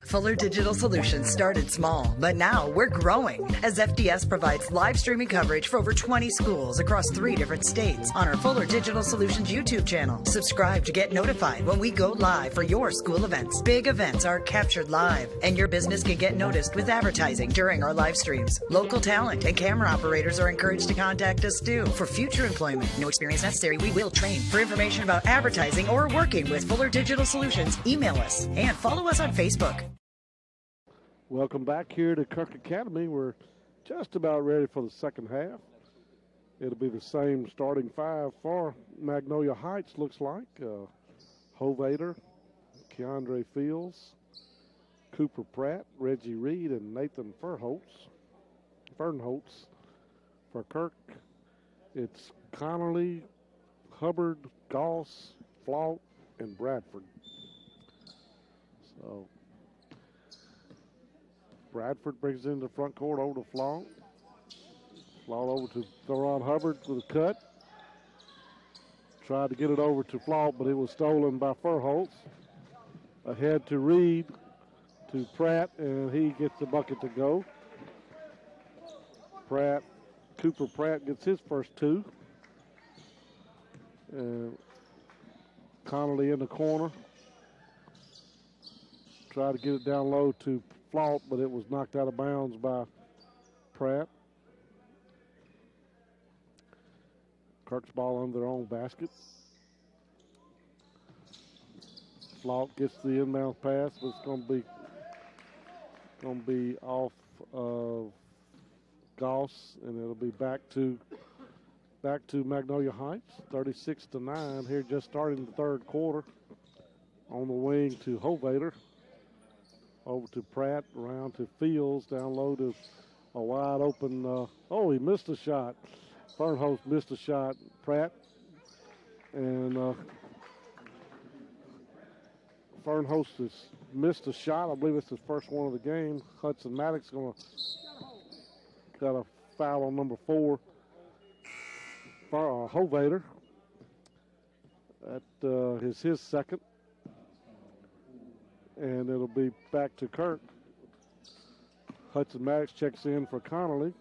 Fuller Digital Solutions started small, but now we're growing as FDS provides live streaming coverage for over 20 schools across 3 different states on our Fuller Digital Solutions YouTube channel. Subscribe to get notified when we go live for your school events. Big events are captured live, and your business can get noticed with advertising during our live streams. Local talent and camera operators are encouraged to contact us too. For future employment, no experience necessary, we will train. For information about advertising or working with Fuller Digital Solutions, email us and follow us on Facebook. Welcome back here to Kirk Academy. We're just about ready for the second half. It'll be the same starting 5 for Magnolia Heights, looks like. Hovader, Keandre Fields, Cooper Pratt, Reggie Reed, and Nathan Fernholtz. For Kirk, it's Connolly, Hubbard, Goss, Flaut, and Bradford. So Bradford brings it into the front court over to Flaut. Flaut over to Theron Hubbard with a cut. Tried to get it over to Flaut, but it was stolen by Fernholtz. Ahead to Reed, to Pratt, and he gets the bucket to go. Cooper Pratt gets his first two. Connolly in the corner. Tried to get it down low to Flaut, but it was knocked out of bounds by Pratt. Kirk's ball under their own basket. Flaut gets the inbound pass, but it's going to be off of Goss, and it'll be back to Magnolia Heights, 36-9 here, just starting the third quarter. On the wing to Hovater, over to Pratt, around to Fields, down low to a wide open. He missed a shot. Fernholtz missed a shot. Pratt and Fernholtz has missed a shot. I believe it's his first one of the game. Hudson Maddox got a foul on number 4 for Hovater. That is his second. And it'll be back to Kirk. Hudson Maddox checks in for Connolly.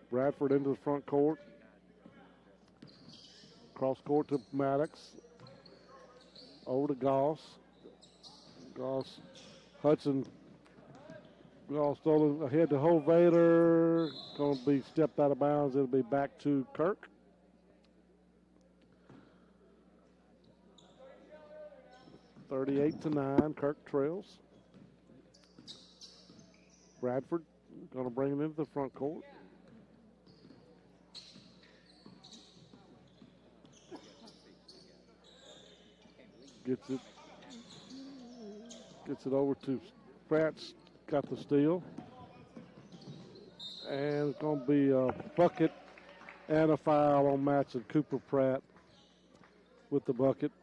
Bradford into the front court. Cross court to Maddox. Over to Goss. Hudson. Goss stolen ahead to Hovater. Going to be stepped out of bounds. It'll be back to Kirk. (38-9). Kirk trails. Bradford going to bring it into the front court. Gets it over to Pratt's got the steal. And it's going to be a bucket and a foul on Matson. Cooper Pratt with the bucket.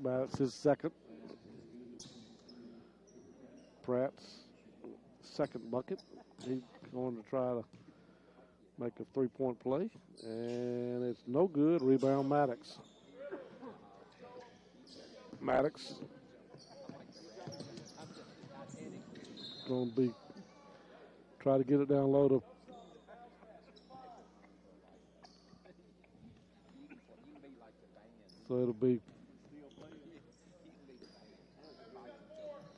That's his second. Pratt's second bucket. He's going to try to make a three-point play. And it's no good. Rebound Maddox. Maddox going to try to get it down low to so it'll be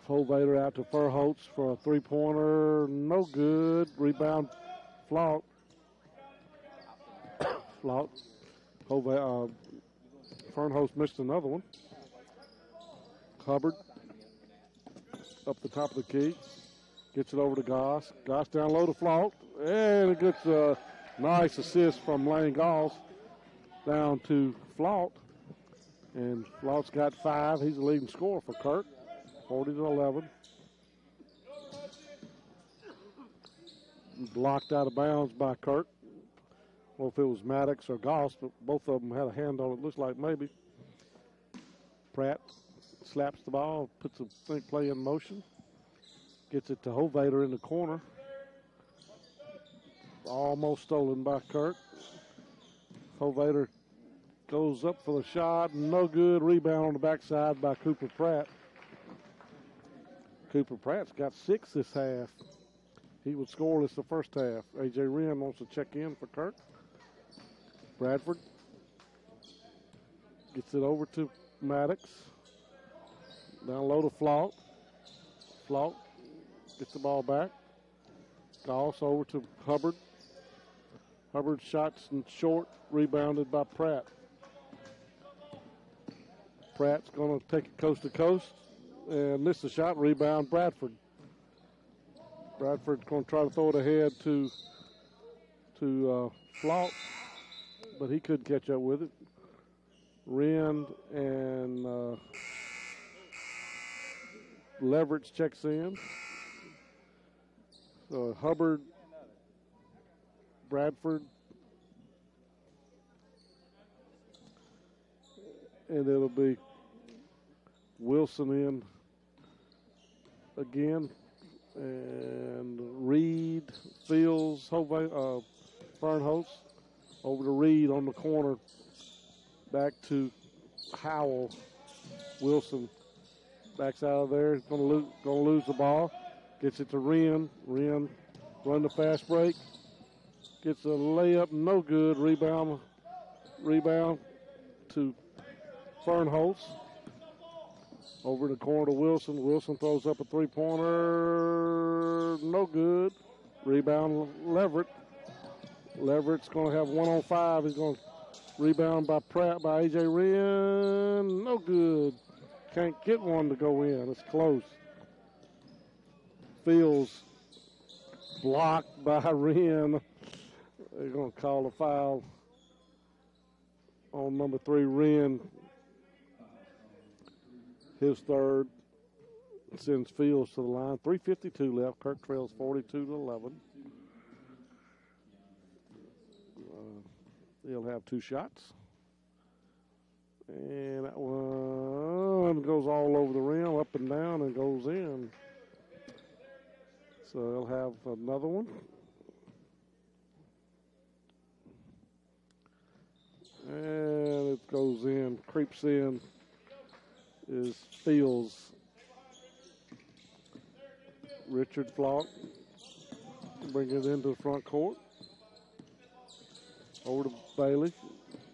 Hovater out to Fernholtz for a three-pointer. No good. Rebound Flaut. Fernholtz missed another one. Hubbard up the top of the key. Gets it over to Goss. Goss down low to Flaut. And it gets a nice assist from Lane Goss down to Flaut. And Flaut's got 5. He's the leading scorer for Kirk. 40-11. Blocked out of bounds by Kirk. Well, if it was Maddox or Goss, but both of them had a hand on it. Looks like maybe. Pratt slaps the ball, puts a play in motion. Gets it to Hovater in the corner. Almost stolen by Kirk. Hovater goes up for the shot. No good. Rebound on the backside by Cooper Pratt. Cooper Pratt's got 6 this half. He was scoreless the first half. A.J. Wren wants to check in for Kirk. Bradford gets it over to Maddox. Down low to Flaut. Flaut gets the ball back. Goss over to Hubbard. Hubbard shots and short, rebounded by Pratt. Pratt's going to take it coast to coast and miss the shot. Rebound Bradford. Bradford's going to try to throw it ahead to Flaut, but he couldn't catch up with it. Wren and Leverett checks in. So Hubbard, Bradford, and it'll be Wilson in again, and Reed, Fields, Fernholz over to Reed on the corner, back to Howell. Wilson backs out of there. Going to lose the ball. Gets it to Wren. Wren run the fast break. Gets a layup, no good. Rebound to Fernholz. Over in the corner to Wilson. Wilson throws up a three-pointer. No good. Rebound Leverett. Leverett's going to have 1-on-5. He's going to rebound by A.J. Wren. No good. Can't get one to go in. It's close. Fields blocked by Wren. They're going to call a foul on number 3, Wren. His third. Sends Fields to the line. 3:52 left. Kirk trails 42-11. He'll have 2 shots. And that one goes all over the rim, up and down, and goes in. So he'll have another one. And it goes in, creeps in, is Fields. Richard Flock bring it into the front court. Over to Bailey.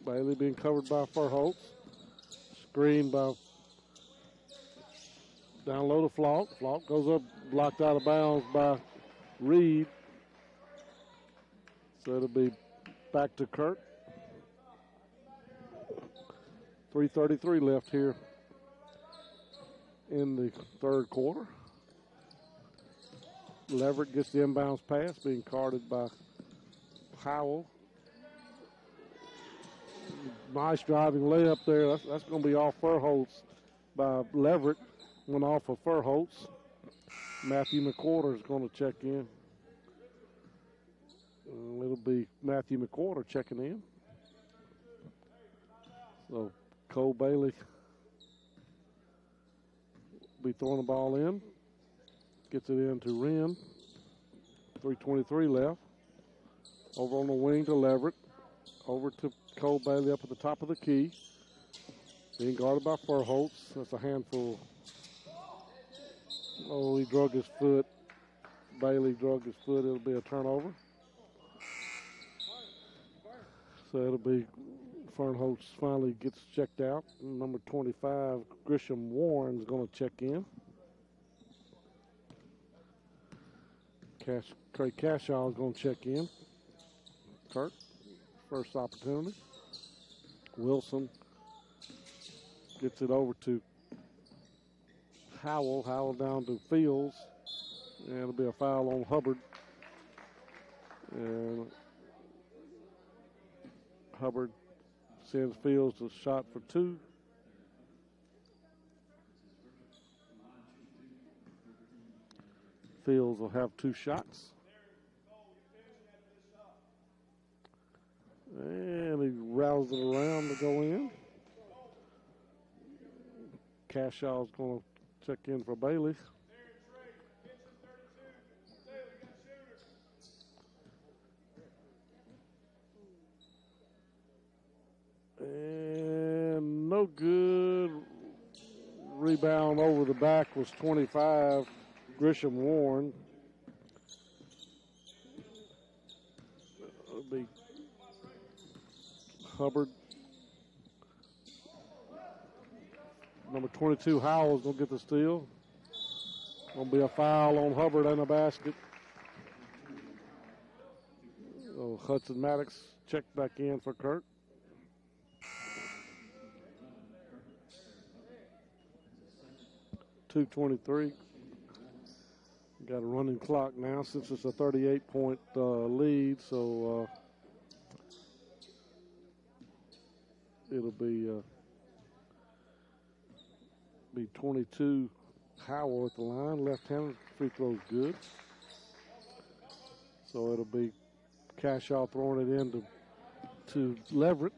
Bailey being covered by Fernholz. Screen by down low to Flock. Flock goes up, blocked out of bounds by Reed. So it'll be back to Kirk. 3:33 left here in the third quarter. Leverett gets the inbounds pass, being guarded by Howell. Nice driving layup there. That's going to be off Fernholz by Leverett. Went off of Fernholz. Matthew McWhorter is going to check in. It'll be Matthew McWhorter checking in. So Cole Bailey will be throwing the ball in. Gets it into Wren. 3:23 left. Over on the wing to Leverett. Over to Cole Bailey up at the top of the key. Being guarded by Fernholz. That's a handful. Oh, he drug his foot. Bailey drug his foot. It'll be a turnover. So it'll be Fernholz finally gets checked out. Number 25, Grisham Warren's going to check in. Craig Cashaw is going to check in. Kirk, first opportunity. Wilson gets it over to Howell. Howell down to Fields. And it'll be a foul on Hubbard. And Hubbard sends Fields a shot for 2. Fields will have 2 shots. And he rattles it around to go in. Cashaw's going to check in for Bailey. And no good. Rebound over the back was 25. Grisham Warren. It'll be Hubbard. Number 22, Howell's going to get the steal. Going to be a foul on Hubbard and a basket. So Hudson Maddox checked back in for Kirk. .223. Got a running clock now since it's a 38-point lead, so it'll be Be 22 Howell at the line. Left-handed free throw's good. So it'll be Cashaw throwing it in to Leverett.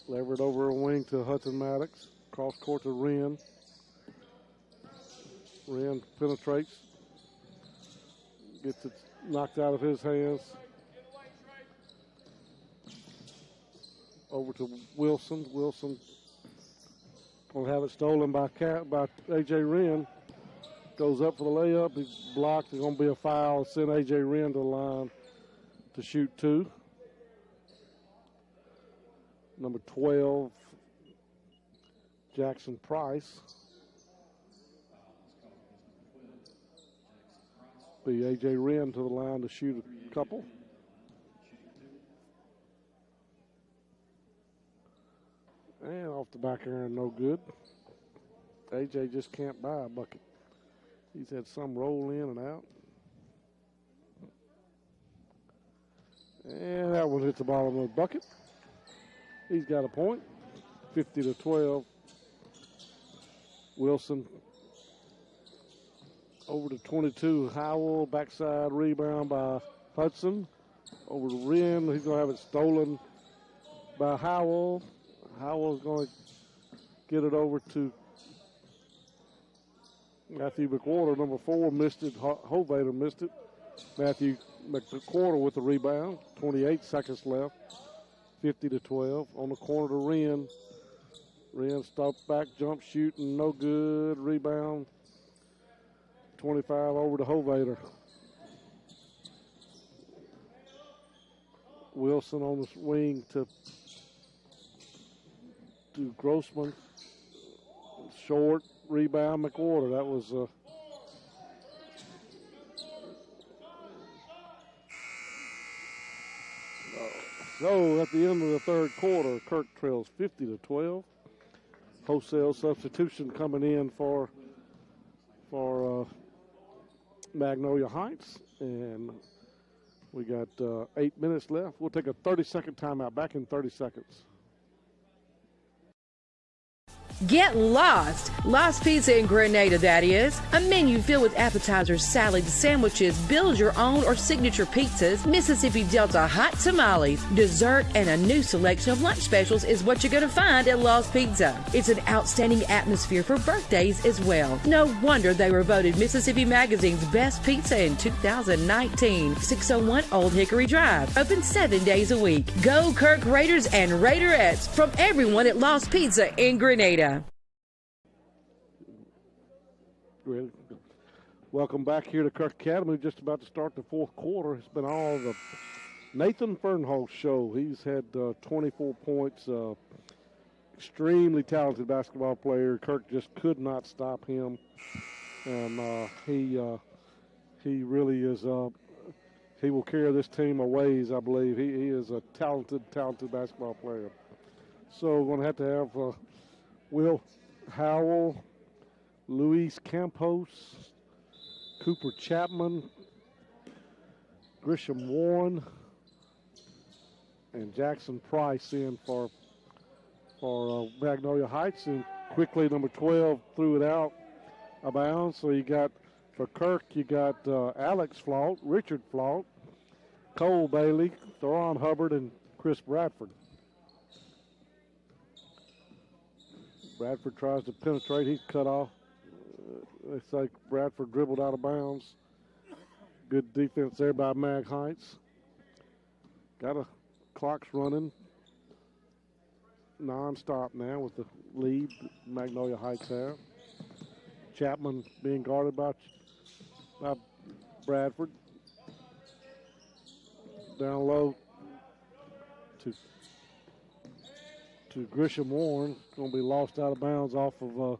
Leverett over a wing to Hudson Maddox. Cross court to Wren. Wren penetrates. Gets it knocked out of his hands. Over to Wilson. Wilson will have it stolen by A.J. Wren. Goes up for the layup. He's blocked. There's going to be a foul. Send A.J. Wren to the line to shoot two. Number 12, Jackson Price. Be A.J. Wren to the line to shoot a couple. And off the back iron, no good. A.J. just can't buy a bucket. He's had some roll in and out. And that one hits the bottom of the bucket. He's got a point, 50-12. Wilson over to 22. Howell, backside rebound by Hudson. Over to Wren. He's going to have it stolen by Howell. Howell's going to get it over to Matthew McWhorter. Number 4 missed it. Hovater missed it. Matthew McWhorter with the rebound. 28 seconds left. 50-12. On the corner to Wren. Wren stopped back, jump shooting, no good. Rebound. 25 over to Hovater. Wilson on the wing to Grossman. Short rebound, McWhorter. That was so at the end of the third quarter, Kirk trails 50-12. Wholesale substitution coming in for Magnolia Heights, and we got 8 minutes left. We'll take a 30-second timeout. Back in 30 seconds. Get lost! Lost Pizza in Grenada, that is. A menu filled with appetizers, salads, sandwiches, build your own or signature pizzas, Mississippi Delta hot tamales, dessert, and a new selection of lunch specials is what you're going to find at Lost Pizza. It's an outstanding atmosphere for birthdays as well. No wonder they were voted Mississippi Magazine's best pizza in 2019. 601 Old Hickory Drive. Open 7 days a week. Go Kirk Raiders and Raiderettes from everyone at Lost Pizza in Grenada. Welcome back here to Kirk Academy. Just about to start the fourth quarter. It's been all the Nathan Fernholz show. He's had 24 points. Extremely talented basketball player. Kirk just could not stop him, and he really is. He will carry this team a ways, I believe. He is a talented basketball player. So we're going to have Will Howell, Luis Campos, Cooper Chapman, Grisham Warren, and Jackson Price in for Magnolia Heights. And quickly, number 12 threw it out of bounds. So you got, for Kirk, you got Alex Flaut, Richard Flaut, Cole Bailey, Theron Hubbard, and Chris Bradford. Bradford tries to penetrate. He's cut off. It's like Bradford dribbled out of bounds. Good defense there by Mag Heights. Clock's running non-stop now with the lead Magnolia Heights have. Chapman being guarded by Bradford. Down low to Grisham Warren. Going to be lost out of bounds off of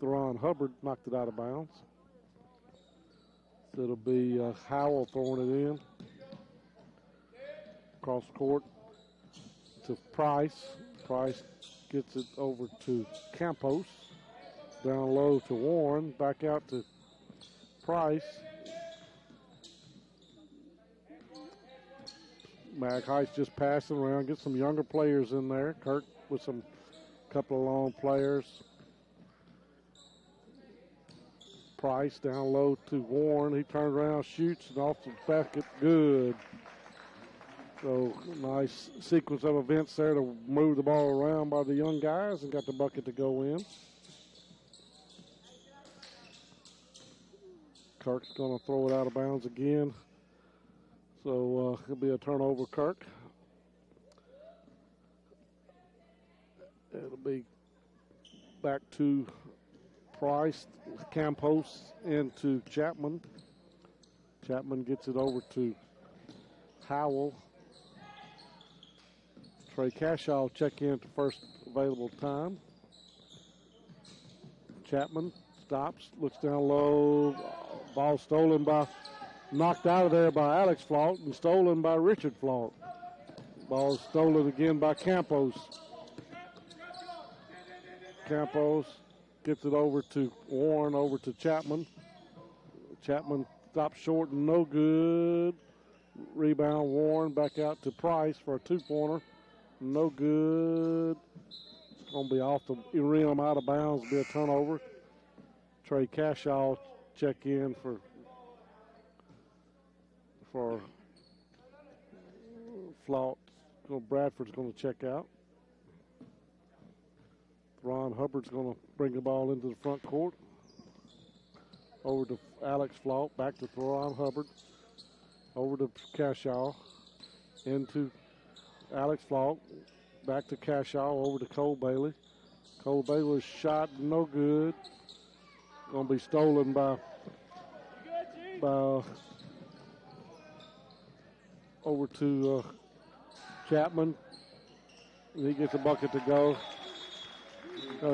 Theron Hubbard. Knocked it out of bounds. So it'll be Howell throwing it in. Cross court to Price. Price gets it over to Campos. Down low to Warren. Back out to Price. Mag Heights just passing around, get some younger players in there. Kirk with some couple of long players. Price down low to Warren. He turns around, shoots, and off the basket. Good. So nice sequence of events there to move the ball around by the young guys and got the bucket to go in. Kirk's going to throw it out of bounds again. So it'll be a turnover, Kirk. It'll be back to Price, Campos into Chapman. Chapman gets it over to Howell. Trey Cashaw will check in at the first available time. Chapman stops, looks down low. Ball stolen by, knocked out of there by Alex Flaught and stolen by Richard Flaught. Ball stolen again by Campos. Campos gets it over to Warren, over to Chapman. Chapman stops short and no good. Rebound Warren back out to Price for a two-pointer. No good. It's going to be off the rim, out of bounds, be a turnover. Trey Cashaw check in for Flaught. Bradford's going to check out. Ron Hubbard's going to bring the ball into the front court. Over to Alex Flaught, back to Ron Hubbard. Over to Cashaw. Into Alex Flaught. Back to Cashaw, over to Cole Bailey. Cole Bailey's shot, no good. Going to be stolen by over to Chapman. And he gets a bucket to go.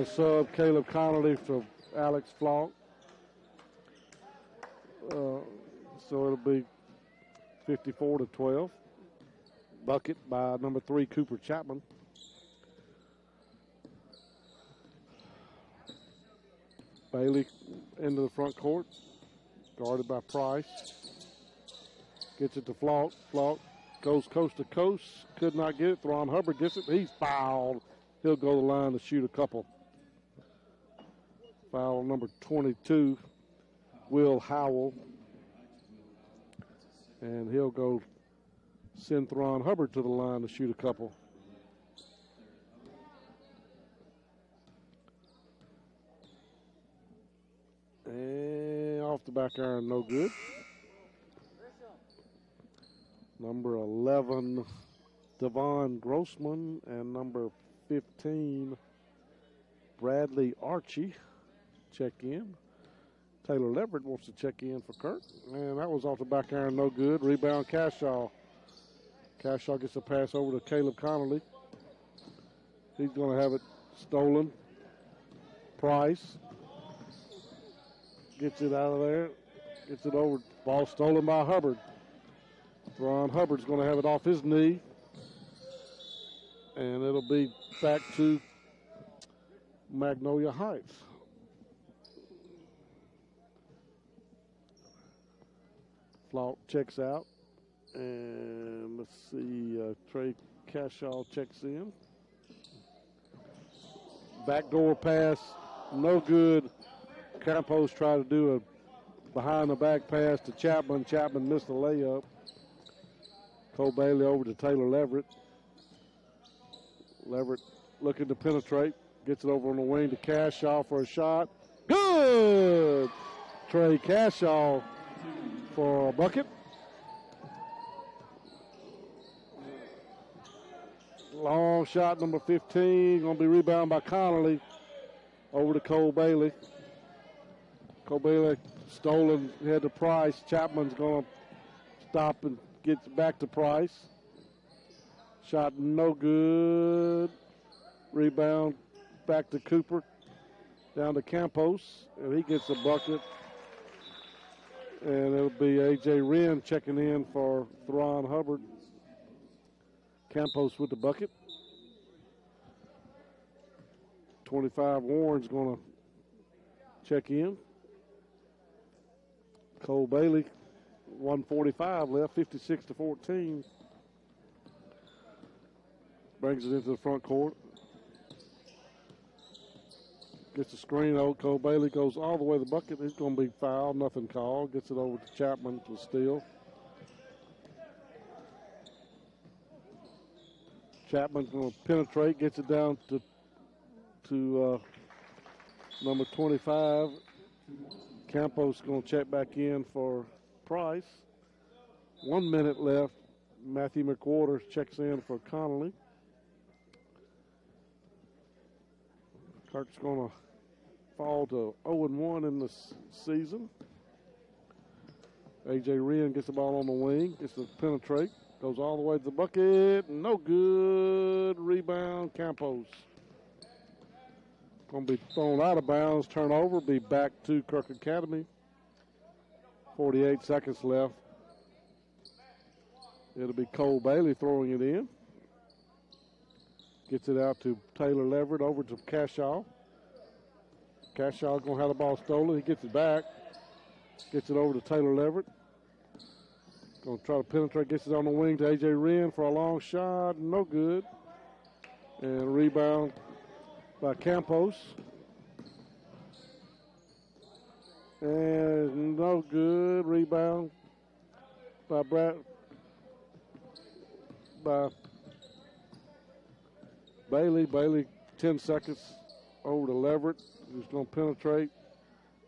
Sub Caleb Connolly for Alex Flaught. So it'll be 54-12. Bucket by number 3, Cooper Chapman. Bailey into the front court, guarded by Price. Gets it to Flaught. Flaught goes coast to coast, could not get it. Ron Hubbard gets it. He's fouled. He'll go to the line to shoot a couple. Foul number 22, Will Howell. And he'll go send Ron Hubbard to the line to shoot a couple. And off the back iron, no good. Number 11, Devon Grossman, and number 15, Bradley Archie, check in. Taylor Leverett wants to check in for Kirk. And that was off the back iron, no good. Rebound, Cashaw. Cashaw gets a pass over to Caleb Connolly. He's going to have it stolen. Price gets it out of there. Gets it over. Ball stolen by Hubbard. Ron Hubbard's going to have it off his knee. And it'll be back to Magnolia Heights. Flaught checks out. And let's see, Trey Cashaw checks in. Backdoor pass, no good. Campos tried to do a behind-the-back pass to Chapman. Chapman missed the layup. Cole Bailey over to Taylor Leverett. Leverett looking to penetrate. Gets it over on the wing to Cashaw for a shot. Good! Trey Cashaw for a bucket. Long shot, number 15. Going to be rebounded by Connolly. Over to Cole Bailey. Cole Bailey stolen, head to Price. Chapman's going to stop and gets back to Price. Shot no good. Rebound back to Cooper. Down to Campos. And he gets a bucket. And it'll be A.J. Wren checking in for Theron Hubbard. Campos with the bucket. 25 Warren's going to check in. Cole Bailey, 1:45 left, 56-14. Brings it into the front court. Gets the screen out. Cole Bailey goes all the way to the bucket. He's going to be fouled. Nothing called. Gets it over to Chapman to steal. Chapman's going to penetrate. Gets it down to number 25. Campos going to check back in for Price. 1 minute left. Matthew McWhorter checks in for Connolly. Kirk's going to fall to 0-1 in the season. A.J. Wren gets the ball on the wing, gets to penetrate, goes all the way to the bucket. No good. Rebound, Campos. Going to be thrown out of bounds. Turnover, be back to Kirk Academy. 48 seconds left. It'll be Cole Bailey throwing it in. Gets it out to Taylor Leverett, over to Cashaw. Cashaw going to have the ball stolen. He gets it back. Gets it over to Taylor Leverett. Going to try to penetrate. Gets it on the wing to A.J. Wren for a long shot. No good. And rebound by Campos. And no good. Rebound by Bailey. Bailey, 10 seconds over to Leverett, who's going to penetrate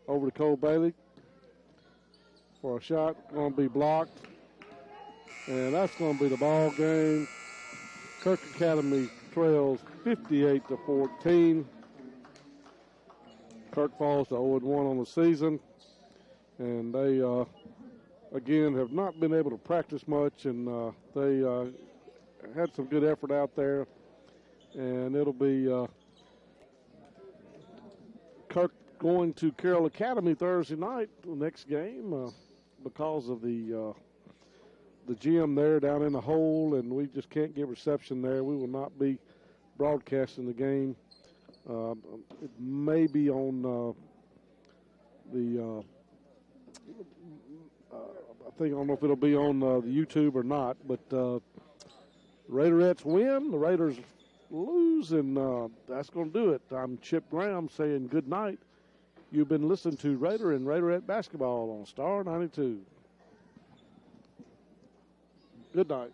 over to Cole Bailey for a shot. Going to be blocked. And that's going to be the ball game. Kirk Academy trails 58-14. Kirk falls to 0-1 on the season. And they, again, have not been able to practice much. And they had some good effort out there. And it'll be Kirk going to Carroll Academy Thursday night, the next game, because of the gym there down in the hole, and we just can't get reception there. We will not be broadcasting the game. It may be on I don't know if it'll be on the YouTube or not, but Raiderettes win. The Raiders lose, and that's going to do it. I'm Chip Graham saying good night. You've been listening to Raider and Raiderette basketball on Star 92. Good night.